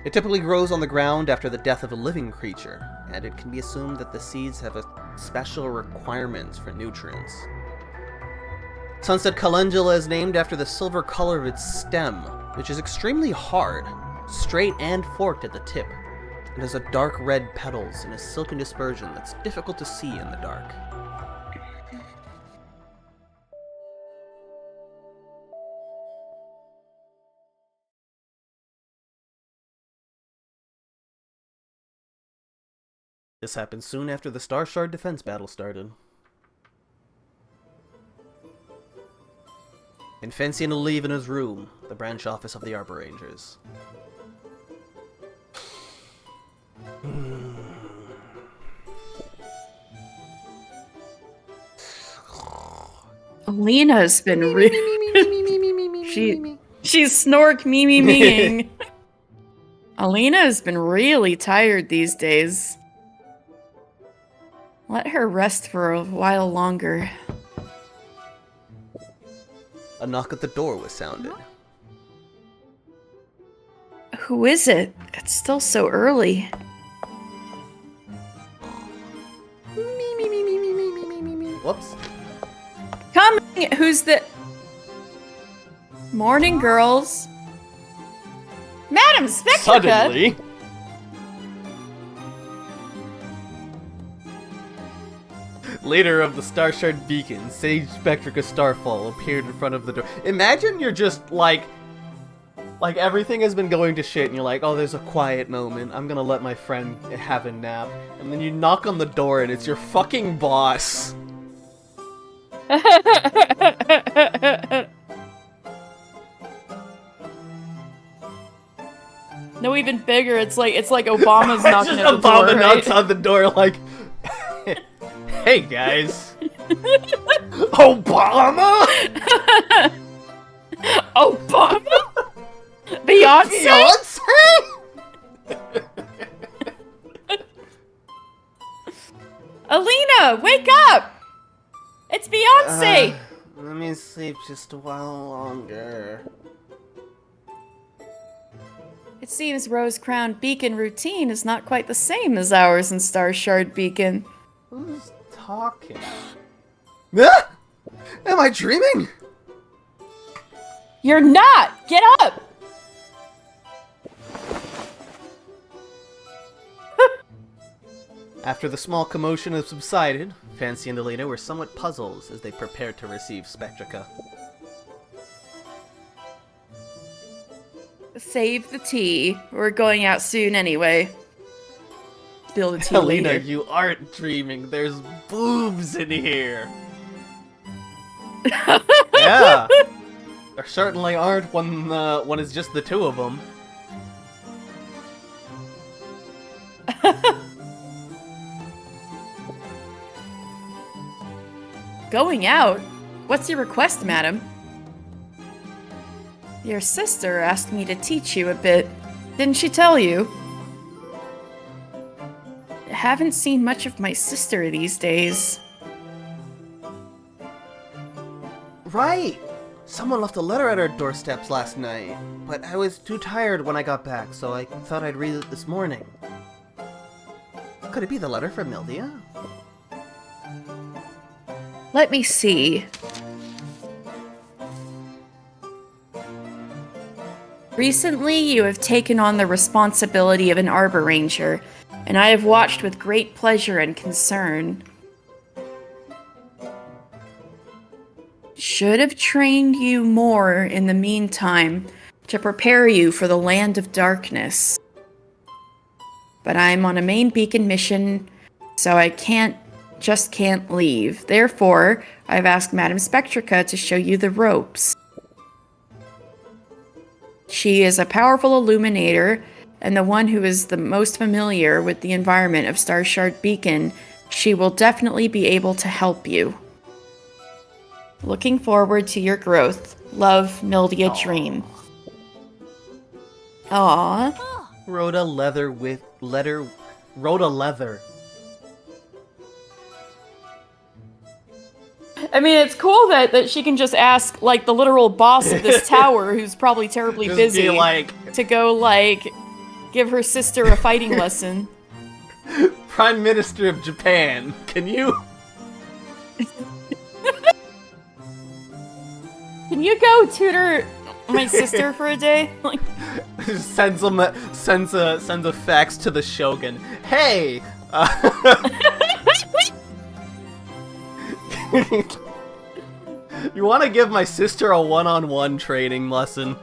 It typically grows on the ground after the death of a living creature, and it can be assumed that the seeds have a special requirements for nutrients. Sunset Calendula is named after the silver color of its stem, which is extremely hard, straight and forked at the tip. It has a dark red petals and a silken dispersion that's difficult to see in the dark. This happened soon after the Star Shard defense battle started. And Fancy will leave in his room, the branch office of the Arbor Rangers.
Alina's been she's snork meing. Alina has been really tired these days. Let her rest for a while longer.
A knock at the door was sounded.
Who is it? It's still so early.
Whoops.
Coming! Who's the... Morning, girls. Madam Spectrica!
Suddenly... Leader of the Star Shard Beacon, Sage Spectrica Starfall, appeared in front of the door. Imagine you're just like everything has been going to shit and you're like, oh, there's a quiet moment. I'm gonna let my friend have a nap. And then you knock on the door and it's your fucking boss.
No, even bigger. It's like Obama's knocking at the door.
Obama knocks on the door like, hey guys. Obama?
Obama? Beyonce? Alina, wake up! It's Beyonce!
Let me sleep just a while longer.
It seems Rose-Crowned Beacon routine is not quite the same as ours in Star Shard Beacon.
Who's talking? Ah! Am I dreaming?
You're not! Get up!
After the small commotion had subsided, Fancy and Alina were somewhat puzzled as they prepared to receive Spectrica.
Save the tea. We're going out soon anyway. Spill the tea
Alina,
later.
you aren't dreaming. There's boobs in here. Yeah. There certainly aren't when it's just the two of them.
Going out? What's your request, madam? Your sister asked me to teach you a bit. Didn't she tell you? haven't seen much of my sister these days.
Right! Someone left a letter at our doorsteps last night, but I was too tired when I got back, so I thought I'd read it this morning. Could it be the letter from Mildia?
Let me see. Recently, you have taken on the responsibility of an Arbor Ranger, and I have watched with great pleasure and concern. Should have trained you more in the meantime to prepare you for the Land of Darkness. But I'm on a main beacon mission, so I just can't leave. Therefore, I've asked Madame Spectrica to show you the ropes. She is a powerful illuminator, and the one who is the most familiar with the environment of Starshard Beacon. She will definitely be able to help you. Looking forward to your growth. Love, Mildia Dream. Aww.
Wrote a leather.
I mean, it's cool that she can just ask, like, the literal boss of this tower, who's probably terribly busy, to go, like, give her sister a fighting lesson.
Prime Minister of Japan, can you...
Can you go tutor my sister for a day? Like,
sends a fax to the Shogun. Hey! You want to give my sister a one-on-one training lesson?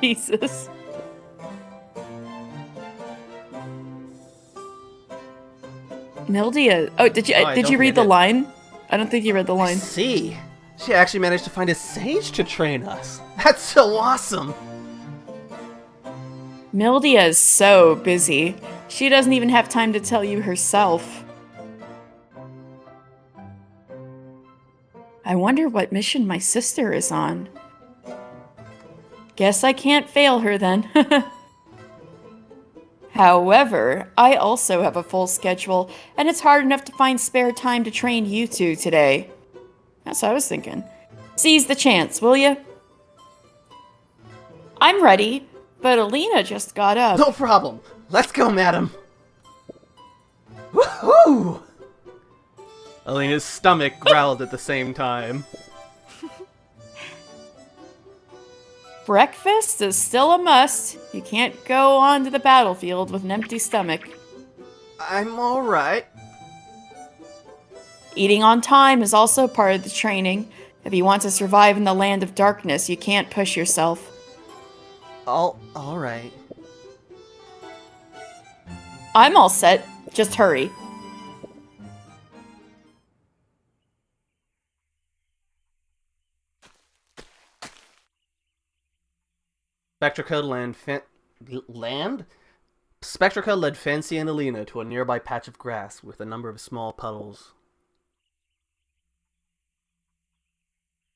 Jesus. Mildia. Oh, did you read the line? I don't think you read the line.
I see. She actually managed to find a sage to train us. That's so awesome.
Mildia is so busy. She doesn't even have time to tell you herself. I wonder what mission my sister is on. Guess I can't fail her then. However, I also have a full schedule, and it's hard enough to find spare time to train you two today. That's what I was thinking. Seize the chance, will ya? I'm ready, but Alina just got up.
No problem. Let's go, madam. Woohoo! Alina's stomach growled at the same time.
Breakfast is still a must. You can't go onto the battlefield with an empty stomach.
I'm alright.
Eating on time is also part of the training. If you want to survive in the Land of Darkness, you can't push yourself.
Alright.
I'm all set. Just hurry.
Spectrica led Fancy and Alina to a nearby patch of grass with a number of small puddles.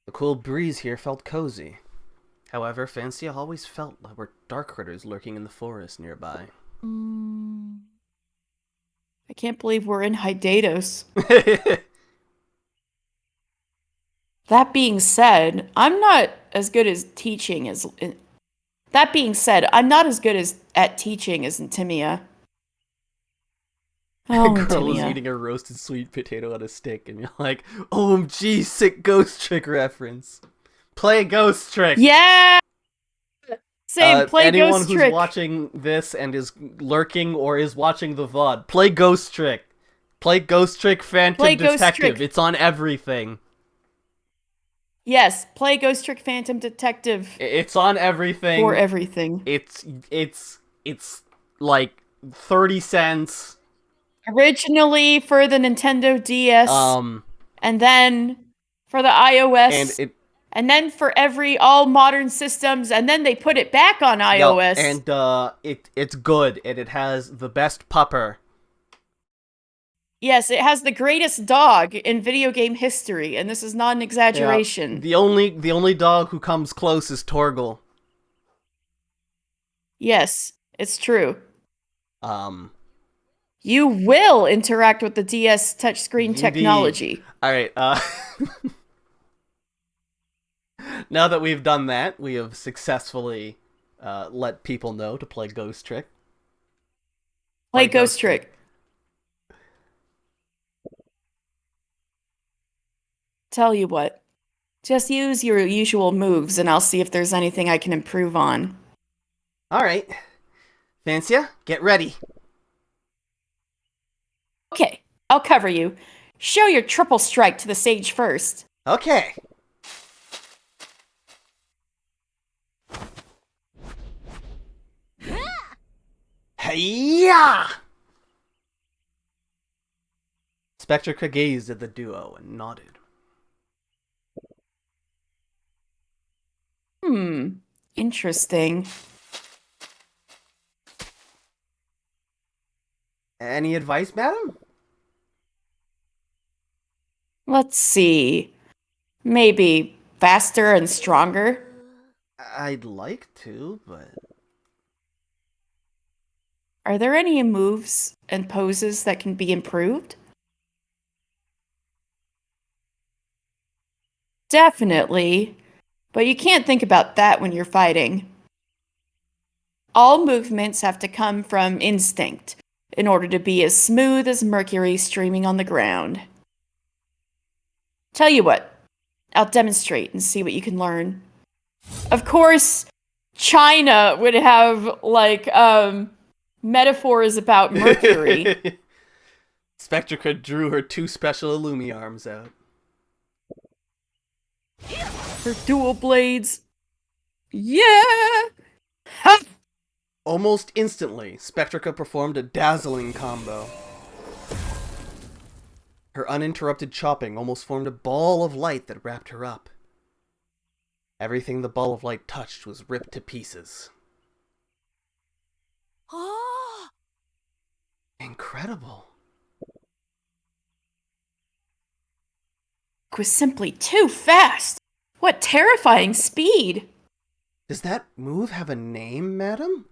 The cool breeze here felt cozy. However, Fancy always felt there were dark critters lurking in the forest nearby.
I can't believe we're in Hydatos. That being said, I'm not as good as teaching as... That being said, I'm not as good at teaching as Intimia.
Oh, a girl was eating a roasted sweet potato on a stick, and you're like, OMG, sick Ghost Trick reference. Play Ghost Trick!
Yeah! Same, play Ghost Trick!
Anyone who's watching this and is lurking or is watching the VOD, play Ghost Trick. Play Ghost Trick Phantom Detective. It's on everything.
Yes, play Ghost Trick Phantom Detective.
It's on everything.
For everything.
It's like 30 cents.
Originally for the Nintendo DS. And then for the iOS. And then for all modern systems, and then they put it back on iOS.
And it's good, and it has the best pupper.
Yes, it has the greatest dog in video game history, and this is not an exaggeration.
Yeah, the only dog who comes close is Torgal.
Yes, it's true. You will interact with the DS touchscreen technology.
All right. Now that we've done that, we have successfully let people know to play Ghost Trick.
Play Ghost Trick. Tell you what. Just use your usual moves, and I'll see if there's anything I can improve on.
All right. Fancia, get ready.
Okay, I'll cover you. Show your triple strike to the sage first.
Okay. Hey-ya! Spectrica gazed at the duo and nodded.
Interesting.
Any advice, madam?
Let's see. Maybe faster and stronger?
I'd like to, but...
Are there any moves and poses that can be improved? Definitely. But you can't think about that when you're fighting. All movements have to come from instinct in order to be as smooth as mercury streaming on the ground. Tell you what, I'll demonstrate and see what you can learn. Of course, China would have, like, metaphors about mercury.
Spectrica drew her 2 special Illumi arms out.
Her dual blades. Yeah! Ha!
Almost instantly, Spectrica performed a dazzling combo. Her uninterrupted chopping almost formed a ball of light that wrapped her up. Everything the ball of light touched was ripped to pieces. Incredible.
It was simply too fast. What terrifying speed.
Does that move have a name, madam?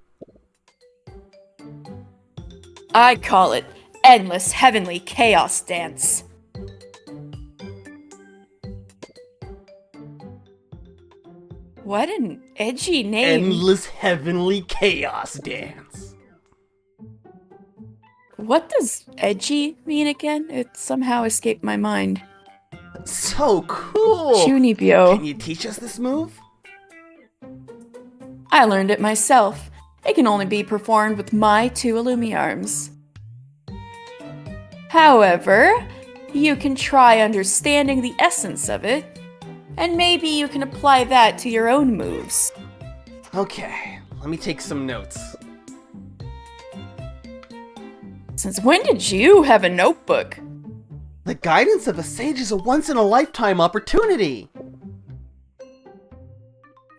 I call it Endless Heavenly Chaos Dance. What an edgy name.
Endless Heavenly Chaos Dance.
What does edgy mean again? It somehow escaped my mind.
So cool!
Chunibyo.
Can you teach us this move?
I learned it myself. It can only be performed with my 2 Illumi arms. However, you can try understanding the essence of it, and maybe you can apply that to your own moves.
Okay, let me take some notes.
Since when did you have a notebook?
The guidance of a sage is a once-in-a-lifetime opportunity!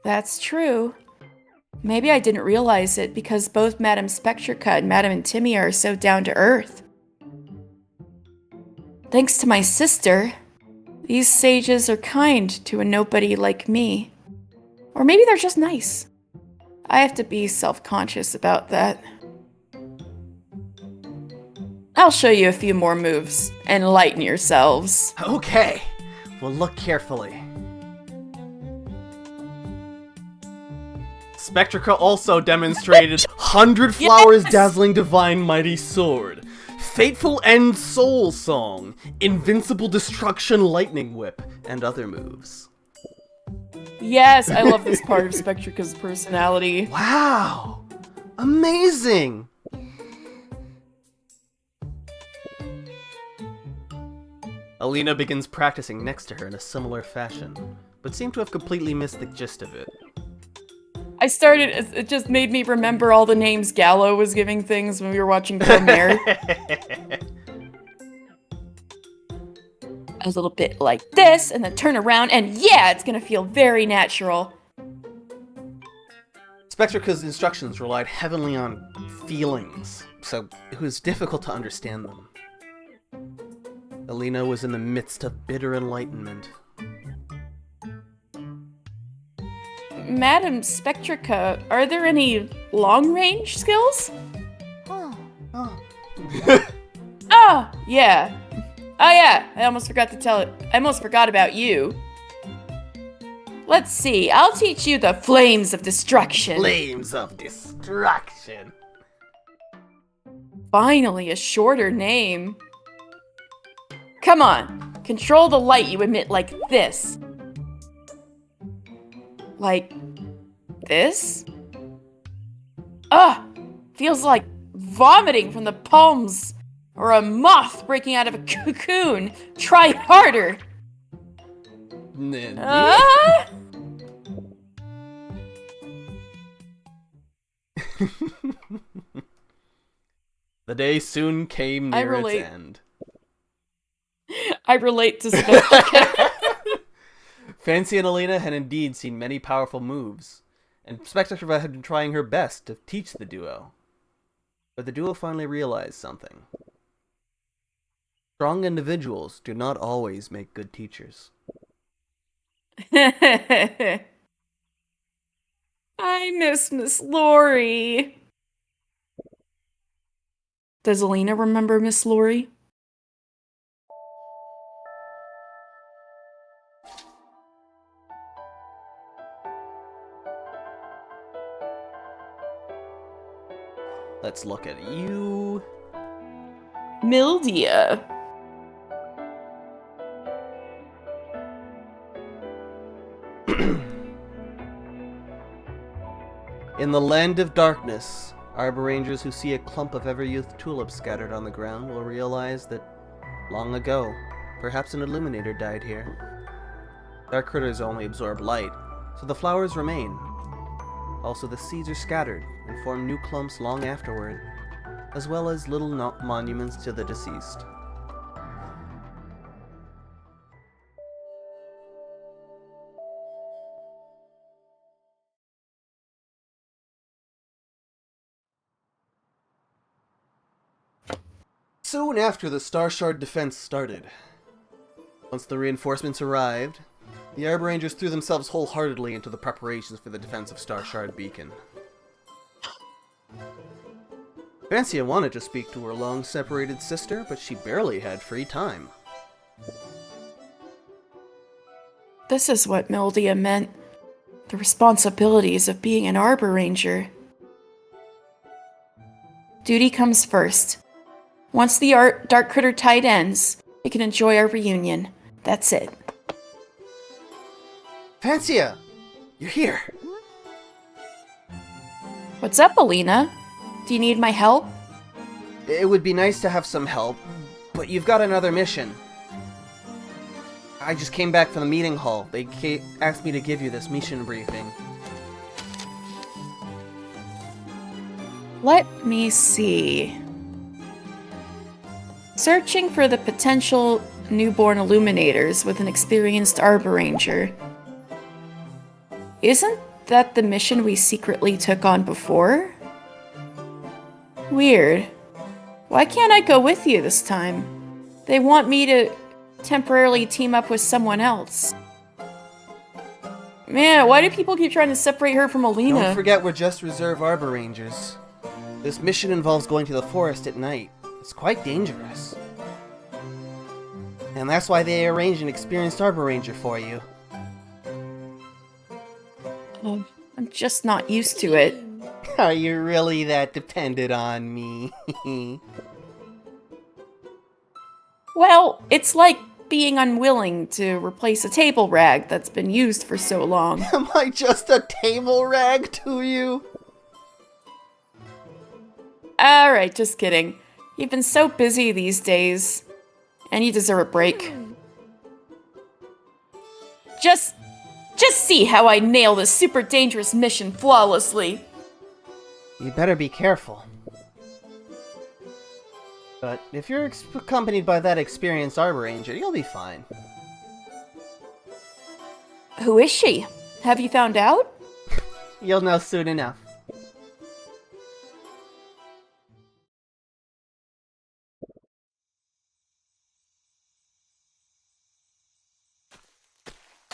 That's true. Maybe I didn't realize it because both Madame Spectrica and Madame Timmy are so down-to-earth. Thanks to my sister, these sages are kind to a nobody like me. Or maybe they're just nice. I have to be self-conscious about that. I'll show you a few more moves. Enlighten yourselves.
Okay, well, look carefully. Spectrica also demonstrated 100 Flowers Dazzling Divine Mighty Sword, Fateful End Soul Song, Invincible Destruction Lightning Whip, and other moves.
Yes, I love this part of Spectrica's personality.
Wow! Amazing! Alina begins practicing next to her in a similar fashion, but seemed to have completely missed the gist of it.
It just made me remember all the names Gallo was giving things when we were watching Premiere. A little bit like this, and then turn around, and yeah, it's gonna feel very natural.
Spectrica's instructions relied heavily on feelings, so it was difficult to understand them. Alina was in the midst of bitter enlightenment.
Madam Spectrica, are there any long-range skills? Oh, yeah. Oh, yeah. I almost forgot about you. Let's see. I'll teach you the flames of destruction.
Flames of destruction.
Finally, a shorter name. Come on. Control the light you emit like this. Like this? Ugh! Feels like vomiting from the palms or a moth breaking out of a cocoon. Try harder.
The day soon came near its end.
I relate to Spectre.
Fancy and Alina had indeed seen many powerful moves, and Spectre had been trying her best to teach the duo. But the duo finally realized something. Strong individuals do not always make good teachers.
I miss Miss Lori. Does Alina remember Miss Lori?
Let's look at you.
Mildia.
In the land of darkness, Arbor Rangers who see a clump of Everyouth tulips scattered on the ground will realize that long ago, perhaps an illuminator died here. Dark critters only absorb light, so the flowers remain. Also, the seeds are scattered and form new clumps long afterward, as well as little monuments to the deceased. Soon after the Star Shard defense started. Once the reinforcements arrived, the Arbor Rangers threw themselves wholeheartedly into the preparations for the defense of Star Shard Beacon. Fancy wanted to speak to her long-separated sister, but she barely had free time.
This is what Mildia meant. The responsibilities of being an Arbor Ranger. Duty comes first. Once the Darkritter Tide ends, we can enjoy our reunion. That's it.
Fancy, you're here.
What's up, Alina? Do you need my help?
It would be nice to have some help, but you've got another mission. I just came back from the meeting hall. They asked me to give you this mission briefing.
Let me see. Searching for the potential newborn illuminators with an experienced Arbor Ranger. Isn't that the mission we secretly took on before? Weird. Why can't I go with you this time? They want me to temporarily team up with someone else. Man, why do people keep trying to separate her from Alina?
Don't forget we're just reserve Arbor Rangers. This mission involves going to the forest at night. It's quite dangerous. And that's why they arranged an experienced Arbor Ranger for you.
I'm just not used to it.
Are you really that dependent on me?
Well, it's like being unwilling to replace a table rag that's been used for so long.
Am I just a table rag to you?
Alright, just kidding. You've been so busy these days, and you deserve a break. Just see how I nail this super dangerous mission flawlessly.
You better be careful. But if you're accompanied by that experienced Arbor Ranger, you'll be fine.
Who is she? Have you found out?
You'll know soon enough.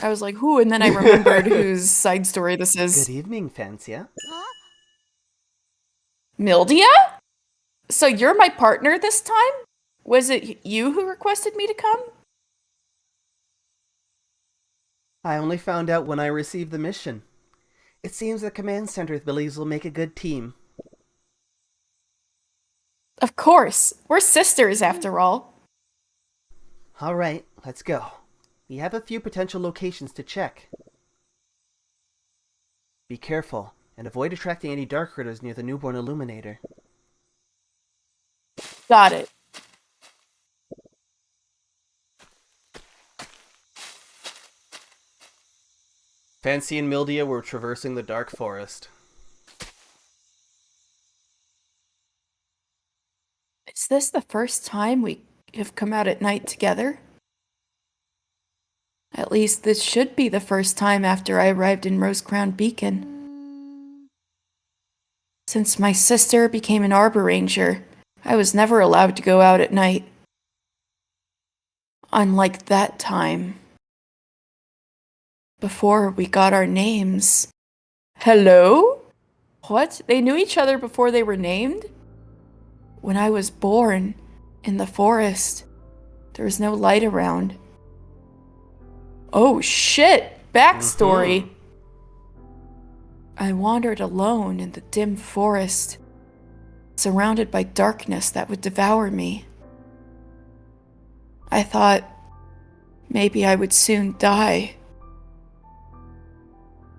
I was like, who? And then I remembered whose side story this is.
Good evening, Fancy.
Mildia? So you're my partner this time? Was it you who requested me to come?
I only found out when I received the mission. It seems the command center believes we'll make a good team.
Of course. We're sisters, after all.
All right, let's go. We have a few potential locations to check. Be careful, and avoid attracting any dark critters near the newborn illuminator.
Got it.
Fancy and Mildia were traversing the dark forest.
Is this the first time we have come out at night together? At least this should be the first time after I arrived in Rosecrown Beacon. Since my sister became an Arbor Ranger, I was never allowed to go out at night. Unlike that time. Before we got our names. Hello? What? They knew each other before they were named? When I was born, in the forest, there was no light around. Oh shit! Backstory! I wandered alone in the dim forest, surrounded by darkness that would devour me. I thought maybe I would soon die.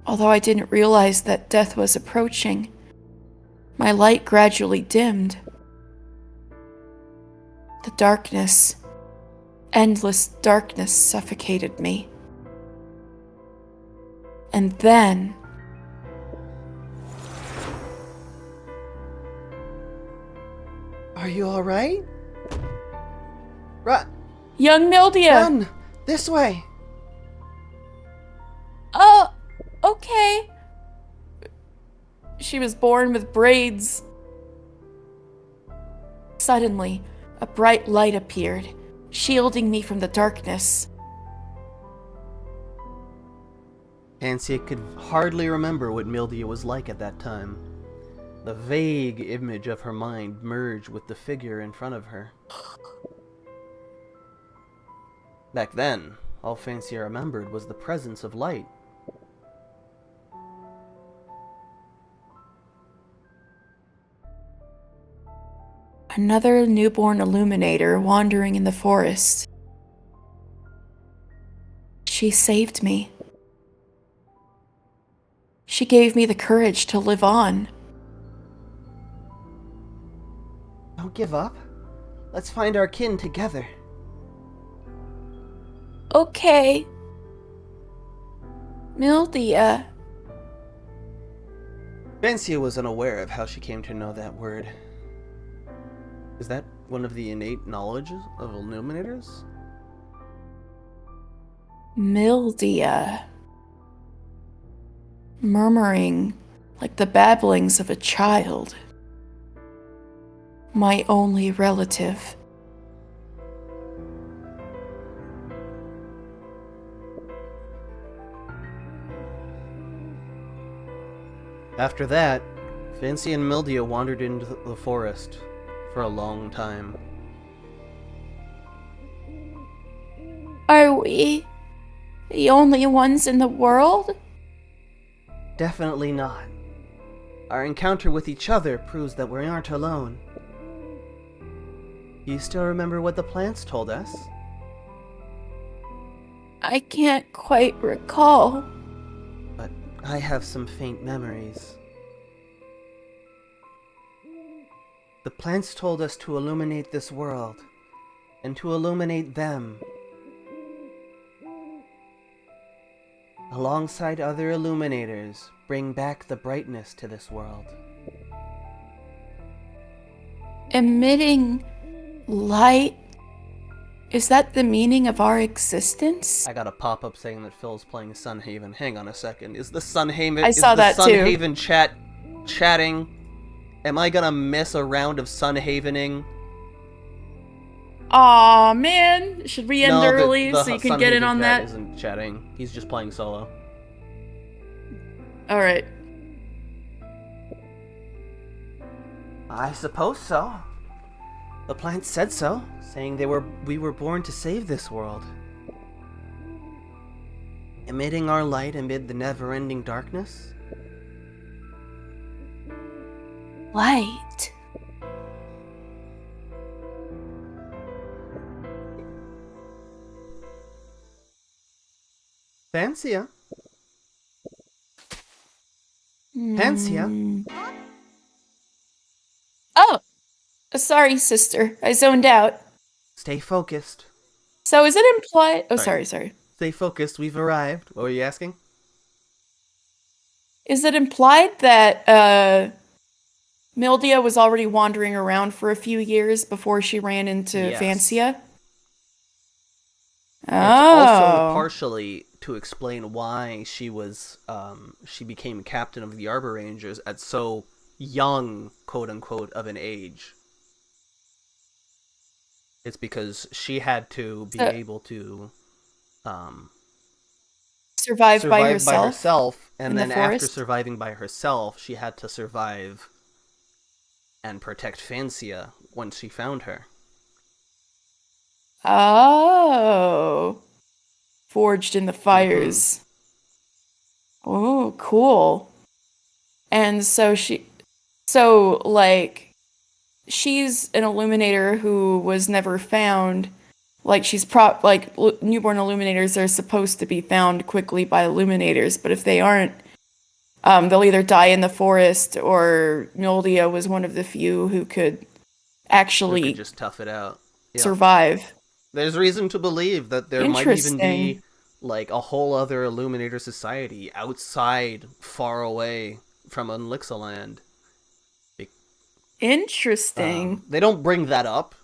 Although I didn't realize that death was approaching, my light gradually dimmed. The darkness, endless darkness, suffocated me. And then...
Are you alright?
Young Mildia!
Run! This way!
Oh, okay. She was born with braids. Suddenly, a bright light appeared, shielding me from the darkness.
Fancy could hardly remember what Mildia was like at that time. The vague image of her mind merged with the figure in front of her. Back then, all Fancy remembered was the presence of light.
Another newborn illuminator wandering in the forest. She saved me. She gave me the courage to live on.
Don't give up. Let's find our kin together.
Okay. Mildia.
Vancia was unaware of how she came to know that word. Is that one of the innate knowledges of illuminators?
Mildia. Murmuring like the babblings of a child. My only relative.
After that, Fancy and Mildia wandered into the forest for a long time.
Are we the only ones in the world?
Definitely not. Our encounter with each other proves that we aren't alone. Do you still remember what the plants told us?
I can't quite recall.
But I have some faint memories. The plants told us to illuminate this world, and to illuminate them. Alongside other illuminators, bring back the brightness to this world.
Emitting light? Is that the meaning of our existence?
I got a pop-up saying that Phil's playing Sunhaven. Hang on a second. Is the Sunhaven?
I saw that too.
Sunhaven chatting? Am I gonna miss a round of Sunhavening?
Aw, man. Should we end early so you can get in on that?
Isn't chatting. He's just playing solo.
Alright.
I suppose so. The plants said so, saying we were born to save this world. Emitting our light amid the never-ending darkness?
Light.
Fancia? Fancia?
Oh! Sorry, sister. I zoned out.
Stay focused.
So is it implied... Oh, sorry.
Stay focused. We've arrived. What were you asking?
Is it implied that Mildia was already wandering around for a few years before she ran into Fancia?
It's also partially to explain why she was she became captain of the Arbor Rangers at so young, quote unquote, of an age. It's because she had to be able to
survive by herself,
and then after surviving by herself, she had to survive and protect Fancia once she found her.
Oh. Forged in the fires. Mm-hmm. Oh, cool. And so she's an Illuminator who was never found. Like, newborn Illuminators are supposed to be found quickly by Illuminators, but if they aren't, they'll either die in the forest, or Mildia was one of the few who could actually
just tough it out.
Survive.
There's reason to believe that there might even be like a whole other Illuminator society outside, far away from Unlixaland.
Interesting.
They don't bring that up,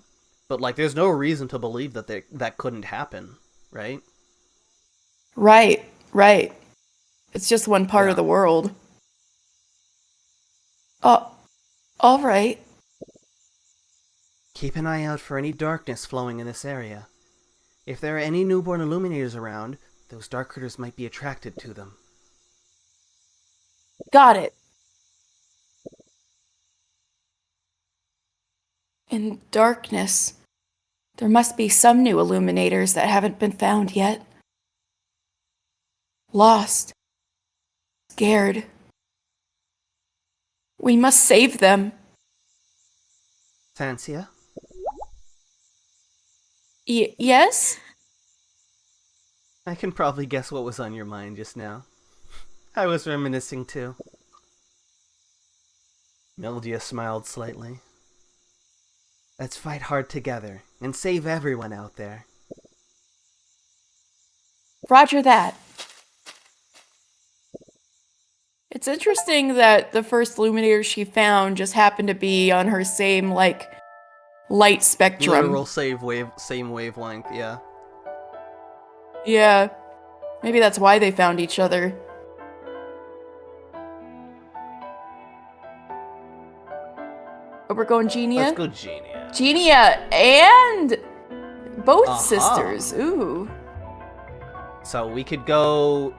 but like, there's no reason to believe that that couldn't happen, right?
Right. It's just one part of the world. All right.
Keep an eye out for any darkness flowing in this area. If there are any newborn Illuminators around, those dark critters might be attracted to them.
Got it. In darkness, there must be some new Illuminators that haven't been found yet. Lost. Scared. We must save them.
Fancia?
Yes?
I can probably guess what was on your mind just now. I was reminiscing too. Mildia smiled slightly. Let's fight hard together and save everyone out there.
Roger that. It's interesting that the first Illuminator she found just happened to be on her same, light spectrum.
Literal same wavelength, yeah.
Yeah. Maybe that's why they found each other. Oh, we're going Genia?
Let's go Genia.
Genia and both sisters. Ooh.
So we could go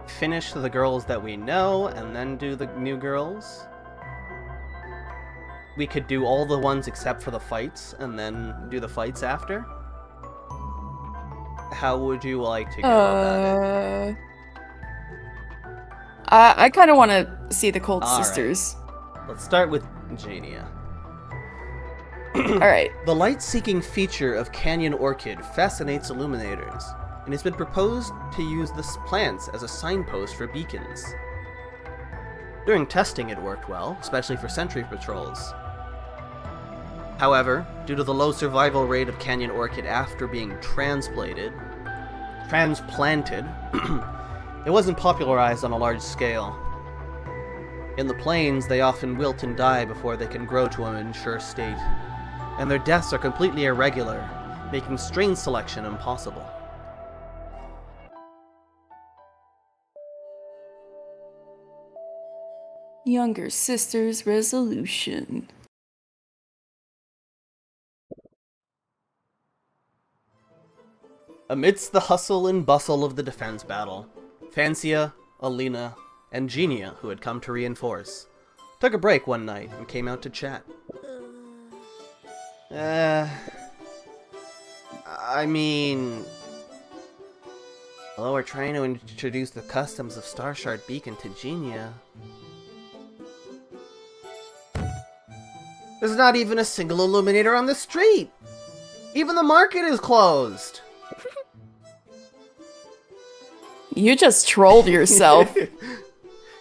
finish the girls that we know and then do the new girls. We could do all the ones except for the fights and then do the fights after. How would you like to go about it?
I kind of want to see the Cold Sisters.
Right. Let's start with Genia.
Alright.
The light-seeking feature of Canyon Orchid fascinates Illuminators, and it's been proposed to use the plants as a signpost for beacons. During testing it worked well, especially for sentry patrols. However, due to the low survival rate of Canyon Orchid after being transplanted, it wasn't popularized on a large scale. In the plains, they often wilt and die before they can grow to a mature state, and their deaths are completely irregular, making strain selection impossible.
Younger sister's resolution.
Amidst the hustle and bustle of the defense battle, Fancia, Alina, and Genia, who had come to reinforce, took a break one night and came out to chat. I mean... Although we're trying to introduce the customs of Starshard Beacon to Genia... There's not even a single illuminator on the street! Even the market is closed!
You just trolled yourself.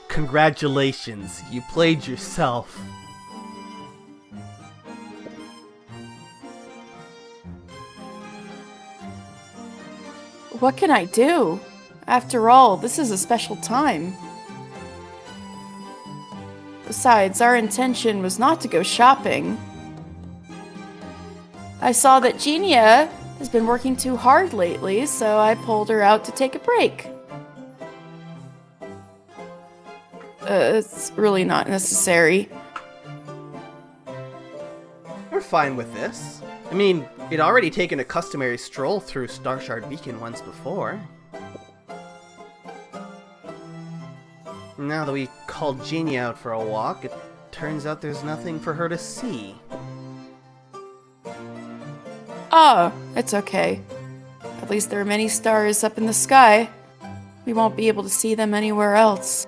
Congratulations, you played yourself.
What can I do? After all, this is a special time. Besides, our intention was not to go shopping. I saw that Genia has been working too hard lately, so I pulled her out to take a break. It's really not necessary.
We're fine with this. I mean, we'd already taken a customary stroll through Starshard Beacon once before. Now that we called Genia out for a walk, it turns out there's nothing for her to see.
Oh, it's okay. At least there are many stars up in the sky. We won't be able to see them anywhere else.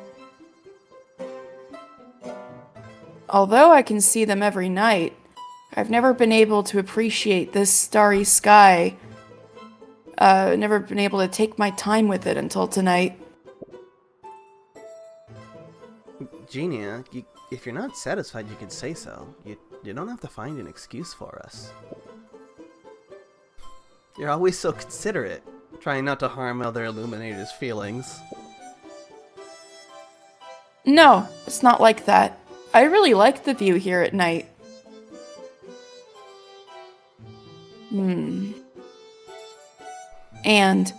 Although I can see them every night, I've never been able to appreciate this starry sky. Never been able to take my time with it until tonight.
Genia, if you're not satisfied, you can say so. You don't have to find an excuse for us. You're always so considerate, trying not to harm other Illuminators' feelings.
No, it's not like that. I really like the view here at night. And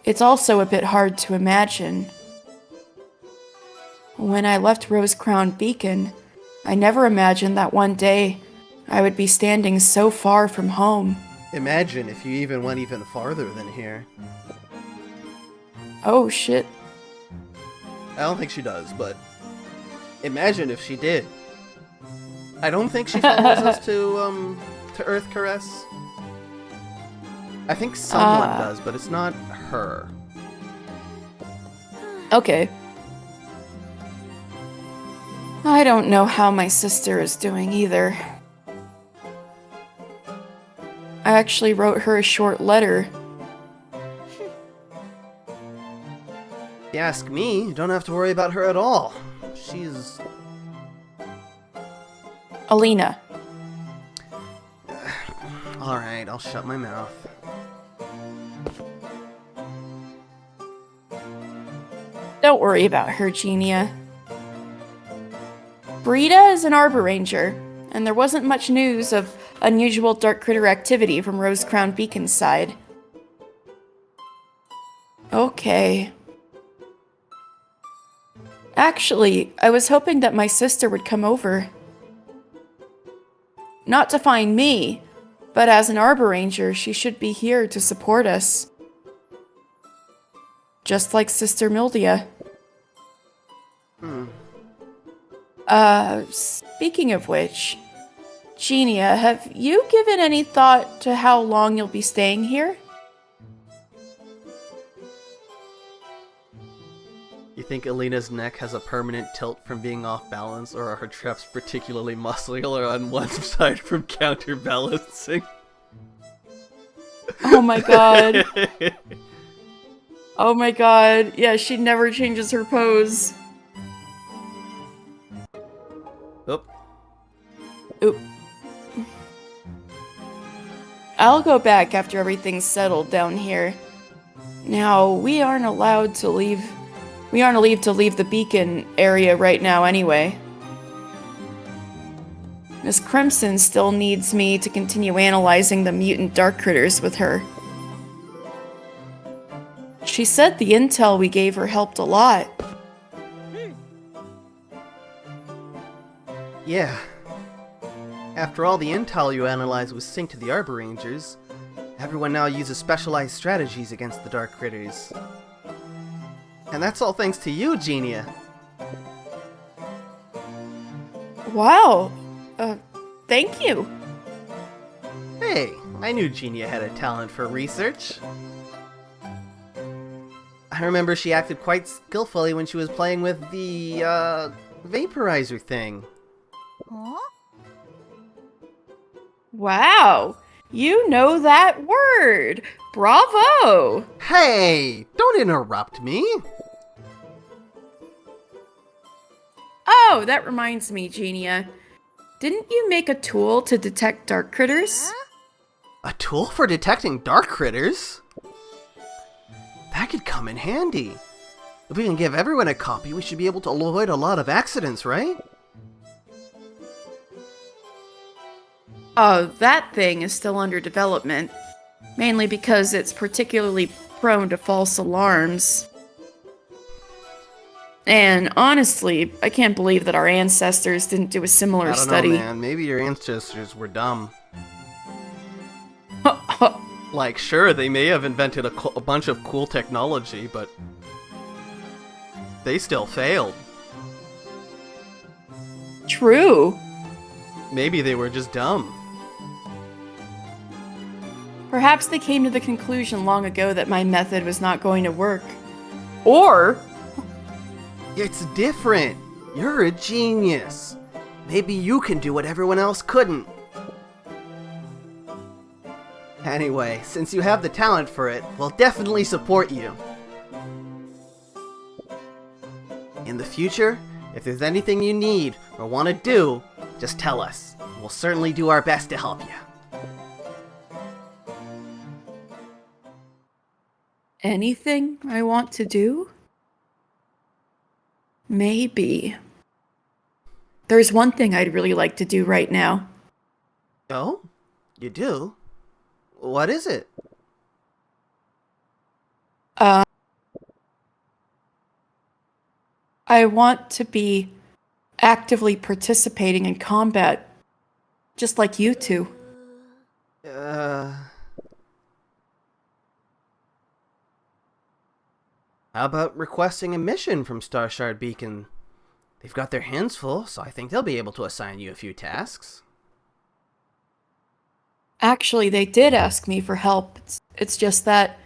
it's also a bit hard to imagine. When I left Rose Crown Beacon, I never imagined that one day I would be standing so far from home.
Imagine if you even went even farther than here.
Oh shit.
I don't think she does, but imagine if she did. I don't think she follows us to Earth Caress. I think someone does, but it's not her.
Okay. I don't know how my sister is doing either. I actually wrote her a short letter.
If you ask me, you don't have to worry about her at all. She's...
Alina.
Alright, I'll shut my mouth.
Don't worry about her, Genia. Brita is an Arbor Ranger, and there wasn't much news of unusual Darkritter activity from Rose Crown Beacon's side. Okay. Actually, I was hoping that my sister would come over. Not to find me, but as an Arbor Ranger, she should be here to support us. Just like Sister Mildia. Speaking of which, Genia, have you given any thought to how long you'll be staying here?
You think Alina's neck has a permanent tilt from being off balance, or are her traps particularly muscular on one side from counterbalancing?
Oh my god. Oh my god. Yeah, she never changes her pose.
Oop.
Oop. I'll go back after everything's settled down here. Now, we aren't allowed to leave the beacon area right now anyway. Miss Crimson still needs me to continue analyzing the mutant dark critters with her. She said the intel we gave her helped a lot.
Yeah. After all the intel you analyzed was synced to the Arbor Rangers, everyone now uses specialized strategies against the dark critters. And that's all thanks to you, Genia.
Wow. Thank you.
Hey, I knew Genia had a talent for research. I remember she acted quite skillfully when she was playing with the, vaporizer thing.
Huh?
Wow, you know that word! Bravo!
Hey, don't interrupt me!
Oh, that reminds me, Genia. Didn't you make a tool to detect dark critters?
Huh?
A tool for detecting dark critters? That could come in handy. If we can give everyone a copy, we should be able to avoid a lot of accidents, right?
Oh, that thing is still under development. Mainly because it's particularly prone to false alarms. And honestly, I can't believe that our ancestors didn't do a similar study.
I don't know, man. Maybe your ancestors were dumb. Like, sure, they may have invented a bunch of cool technology, but they still failed.
True.
Maybe they were just dumb.
Perhaps they came to the conclusion long ago that my method was not going to work. Or...
It's different. You're a genius. Maybe you can do what everyone else couldn't. Anyway, since you have the talent for it, we'll definitely support you. In the future, if there's anything you need or want to do, just tell us. We'll certainly do our best to help you.
Anything I want to do? Maybe. There's one thing I'd really like to do right now.
Oh? You do? What is it?
I want to be actively participating in combat, just like you two.
How about requesting a mission from Starshard Beacon? They've got their hands full, so I think they'll be able to assign you a few tasks.
Actually, they did ask me for help. It's just that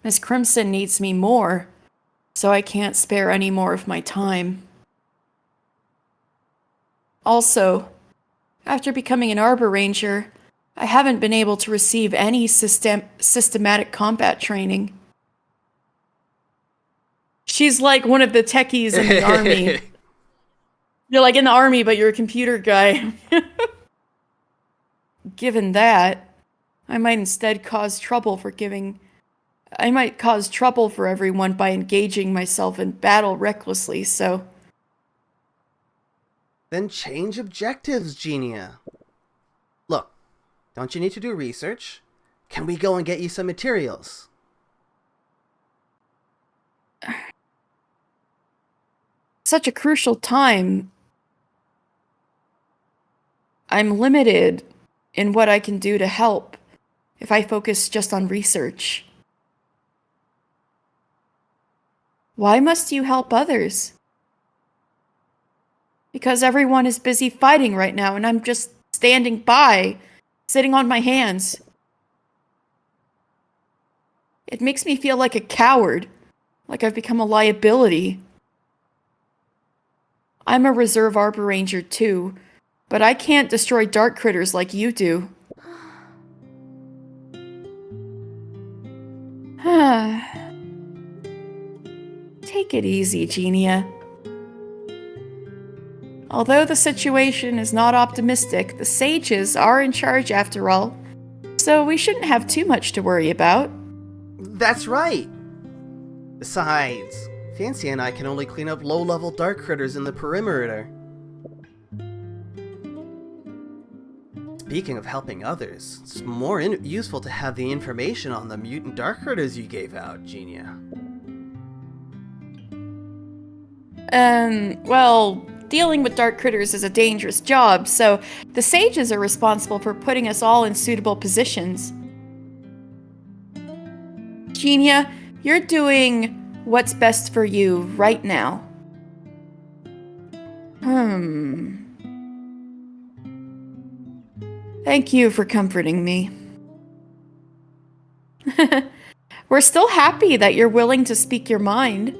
Miss Crimson needs me more, so I can't spare any more of my time. Also, after becoming an Arbor Ranger, I haven't been able to receive any systematic combat training. She's like one of the techies in the army. You're like in the army, but you're a computer guy. Given that, I might instead cause trouble for everyone by engaging myself in battle recklessly, so...
Then change objectives, Genia. Look, don't you need to do research? Can we go and get you some materials?
Such a crucial time. I'm limited in what I can do to help if I focus just on research. Why must you help others? Because everyone is busy fighting right now and I'm just standing by, sitting on my hands. It makes me feel like a coward, like I've become a liability. I'm a reserve Arbor Ranger too, but I can't destroy dark critters like you do. Take it easy, Genia. Although the situation is not optimistic, the sages are in charge after all, so we shouldn't have too much to worry about.
That's right! Besides, Fancy and I can only clean up low-level dark critters in the perimeter. Speaking of helping others, it's more useful to have the information on the mutant dark critters you gave out, Genia.
Well, dealing with dark critters is a dangerous job, so the sages are responsible for putting us all in suitable positions. Genia, you're doing what's best for you right now. Thank you for comforting me. We're still happy that you're willing to speak your mind.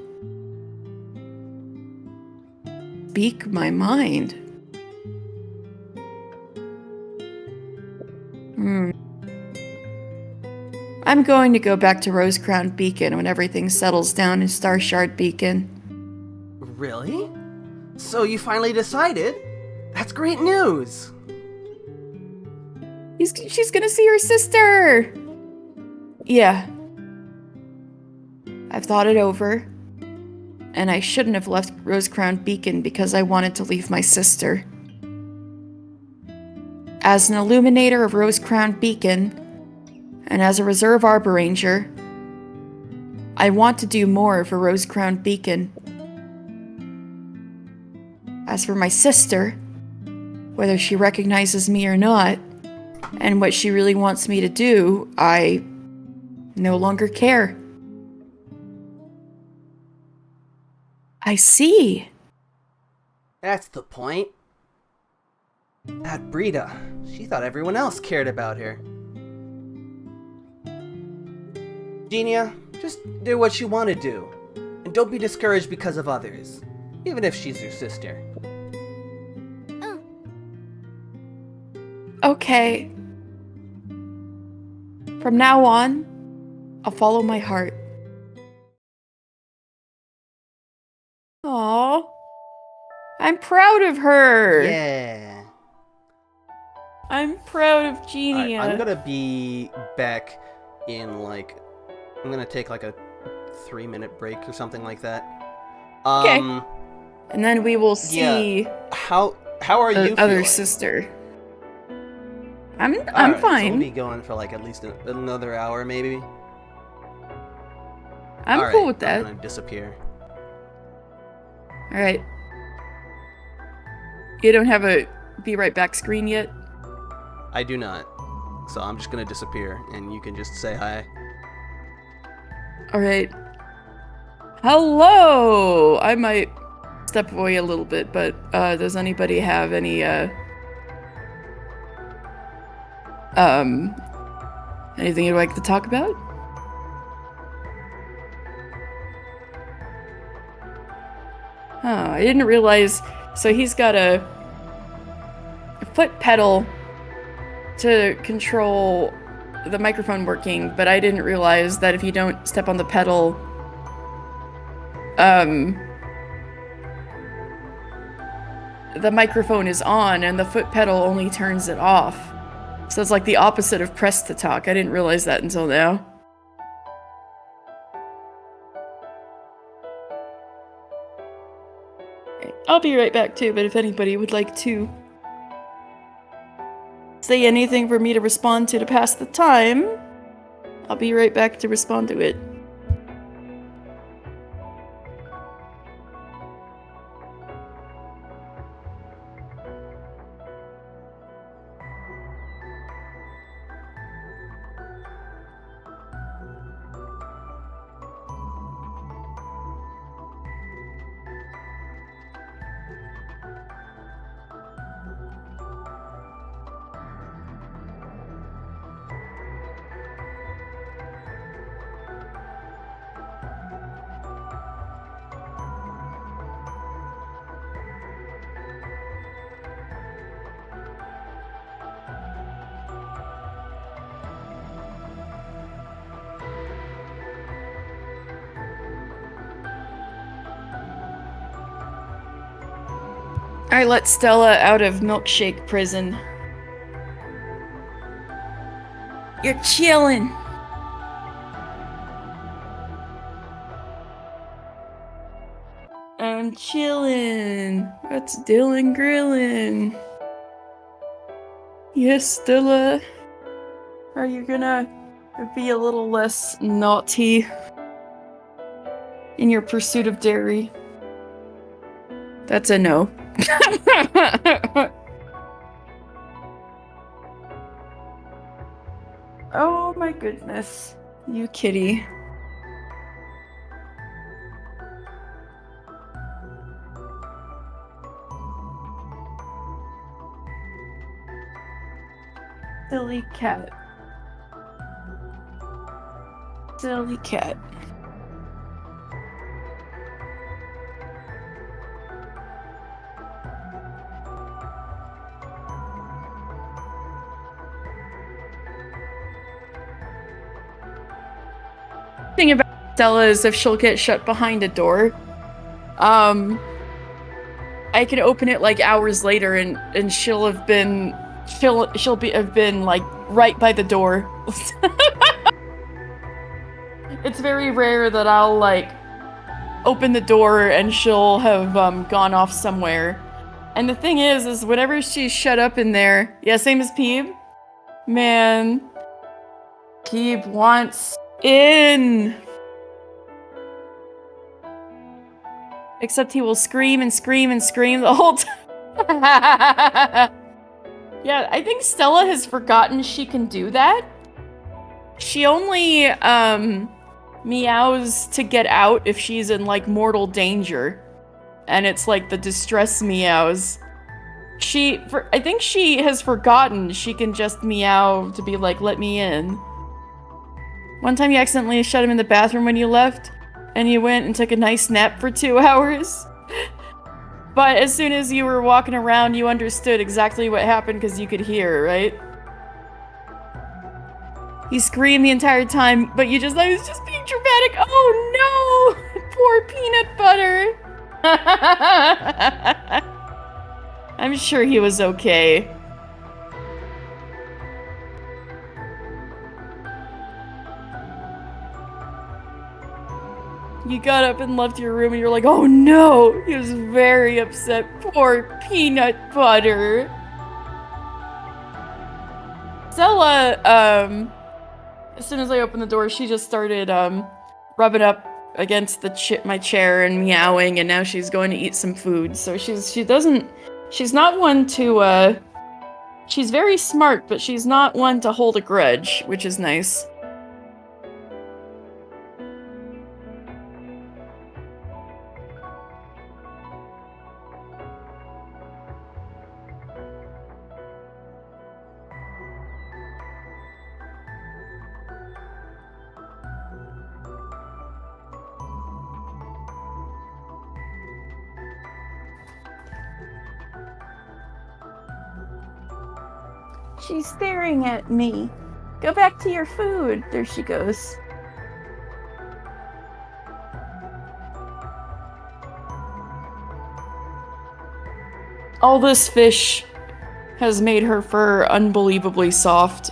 Speak my mind. I'm going to go back to Rosecrown Beacon when everything settles down in Starshard Beacon.
Really? So you finally decided? That's great news!
She's gonna see her sister! Yeah. I've thought it over. And I shouldn't have left Rosecrown Beacon because I wanted to leave my sister. As an Illuminator of Rosecrown Beacon, and as a Reserve Arbor Ranger, I want to do more for Rosecrown Beacon. As for my sister, whether she recognizes me or not, and what she really wants me to do, I no longer care. I see.
That's the point. That Brita, she thought everyone else cared about her. Genia, just do what you want to do. And don't be discouraged because of others, even if she's your sister.
Okay. From now on, I'll follow my heart. Aww. I'm proud of her.
Yeah.
I'm proud of Genia.
Right, I'm gonna be back in I'm gonna take like a 3-minute break or something like that.
Okay. And then we will see.
Yeah. How are you
other
feeling?
Sister. I'm
right,
fine.
So we'll be going for like at least another hour, maybe.
I'm cool with that.
I'm gonna disappear.
All right. You don't have a be right back screen yet?
I do not. So I'm just gonna disappear, and you can just say hi.
All right. Hello. I might step away a little bit, but does anybody have any anything you'd like to talk about? Oh, I didn't realize. So he's got a foot pedal to control the microphone working, but I didn't realize that if you don't step on the pedal, the microphone is on and the foot pedal only turns it off. So it's like the opposite of press to talk. I didn't realize that until now. I'll be right back too, but if anybody would like to say anything for me to respond to pass the time, I'll be right back to respond to it. I let Stella out of milkshake prison. You're chillin'. I'm chillin'. What's Dylan grillin'? Yes, Stella. Are you gonna be a little less naughty in your pursuit of dairy? That's a no. Oh my goodness. You kitty. Silly cat. Silly cat. Thing about Stella is if she'll get shut behind a door, I could open it like hours later and she'll have been like right by the door. It's very rare that I'll like open the door and she'll have gone off somewhere. And the thing is whenever she's shut up in there, yeah, same as Peeb. Man, Peeb wants in. Except he will scream and scream and scream the whole time. Yeah, I think Stella has forgotten she can do that. She only meows to get out if she's in like mortal danger. And it's like the distress meows. I think she has forgotten she can just meow to be like, let me in. One time you accidentally shut him in the bathroom when you left. And you went and took a nice nap for 2 hours. But as soon as you were walking around, you understood exactly what happened because you could hear, right? He screamed the entire time, but you just thought he was just being dramatic. Oh no! Poor peanut butter! I'm sure he was okay. You got up and left your room and you're like, oh no! He was very upset. Poor peanut butter. Stella, as soon as I opened the door, she just started, rubbing up against my chair and meowing, and now she's going to eat some food. So she's not one to, she's very smart, but she's not one to hold a grudge, which is nice. She's staring at me. Go back to your food. There she goes. All this fish has made her fur unbelievably soft.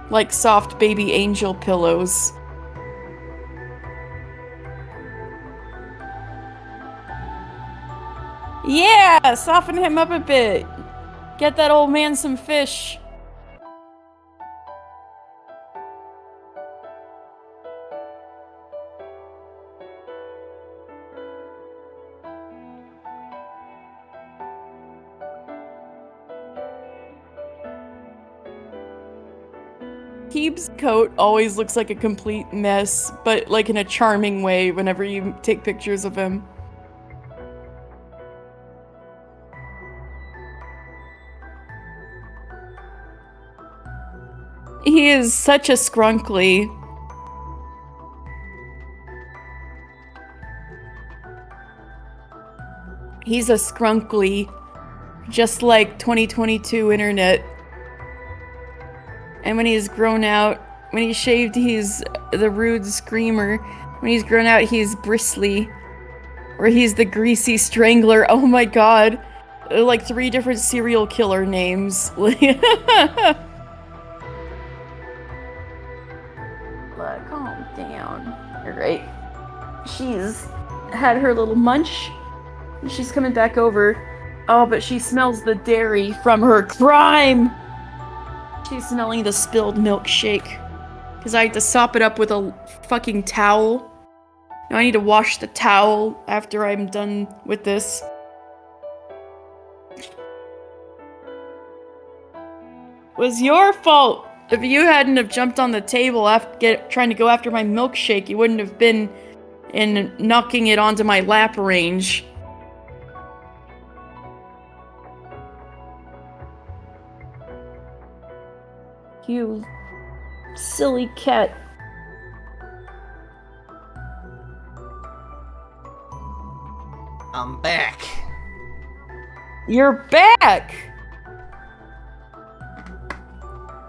Like soft baby angel pillows. Yeah, soften him up a bit. Get that old man some fish. Keeb's coat always looks like a complete mess, but like in a charming way whenever you take pictures of him. He is such a scrunkly. He's a scrunkly, just like 2022 internet. And when he's grown out, when he's shaved, he's the rude screamer. When he's grown out, he's bristly. Or he's the greasy strangler. Oh my god. Like 3 different serial killer names. Calm down. Alright. She's had her little munch. And she's coming back over. Oh, but she smells the dairy from her crime! She's smelling the spilled milkshake. Because I had to sop it up with a fucking towel. Now I need to wash the towel after I'm done with this. It was your fault! If you hadn't have jumped on the table after trying to go after my milkshake, you wouldn't have been and knocking it onto my lap range. You silly cat.
I'm back.
You're back!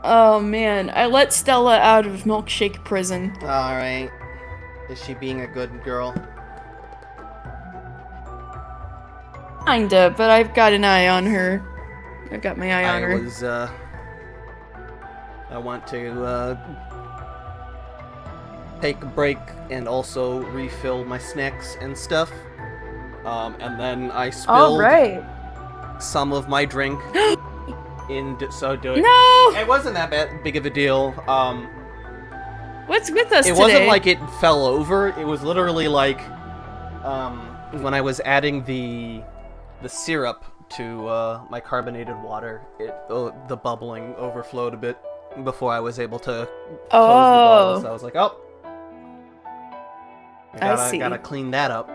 Oh man, I let Stella out of milkshake prison.
Alright. Is she being a good girl?
Kinda, but I've got an eye on her. I've got my eye on her.
I want to, take a break and also refill my snacks and stuff. And then I spilled some of my drink so do it.
No!
It wasn't that big of a deal.
What's with us today?
It wasn't like it fell over. It was literally like, when I was adding the syrup to my carbonated water, the bubbling overflowed a bit before I was able to close the bottle. So I was like, oh, I gotta clean that up.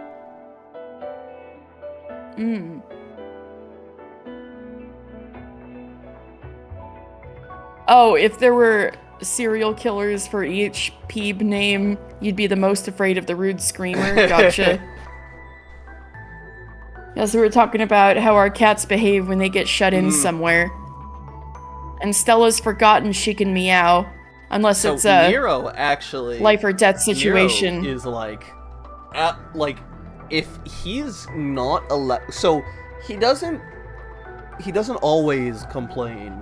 Oh, if there were serial killers for each Peeb name, you'd be the most afraid of the rude screamer. Gotcha. Yes, we were talking about how our cats behave when they get shut in somewhere. And Stella's forgotten she can meow, unless it's a
Nero actually
life or death situation.
Nero is like if he's not allowed, so he doesn't always complain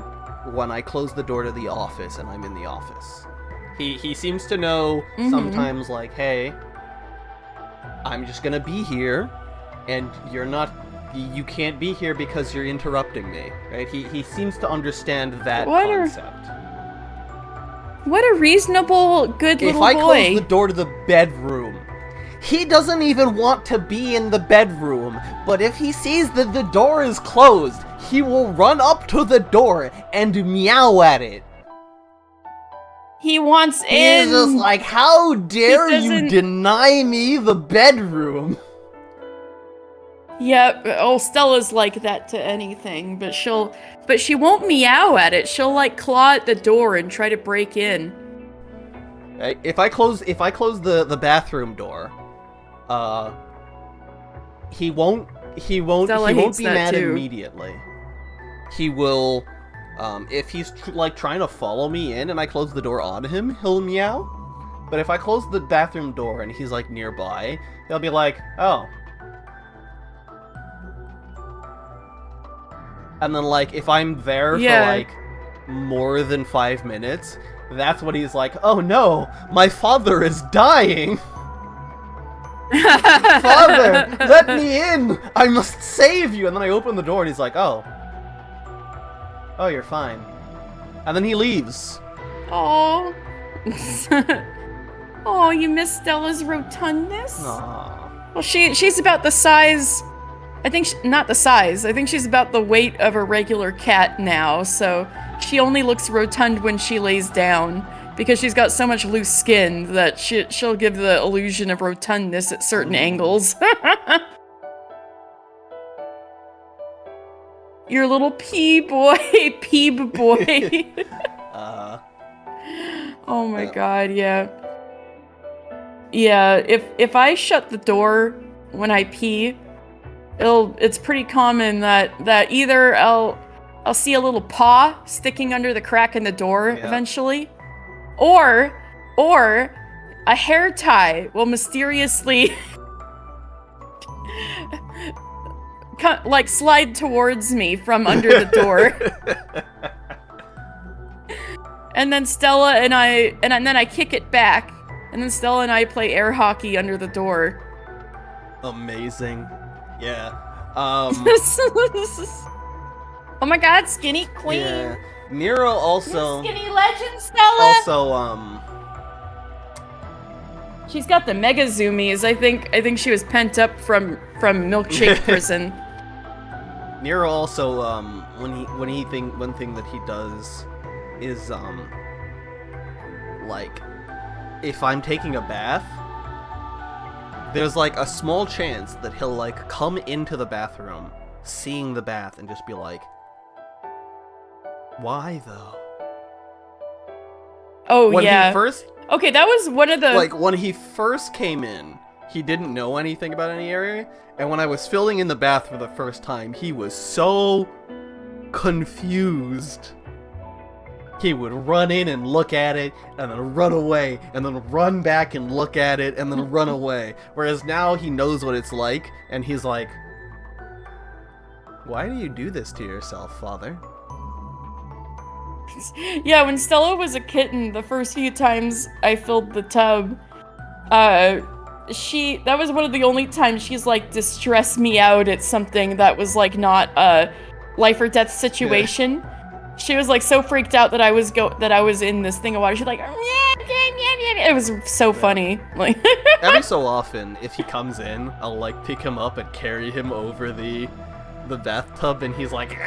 when I close the door to the office and I'm in the office. He seems to know sometimes, like, hey, I'm just gonna be here, and you can't be here because you're interrupting me, right? He seems to understand that concept.
What a reasonable, good little boy.
If I close the door to the bedroom, he doesn't even want to be in the bedroom, but if he sees that the door is closed, he will run up to the door and meow at it.
He wants in.
He's just like, how dare you deny me the bedroom?
Yeah, oh, Stella's like that to anything, but she won't meow at it. She'll like claw at the door and try to break in.
If I close the bathroom door, he won't be mad immediately. He will, if he's trying to follow me in and I close the door on him, he'll meow. But if I close the bathroom door and he's like nearby, he'll be like, oh. And then like if I'm there for like more than 5 minutes, that's when he's like, oh no, my father is dying. Father, let me in! I must save you! And then I open the door and he's like, oh. Oh, you're fine. And then he leaves.
Oh. Oh, you miss Stella's rotundness?
Aww.
Well, she's about the size... I think not the size. I think she's about the weight of a regular cat now, so she only looks rotund when she lays down, because she's got so much loose skin that she'll give the illusion of rotundness at certain angles. Your little Peeb boy. Oh my god, yeah. Yeah, if I shut the door when I pee, it's pretty common that either I'll see a little paw sticking under the crack in the door eventually, or a hair tie will mysteriously like slide towards me from under the door. And then Stella and then I kick it back, and then Stella and I play air hockey under the door.
Amazing. Yeah.
Oh my god, skinny queen.
Yeah. Nero also.
Skinny legend, Stella.
Also,
she's got the mega zoomies. I think she was pent up from milkshake prison.
Nero also, one thing that he does is, like, if I'm taking a bath, there's like a small chance that he'll like come into the bathroom, seeing the bath, and just be like, why though?
Oh,
when
yeah.
He first,
okay, that was one of the...
Like, when he first came in, he didn't know anything about any area, and when I was filling in the bath for the first time, he was so confused. He would run in and look at it, and then run away, and then run back and look at it, and then run away. Whereas now he knows what it's like, and he's like, why do you do this to yourself, father?
Yeah, when Stella was a kitten, the first few times I filled the tub, that was one of the only times she's like distressed me out at something that was like not a life or death situation. Yeah. She was like so freaked out that I was in this thing of water. She's like, it was so funny. Like
every so often, if he comes in, I'll like pick him up and carry him over the bathtub, and he's like,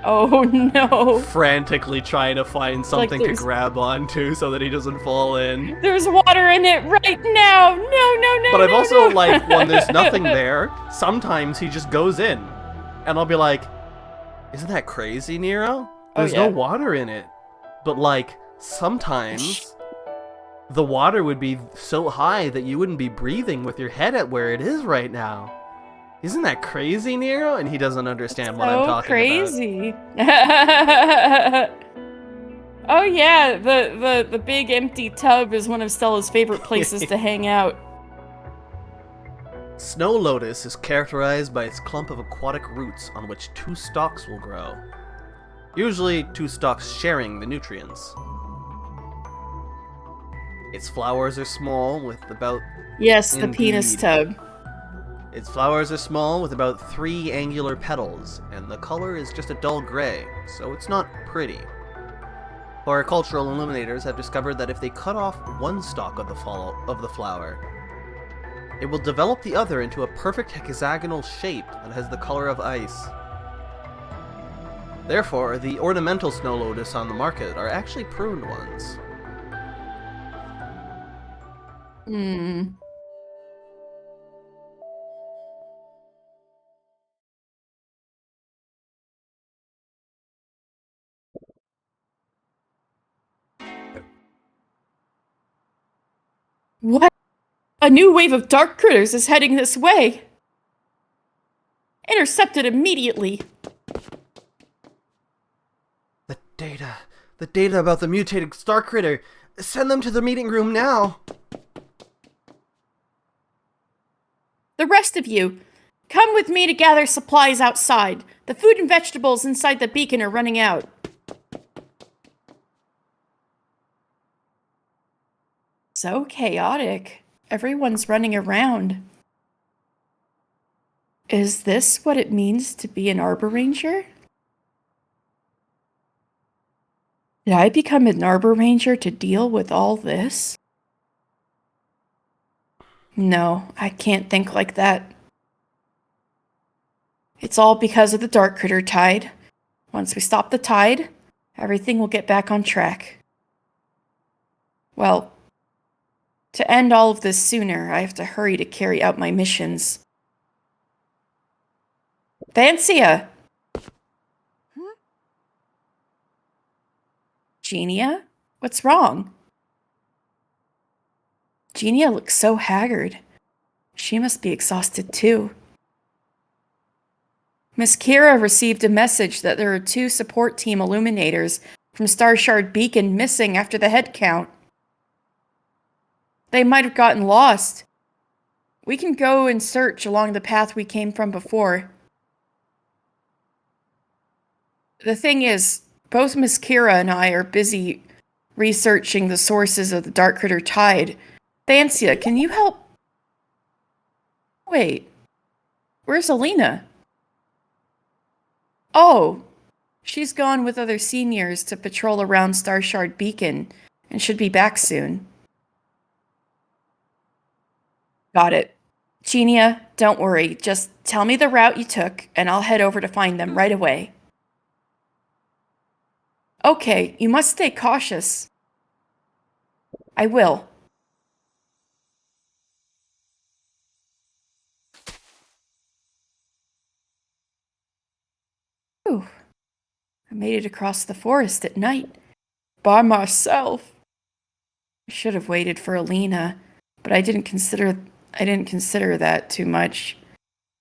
oh no.
Frantically trying to find something to grab onto so that he doesn't fall in.
There's water in it right now! No.
But I've also, like, when there's nothing there, sometimes he just goes in. And I'll be like, isn't that crazy, Nero? There's no water in it. But, like, sometimes the water would be so high that you wouldn't be breathing with your head at where it is right now. Isn't that crazy, Nero? And he doesn't understand what I'm talking
crazy. Oh yeah, the big empty tub is one of Stella's favorite places to hang out.
Snow lotus is characterized by its clump of aquatic roots on which 2 stalks will grow. Usually 2 stalks sharing the nutrients. Its flowers are small with about...
Yes, the penis tub.
Its flowers are small with about 3 angular petals, and the color is just a dull gray, so it's not pretty. Horticultural illuminators have discovered that if they cut off one stalk of the flower, it will develop the other into a perfect hexagonal shape that has the color of ice. Therefore, the ornamental snow lotus on the market are actually pruned ones.
What? A new wave of dark critters is heading this way! Intercept it immediately!
The data about the mutated star critter! Send them to the meeting room now!
The rest of you, come with me to gather supplies outside. The food and vegetables inside the beacon are running out. So chaotic. Everyone's running around. Is this what it means to be an Arbor Ranger? Did I become an Arbor Ranger to deal with all this? No, I can't think like that. It's all because of the Darkritter Tide. Once we stop the tide, everything will get back on track. Well, to end all of this sooner, I have to hurry to carry out my missions. Vancia! Genia? What's wrong? Genia looks so haggard. She must be exhausted too. Miss Kira received a message that there are 2 support team illuminators from Starshard Beacon missing after the head count. They might have gotten lost. We can go and search along the path we came from before. The thing is, both Miss Kira and I are busy researching the sources of the Darkritter Tide. Vancia, can you help? Wait, where's Alina? Oh, she's gone with other seniors to patrol around Starshard Beacon and should be back soon. Got it. Genia, don't worry. Just tell me the route you took, and I'll head over to find them right away. Okay, you must stay cautious. I will. Whew. I made it across the forest at night. By myself. I should have waited for Alina, but I didn't consider that too much.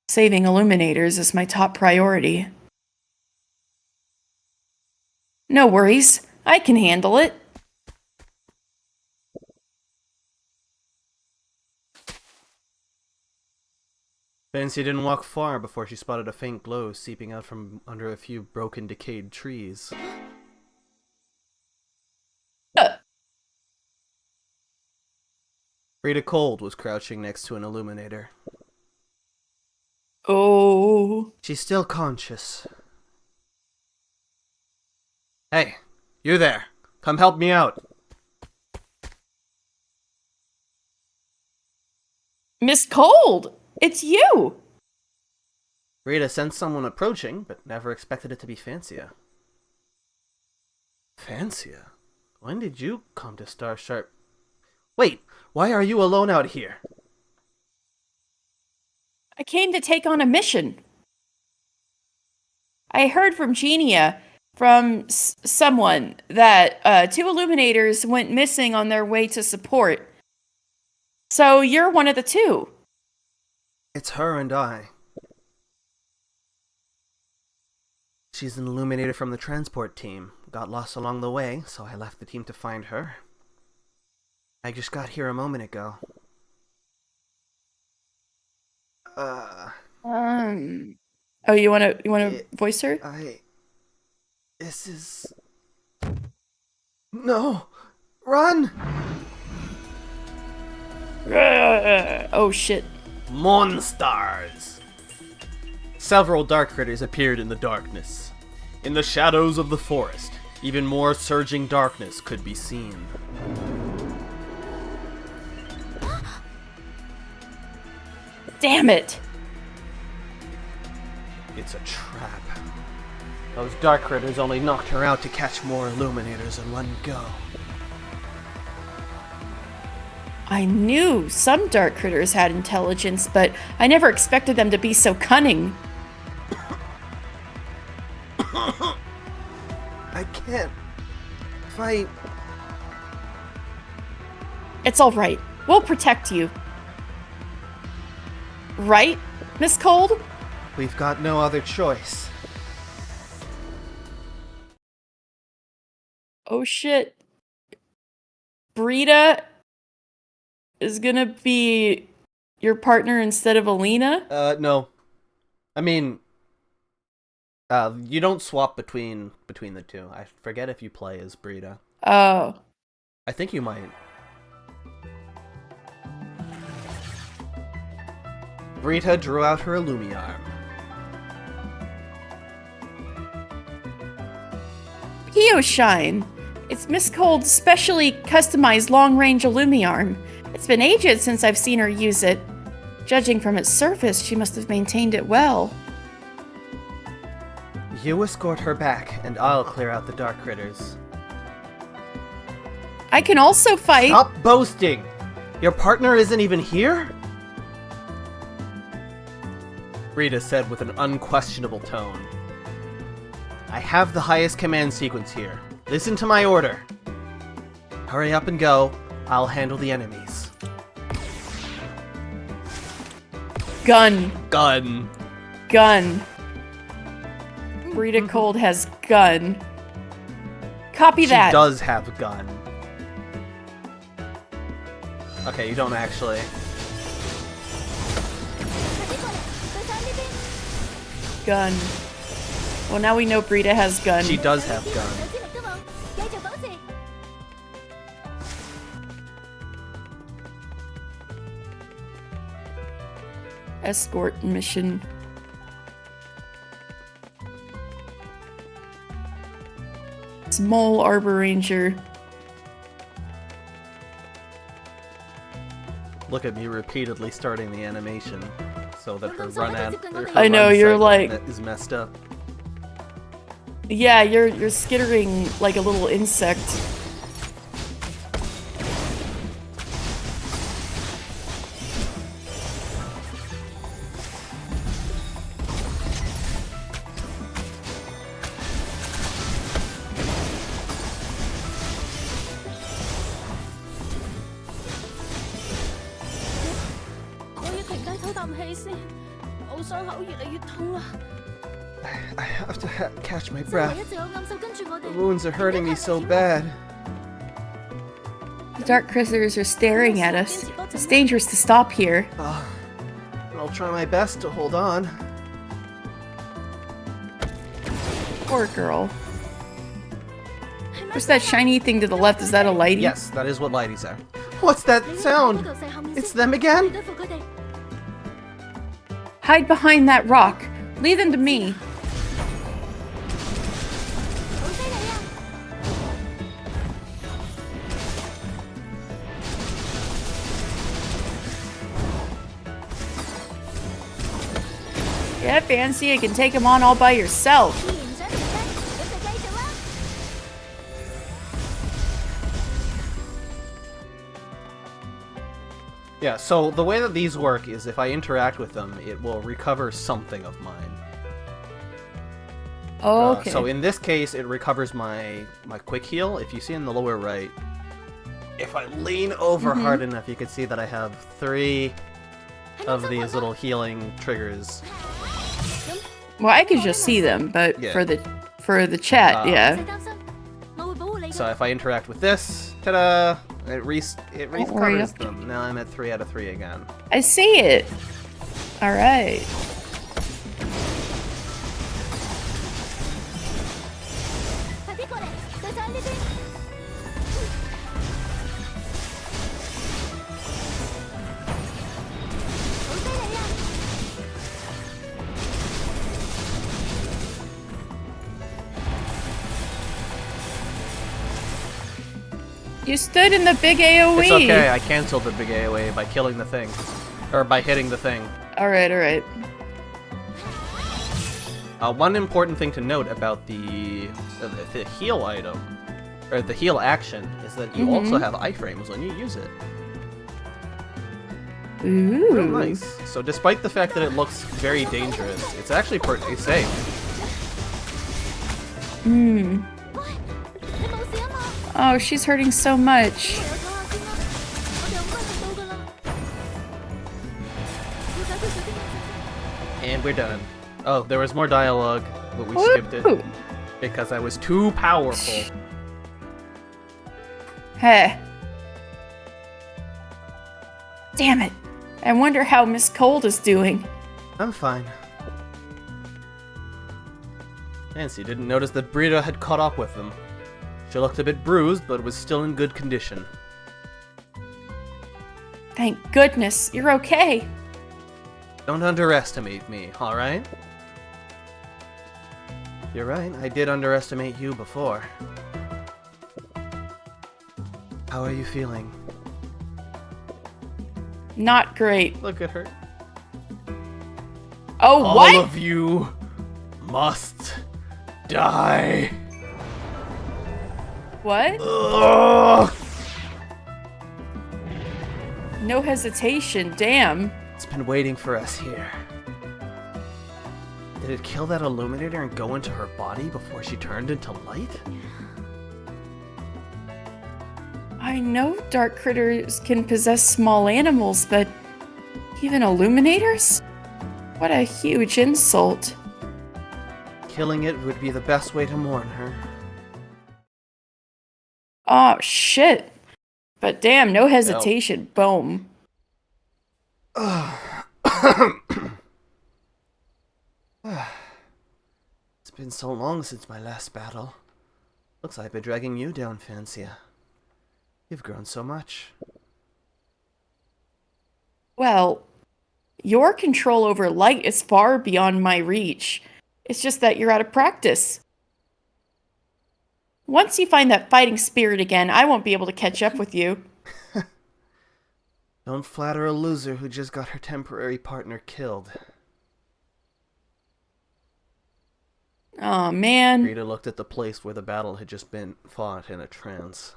Saving Illuminators is my top priority. No worries. I can handle it.
Fancy didn't walk far before she spotted a faint glow seeping out from under a few broken, decayed trees. Rita Cold was crouching next to an illuminator.
Oh.
She's still conscious. Hey, you there. Come help me out.
Miss Cold, it's you!
Rita sensed someone approaching, but never expected it to be Fancia. Fancia? When did you come to Star Sharp? Wait, why are you alone out here?
I came to take on a mission. I heard from Genia, from someone, that 2 Illuminators went missing on their way to support. So you're one of the 2.
It's her and I. She's an Illuminator from the transport team. Got lost along the way, so I left the team to find her. I just got here a moment ago.
Oh, you wanna voice her?
This is... No! Run!
Oh shit.
Monsters! Several dark critters appeared in the darkness. In the shadows of the forest, even more surging darkness could be seen.
Damn it!
It's a trap. Those dark critters only knocked her out to catch more Illuminators in one go.
I knew some dark critters had intelligence, but I never expected them to be so cunning.
I can't fight.
It's all right. We'll protect you. Right, Miss Cold?
We've got no other choice.
Oh shit. Brita is gonna be your partner instead of Alina?
No. I mean, you don't swap between the two. I forget if you play as Brita.
Oh.
I think you might. Brita drew out her Illumiarm.
Shine. It's Miss Cold's specially customized long-range Illumiarm. It's been ages since I've seen her use it. Judging from its surface, she must have maintained it well.
You escort her back, and I'll clear out the dark critters.
I can also fight—
Stop boasting! Your partner isn't even here? Rita said with an unquestionable tone. I have the highest command sequence here. Listen to my order. Hurry up and go. I'll handle the enemies.
Gun.
Gun.
Gun. Rita Cold has gun. Copy that.
She does have gun. Okay, you don't actually.
Gun. Well, now we know Brita has gun.
She does have gun.
Escort mission. Small Arbor Ranger.
Look at me repeatedly starting the animation so that her run
I know, you're like
is messed up.
Yeah, you're skittering like a little insect.
I have to catch my breath. The wounds are hurting me so bad.
The dark critters are staring at us. It's dangerous to stop here.
I'll try my best to hold on.
Poor girl. What's that shiny thing to the left? Is that a lighty?
Yes, that is what lighties are. What's that sound? It's them again?
Hide behind that rock. Leave them to me. Yeah, Fancy, you can take them on all by yourself.
Yeah, so the way that these work is if I interact with them, it will recover something of mine.
Okay.
So in this case, it recovers my quick heal. If you see in the lower right, if I lean over hard enough, you can see that I have 3 of these little healing triggers.
Well, I could just see them, but yeah. for the chat, yeah.
So if I interact with this, ta-da! It recovers them. Now I'm at 3 out of 3 again.
I see it. All right. You stood in the big AoE!
It's okay, I canceled the big AoE by killing the thing. Or by hitting the thing.
Alright, alright.
One important thing to note about the heal item, or the heal action, is that you also have iframes when you use it.
Ooh.
Real nice. So despite the fact that it looks very dangerous, it's actually pretty safe.
Hmm. Oh, she's hurting so much.
And we're done. Oh, there was more dialogue, but we skipped it because I was too powerful.
Hey. Damn it. I wonder how Miss Cold is doing.
I'm fine. Nancy didn't notice that Brita had caught up with them. She looked a bit bruised, but was still in good condition.
Thank goodness, you're okay.
Don't underestimate me, alright? You're right, I did underestimate you before. How are you feeling?
Not great.
Look at her.
Oh, what?
All of you must die.
What?
Ugh.
No hesitation, damn.
It's been waiting for us here. Did it kill that illuminator and go into her body before she turned into light?
I know dark critters can possess small animals, but even illuminators? What a huge insult.
Killing it would be the best way to mourn her.
Oh, shit. But damn, no hesitation. Yep. Boom.
It's been so long since my last battle. Looks like I've been dragging you down, Fancia. You've grown so much.
Well, your control over light is far beyond my reach. It's just that you're out of practice. Once you find that fighting spirit again, I won't be able to catch up with you.
Don't flatter a loser who just got her temporary partner killed.
Aw, man.
Rita looked at the place where the battle had just been fought in a trance.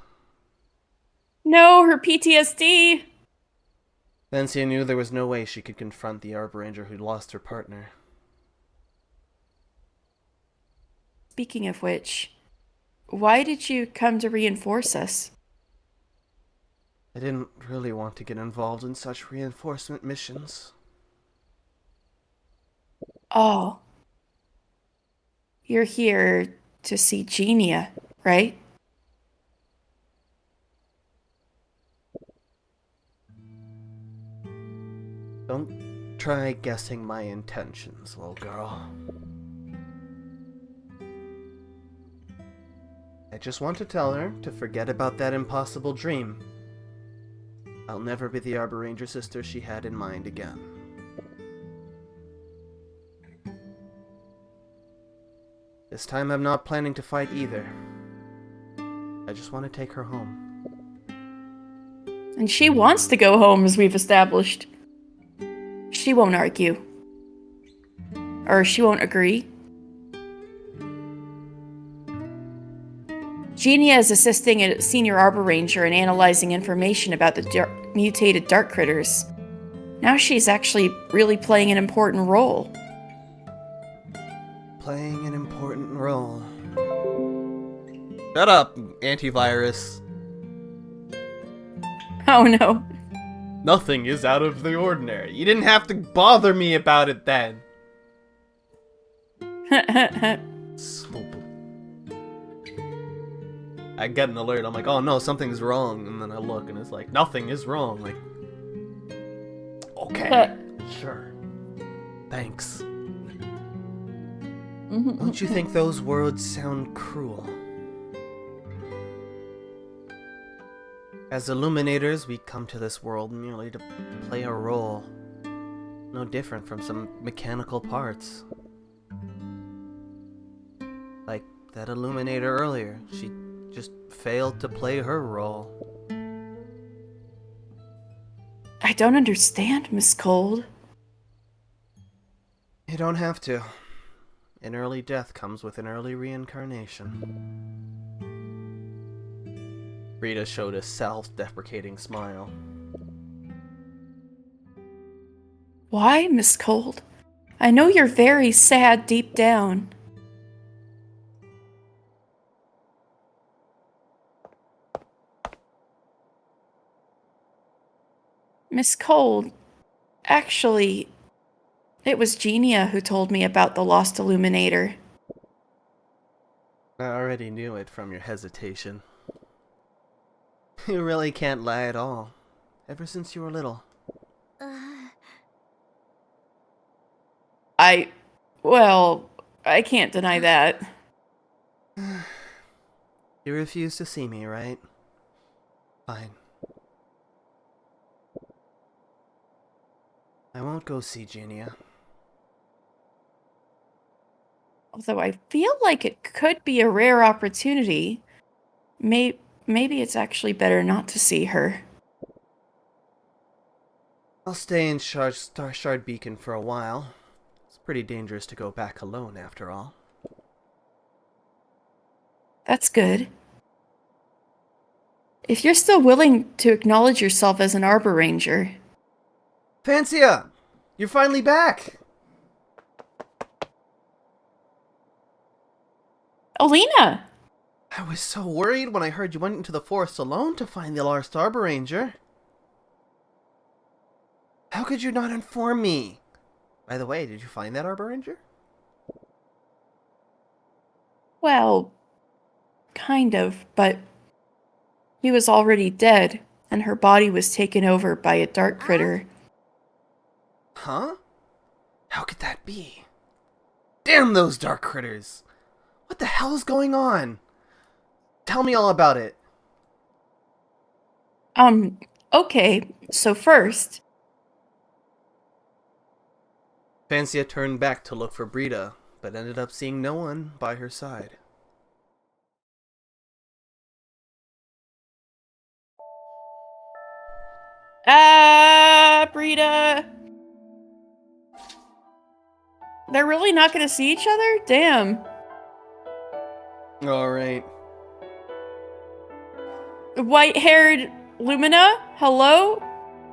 No, her PTSD!
Vancia knew there was no way she could confront the Arbranger who'd lost her partner.
Speaking of which, why did you come to reinforce us?
I didn't really want to get involved in such reinforcement missions.
Oh. You're here to see Genia, right?
Don't try guessing my intentions, little girl. I just want to tell her to forget about that impossible dream. I'll never be the Arbor Ranger sister she had in mind again. This time I'm not planning to fight either. I just want to take her home.
And she wants to go home, as we've established. She won't argue. Or she won't agree. Genia is assisting a senior Arbor Ranger in analyzing information about the mutated dark critters. Now she's actually really playing an important role.
Playing an important role. Shut up, antivirus.
Oh no.
Nothing is out of the ordinary. You didn't have to bother me about it then. I get an alert. I'm like, oh no, something's wrong. And then I look and it's like, nothing is wrong. Like, okay, sure. Thanks. Don't you think those words sound cruel? As Illuminators, we come to this world merely to play a role. No different from some mechanical parts. Like that Illuminator earlier. She just failed to play her role.
I don't understand, Miss Cold.
You don't have to. An early death comes with an early reincarnation. Rita showed a self-deprecating smile.
Why, Miss Cold? I know you're very sad deep down. Miss Cold, actually, it was Genia who told me about the lost Illuminator.
I already knew it from your hesitation. You really can't lie at all. Ever since you were little.
Well, I can't deny that.
You refuse to see me, right? Fine. I won't go see Genia.
Although I feel like it could be a rare opportunity. Maybe it's actually better not to see her.
I'll stay in Star Shard Beacon for a while. It's pretty dangerous to go back alone, after all.
That's good. If you're still willing to acknowledge yourself as an Arbor Ranger.
Fancia! You're finally back!
Alina!
I was so worried when I heard you went into the forest alone to find the lost Arbor Ranger. How could you not inform me? By the way, did you find that Arbor Ranger?
Well, kind of, but he was already dead, and her body was taken over by a dark critter.
Huh? How could that be? Damn those dark critters! What the hell is going on? Tell me all about it.
Okay, so first...
Fancia turned back to look for Brita, but ended up seeing no one by her side.
Brita! They're really not gonna see each other? Damn.
Alright.
White-haired Lumina? Hello?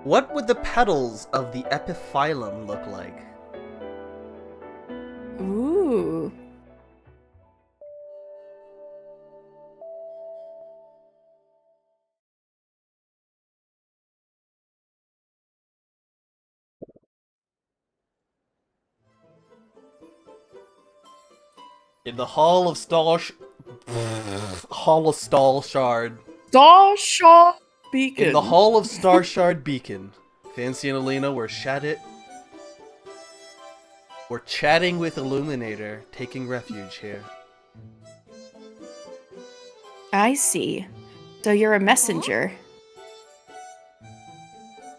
What would the petals of the epiphyllum look like?
Ooh.
In the Hall of Stalshard.
Starshard Beacon.
In the Hall of Starshard Beacon, Fancy and Alina were chatting with Illuminator, taking refuge here.
I see. So you're a messenger.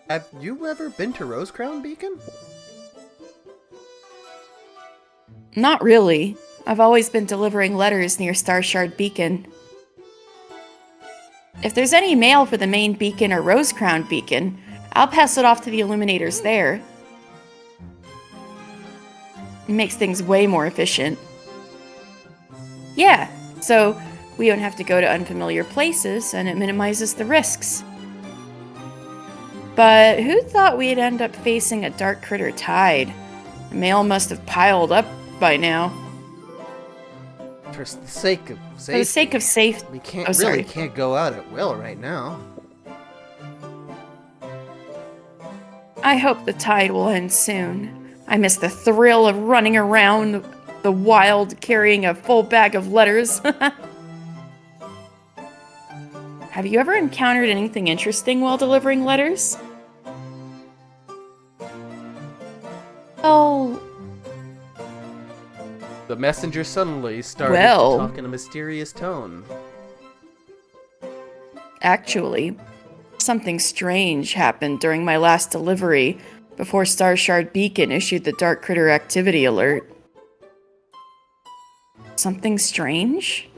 Have you ever been to Rosecrown Beacon?
Not really. I've always been delivering letters near Starshard Beacon. If there's any mail for the main beacon or Rosecrown Beacon, I'll pass it off to the Illuminators there. It makes things way more efficient. Yeah, so we don't have to go to unfamiliar places, and it minimizes the risks. But who thought we'd end up facing a Darkritter Tide? The mail must have piled up by now.
For the sake of safety.
For the sake of safety.
We can't go out at will right now.
I hope the tide will end soon. I miss the thrill of running around the wild carrying a full bag of letters. Have you ever encountered anything interesting while delivering letters? Oh.
The messenger suddenly started to talk in a mysterious tone.
Actually, something strange happened during my last delivery before Starshard Beacon issued the Darkritter activity alert. Something strange?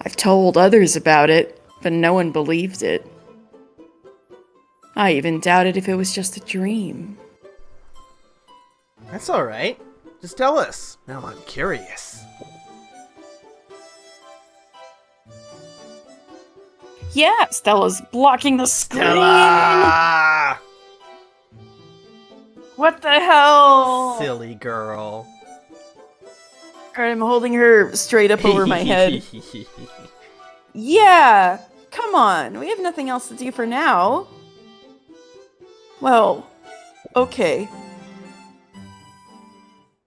I've told others about it, but no one believed it. I even doubted if it was just a dream.
That's alright. Just tell us. Now I'm curious.
Yeah, Stella's blocking the screen!
Stella!
What the hell?
Silly girl.
Alright, I'm holding her straight up over my head. Yeah! Come on, we have nothing else to do for now. Well, okay.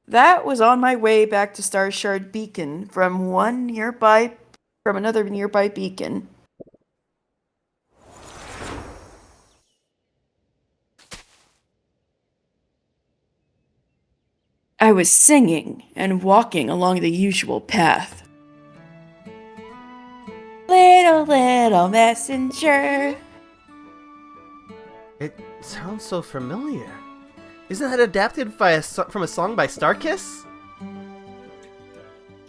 That was on my way back to Starshard Beacon from another nearby beacon. I was singing and walking along the usual path. Little messenger.
It sounds so familiar. Isn't that adapted from a song by Starkiss?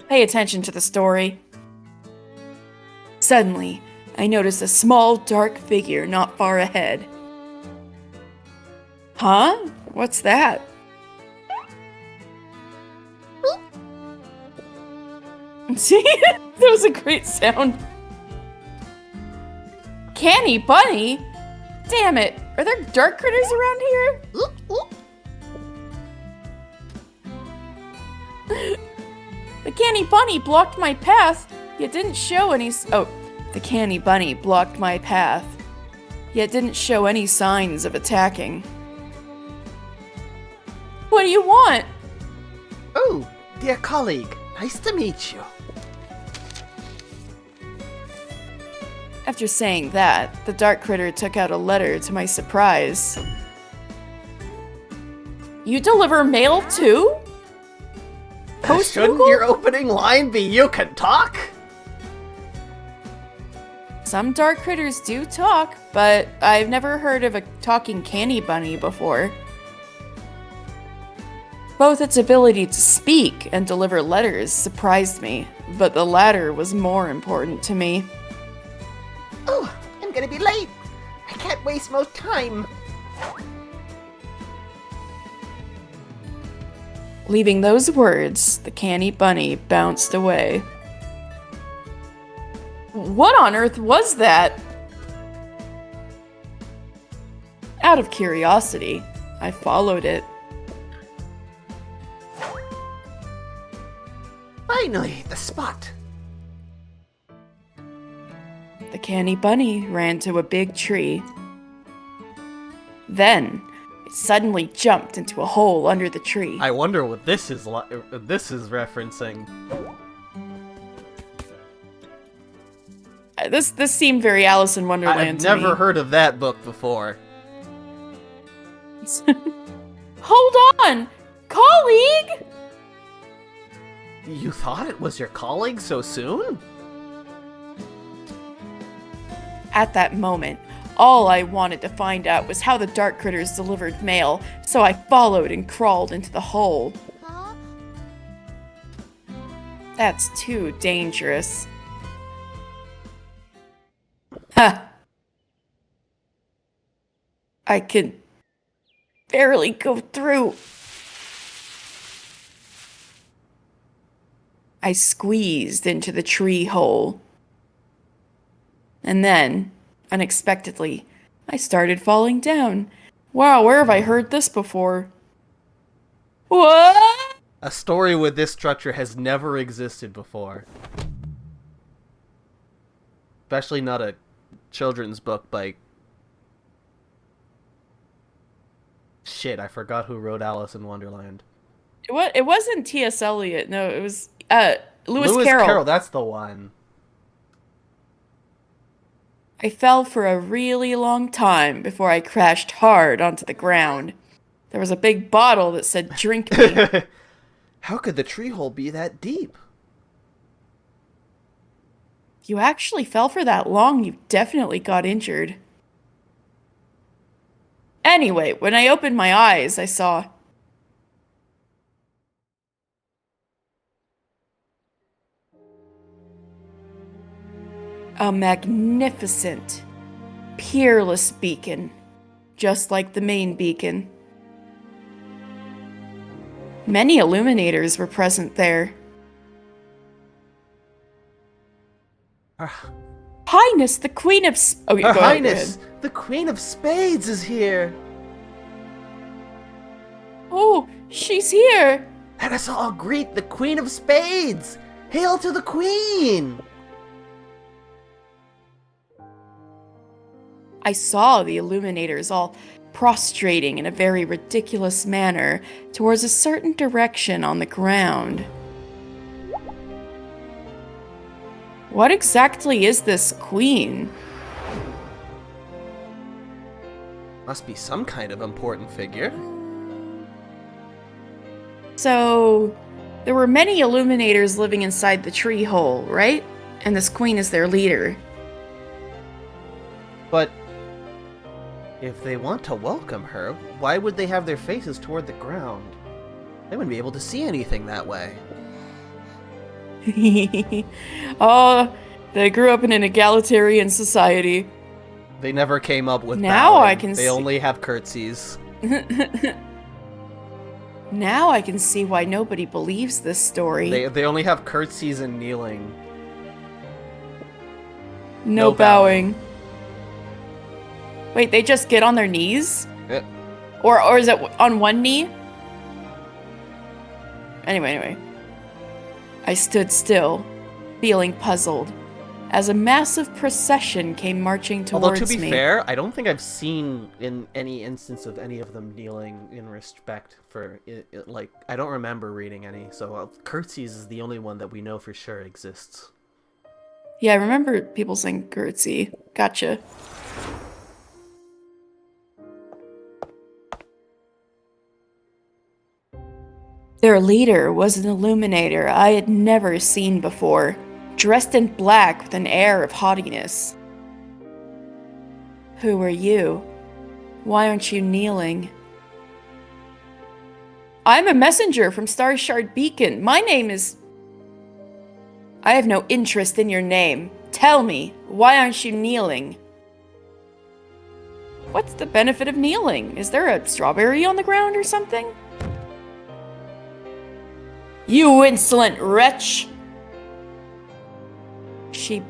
Pay attention to the story. Suddenly, I noticed a small, dark figure not far ahead. Huh? What's that? See? That was a great sound. Canny Bunny? Damn it! Are there dark critters around here? The Canny Bunny blocked my path, yet didn't show any the Canny Bunny blocked my path, yet didn't show any signs of attacking. What do you want?
Oh, dear colleague, nice to meet you.
After saying that, the dark critter took out a letter to my surprise. You deliver mail too?
Shouldn't your opening line be "You can talk"?
Some dark critters do talk, but I've never heard of a talking Canny Bunny before. Both its ability to speak and deliver letters surprised me, but the latter was more important to me.
Oh, I'm gonna be late. I can't waste most time.
Leaving those words, the Canny Bunny bounced away. What on earth was that? Out of curiosity, I followed it.
Finally, the spot.
The Canny Bunny ran to a big tree. Then, it suddenly jumped into a hole under the tree.
I wonder what this is referencing.
This seemed very Alice in Wonderland to me.
I've never heard of that book before.
Hold on! Colleague!
You thought it was your colleague so soon?
At that moment, all I wanted to find out was how the dark critters delivered mail, so I followed and crawled into the hole. That's too dangerous. Ha! I could barely go through. I squeezed into the tree hole. And then, unexpectedly, I started falling down. Wow, where have I heard this before? What?
A story with this structure has never existed before. Especially not a children's book by... Shit, I forgot who wrote Alice in Wonderland.
It wasn't T.S. Eliot. No, it was Lewis Carroll.
That's the one.
I fell for a really long time before I crashed hard onto the ground. There was a big bottle that said, "Drink me."
How could the tree hole be that deep?
If you actually fell for that long, you definitely got injured. Anyway, when I opened my eyes, I saw... a magnificent, peerless beacon, just like the main beacon. Many illuminators were present there. Highness, the Queen of...
Her Highness, the Queen of Spades is here!
Oh, she's here!
Let us all greet the Queen of Spades! Hail to the Queen!
I saw the illuminators all prostrating in a very ridiculous manner towards a certain direction on the ground. What exactly is this queen?
Must be some kind of important figure.
So, there were many illuminators living inside the tree hole, right? And this queen is their leader.
But if they want to welcome her, why would they have their faces toward the ground? They wouldn't be able to see anything that way.
Oh, they grew up in an egalitarian society.
They never came up with
now
bowing.
I can
They only have curtsies.
Now I can see why nobody believes this story.
They only have curtsies and kneeling.
No bowing. Wait, they just get on their knees?
Yeah.
Or is it on one knee? Anyway. I stood still, feeling puzzled, as a massive procession came marching towards me.
Although, to be fair, I don't think I've seen in any instance of any of them kneeling in respect for, like, I don't remember reading any, so curtsies is the only one that we know for sure exists.
Yeah, I remember people saying curtsy. Gotcha. Their leader was an illuminator I had never seen before, dressed in black with an air of haughtiness. Who are you? Why aren't you kneeling? I'm a messenger from Starshard Beacon. My name is... I have no interest in your name. Tell me, why aren't you kneeling? What's the benefit of kneeling? Is there a strawberry on the ground or something? You insolent wretch! She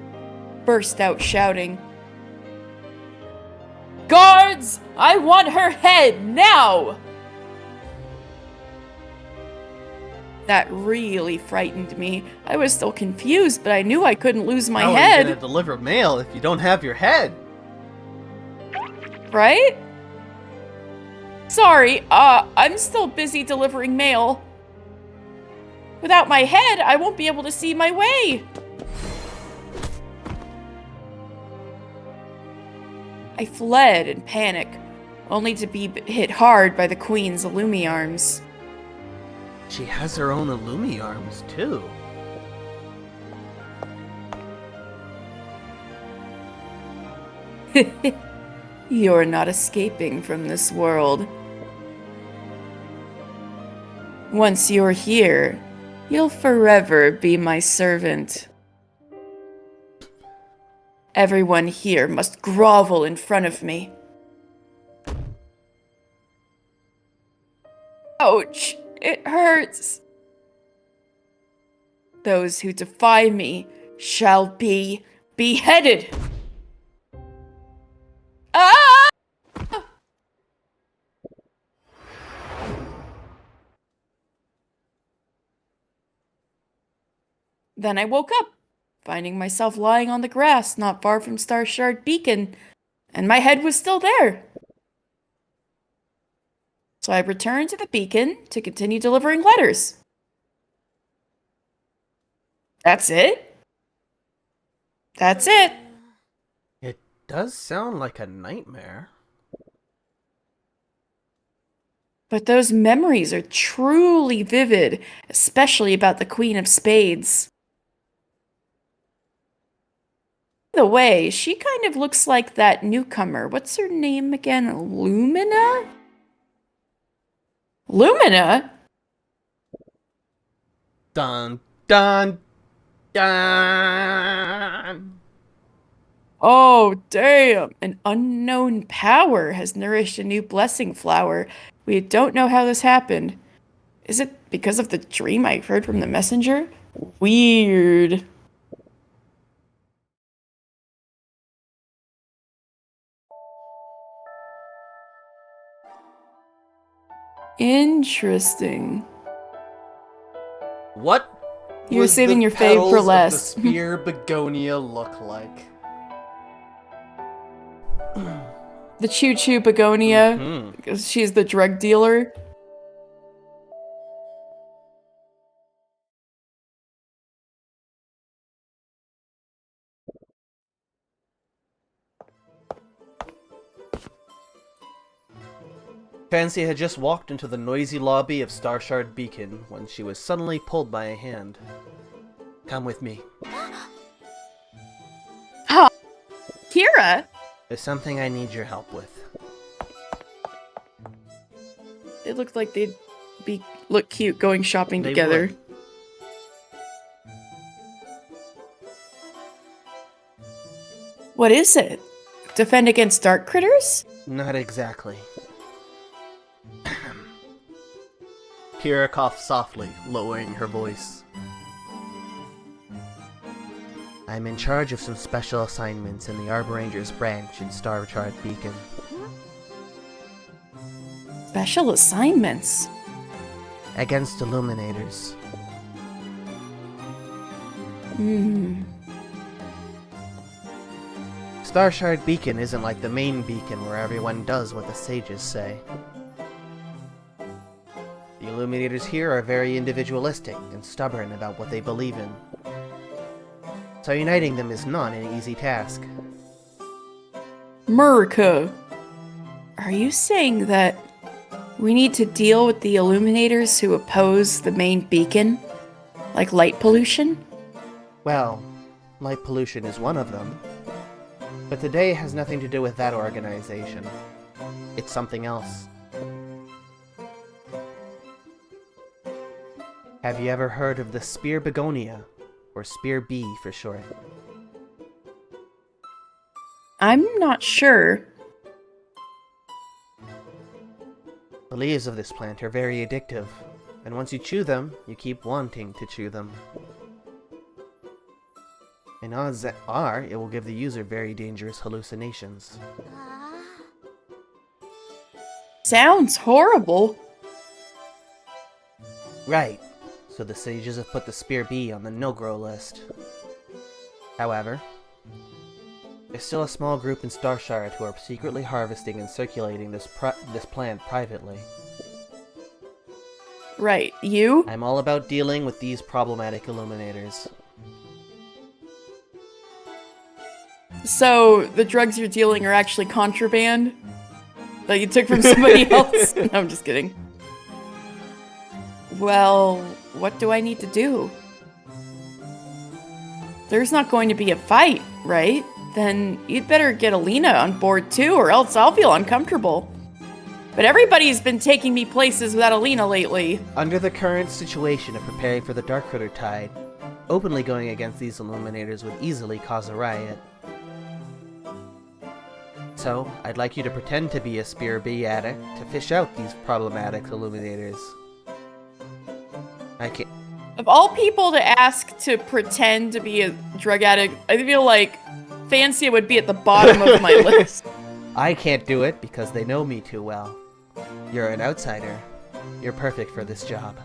burst out shouting. Guards! I want her head, now! That really frightened me. I was still confused, but I knew I couldn't lose my head.
How are you gonna deliver mail if you don't have your head?
Right? Sorry, I'm still busy delivering mail. Without my head, I won't be able to see my way. I fled in panic, only to be hit hard by the Queen's Illumiarms.
She has her own Illumiarms, too.
You're not escaping from this world. Once you're here, you'll forever be my servant. Everyone here must grovel in front of me. Ouch! It hurts! Those who defy me shall be beheaded! Ah! Then I woke up, finding myself lying on the grass not far from Starshard Beacon, and my head was still there. So I returned to the beacon to continue delivering letters. That's it? That's it.
It does sound like a nightmare.
But those memories are truly vivid, especially about the Queen of Spades. By the way, she kind of looks like that newcomer. What's her name again? Lumina? Lumina?
Dun, dun, dun!
Oh, damn! An unknown power has nourished a new blessing flower. We don't know how this happened. Is it because of the dream I heard from the messenger? Weird. Interesting.
What
You're saving your fave for last.
The spear begonia look like?
The choo-choo begonia, because she's the drug dealer.
Fancy had just walked into the noisy lobby of Starshard Beacon when she was suddenly pulled by a hand. Come with me.
Huh? Kira?
There's something I need your help with.
It looked like they'd look cute going shopping together.
Would.
What is it? Defend against dark critters?
Not exactly. Kira coughed softly, lowering her voice. I'm in charge of some special assignments in the Arbor Rangers branch in Starshard Beacon.
Special assignments?
Against Illuminators. Starshard Beacon isn't like the main beacon where everyone does what the sages say. The Illuminators here are very individualistic and stubborn about what they believe in. So uniting them is not an easy task.
Murka, are you saying that we need to deal with the Illuminators who oppose the main beacon? Like light pollution?
Well, light pollution is one of them. But today has nothing to do with that organization. It's something else. Have you ever heard of the Spear Begonia? Or Spear Bee for short?
I'm not sure.
The leaves of this plant are very addictive, and once you chew them, you keep wanting to chew them. And odds are, it will give the user very dangerous hallucinations.
Sounds horrible.
Right. So the sages have put the Spear Bee on the no-grow list. However, There's still a small group in Starshard who are secretly harvesting and circulating this plant privately.
Right, you?
I'm all about dealing with these problematic illuminators.
So, the drugs you're dealing are actually contraband? That you took from somebody else? No, I'm just kidding. Well, what do I need to do? There's not going to be a fight, right? Then you'd better get Alina on board too, or else I'll feel uncomfortable. But everybody's been taking me places without Alina lately.
Under the current situation of preparing for the Darkritter Tide, openly going against these illuminators would easily cause a riot. So, I'd like you to pretend to be a Spear Bee addict to fish out these problematic illuminators. I can't...
Of all people to ask to pretend to be a drug addict, I feel like Fancia would be at the bottom of my list.
I can't do it because they know me too well. You're an outsider. You're perfect for this job.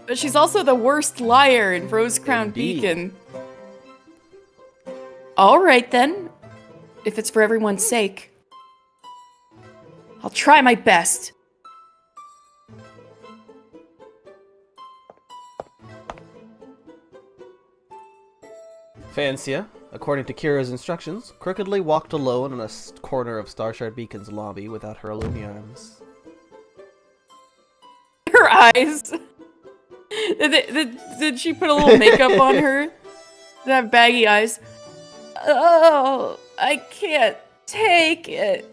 But she's also the worst liar in Rosecrown Beacon. Alright then. If it's for everyone's sake. I'll try my best.
Fancia, according to Kira's instructions, crookedly walked alone in a corner of Starshard Beacon's lobby without her Illumiarms.
Her eyes! Did she put a little makeup on her? Did have baggy eyes? Oh, I can't take it.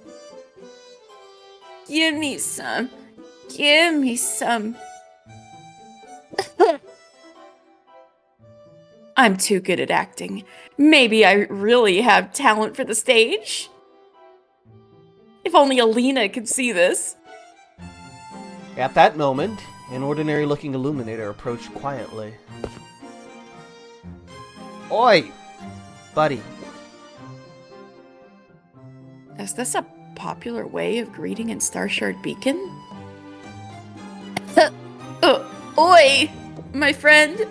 Give me some. Give me some. I'm too good at acting. Maybe I really have talent for the stage? If only Alina could see this.
At that moment, an ordinary-looking illuminator approached quietly. Oi! Buddy.
Is this a popular way of greeting in Starshard Beacon? Oi, my friend.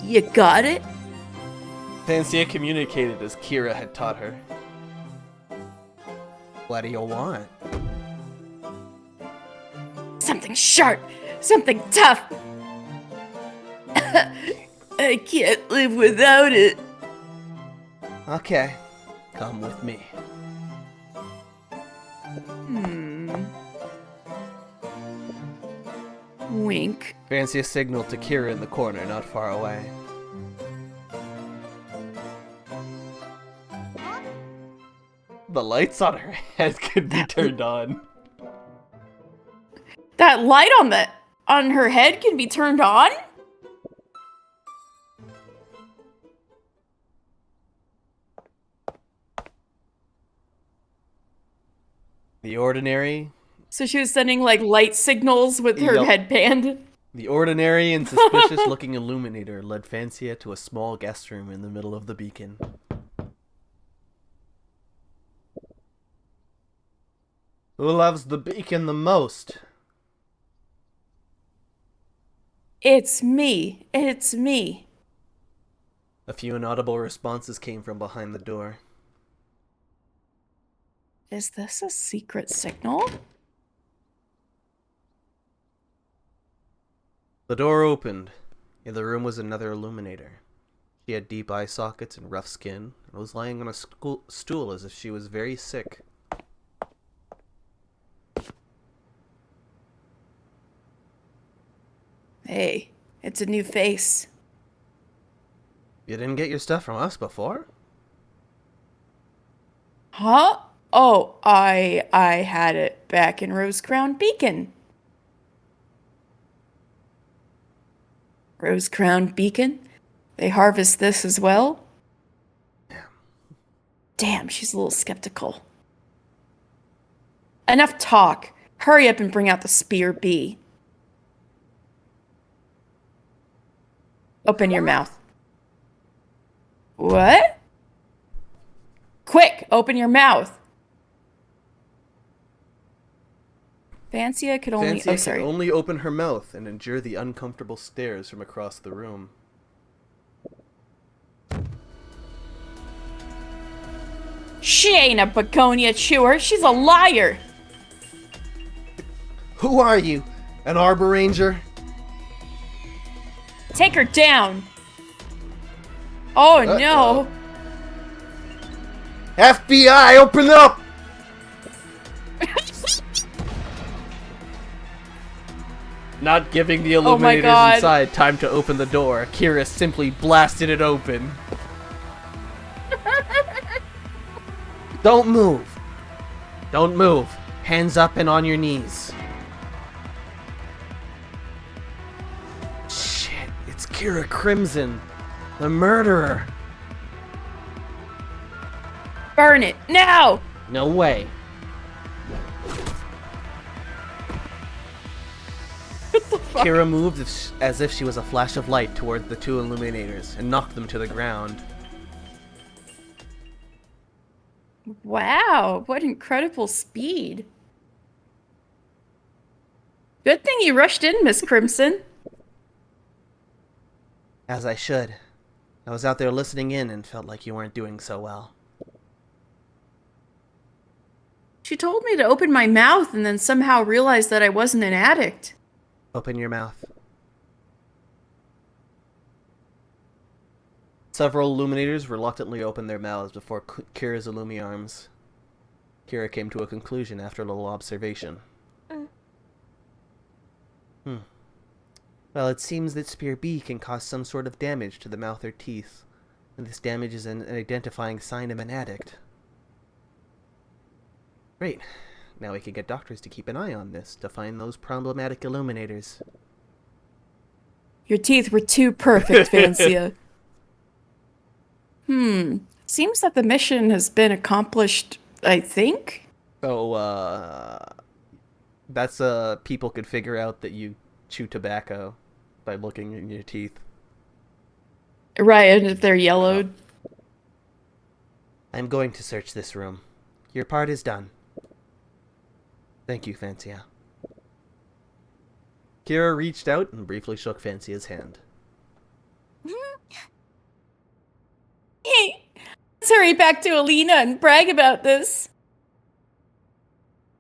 You got it?
Fancia communicated as Kira had taught her. What do you want?
Something sharp, something tough. I can't live without it.
Okay, come with me.
Wink.
Fancia signaled to Kira in the corner, not far away. The lights on her head could be turned on.
That light on her head can be turned on?
The Ordinary.
So she was sending like light signals with her headband.
The ordinary and suspicious-looking illuminator led Fancia to a small guest room in the middle of the beacon. Who loves the beacon the most?
It's me. It's me.
A few inaudible responses came from behind the door.
Is this a secret signal?
The door opened. In the room was another illuminator. She had deep eye sockets and rough skin, and was lying on a stool as if she was very sick.
Hey, it's a new face.
You didn't get your stuff from us before?
Huh? Oh, I had it back in Rosecrown Beacon. Rosecrown Beacon? They harvest this as well? Damn, she's a little skeptical. Enough talk. Hurry up and bring out the Spear Bee. Open your mouth. What? Quick, open your mouth. Fancia could only...
Fancia could only open her mouth and endure the uncomfortable stares from across the room.
She ain't a begonia chewer. She's a liar.
Who are you? An Arbor Ranger?
Take her down. Oh, no.
FBI, open up! Not giving the illuminators inside time to open the door, Kira simply blasted it open. Don't move. Don't move. Hands up and on your knees. Shit, it's Kira Crimson, the murderer.
Burn it, now!
No way. Kira moved as if she was a flash of light towards the two illuminators and knocked them to the ground.
Wow, what incredible speed. Good thing you rushed in, Miss Crimson.
As I should. I was out there listening in and felt like you weren't doing so well.
She told me to open my mouth and then somehow realized that I wasn't an addict.
Open your mouth. Several illuminators reluctantly opened their mouths before Kira's illumiarms. Kira came to a conclusion after a little observation. Well, it seems that Spear B can cause some sort of damage to the mouth or teeth, and this damage is an identifying sign of an addict. Great. Now we can get doctors to keep an eye on this, to find those problematic illuminators.
Your teeth were too perfect, Vancia. Seems that the mission has been accomplished, I think?
So, that's, people could figure out that you chew tobacco by looking in your teeth.
Right, and if they're yellowed.
I'm going to search this room. Your part is done. Thank you, Vancia. Kira reached out and briefly shook Vancia's hand.
Hey, let's hurry back to Alina and brag about this.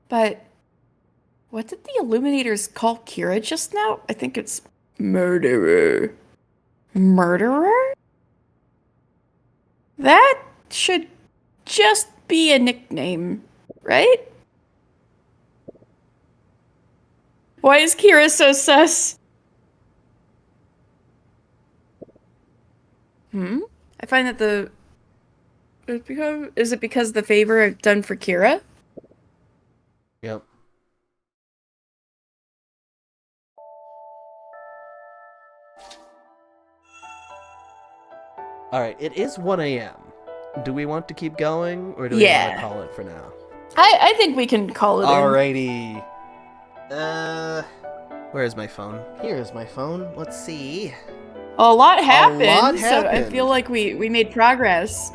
But what did the Illuminators call Kira just now? I think it's murderer. Murderer? That should just be a nickname, right? Why is Kira so sus? I find that is it because the favor I've done for Kira?
Yep. Alright, it is 1 a.m. Do we want to keep going, or do we want to call it for now?
I think we can call it
Alrighty. Where's my phone? Here's my phone. Let's see.
A lot happened, so I feel like we made progress.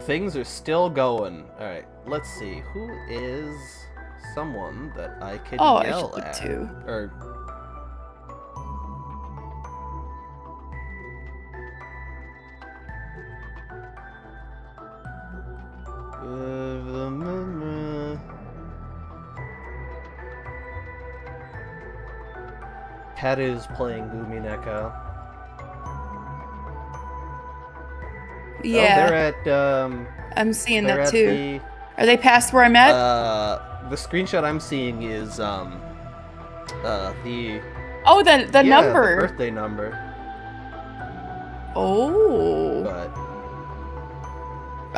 Things are still going. Alright, let's see. Who is someone that I could yell at?
Too.
Or... Cat is playing Gumi Neko.
Yeah.
Oh, they're at,
I'm seeing that too. Are they past where I'm at?
The screenshot I'm seeing is, the...
Oh, the number!
The birthday number.
Oh.
But...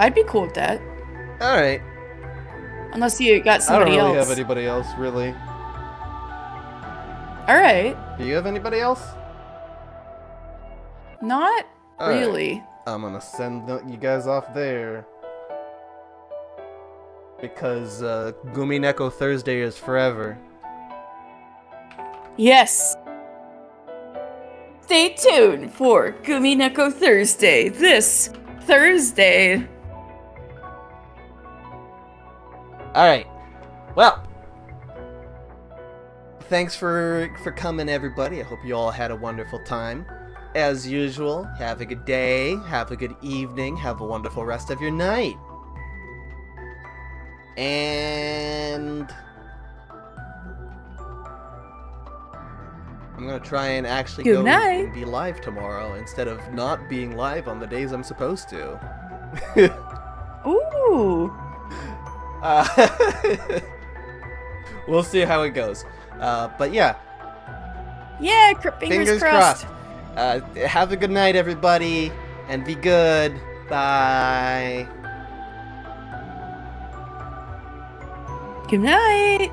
I'd be cool with that.
Alright.
Unless you got somebody else.
I don't really have anybody else, really.
Alright.
Do you have anybody else?
Not really.
Right. I'm gonna send you guys off there. Because, Gumi Neko Thursday is forever.
Yes! Stay tuned for Gumi Neko Thursday this Thursday.
Alright. Well. Thanks for coming, everybody. I hope you all had a wonderful time. as usual, have a good day, have a good evening, have a wonderful rest of your night. And I'm gonna try and actually go and be live tomorrow instead of not being live on the days I'm supposed to.
Ooh.
We'll see how it goes. But yeah.
Yeah, fingers crossed.
Have a good night, everybody, and be good. Bye.
Good night.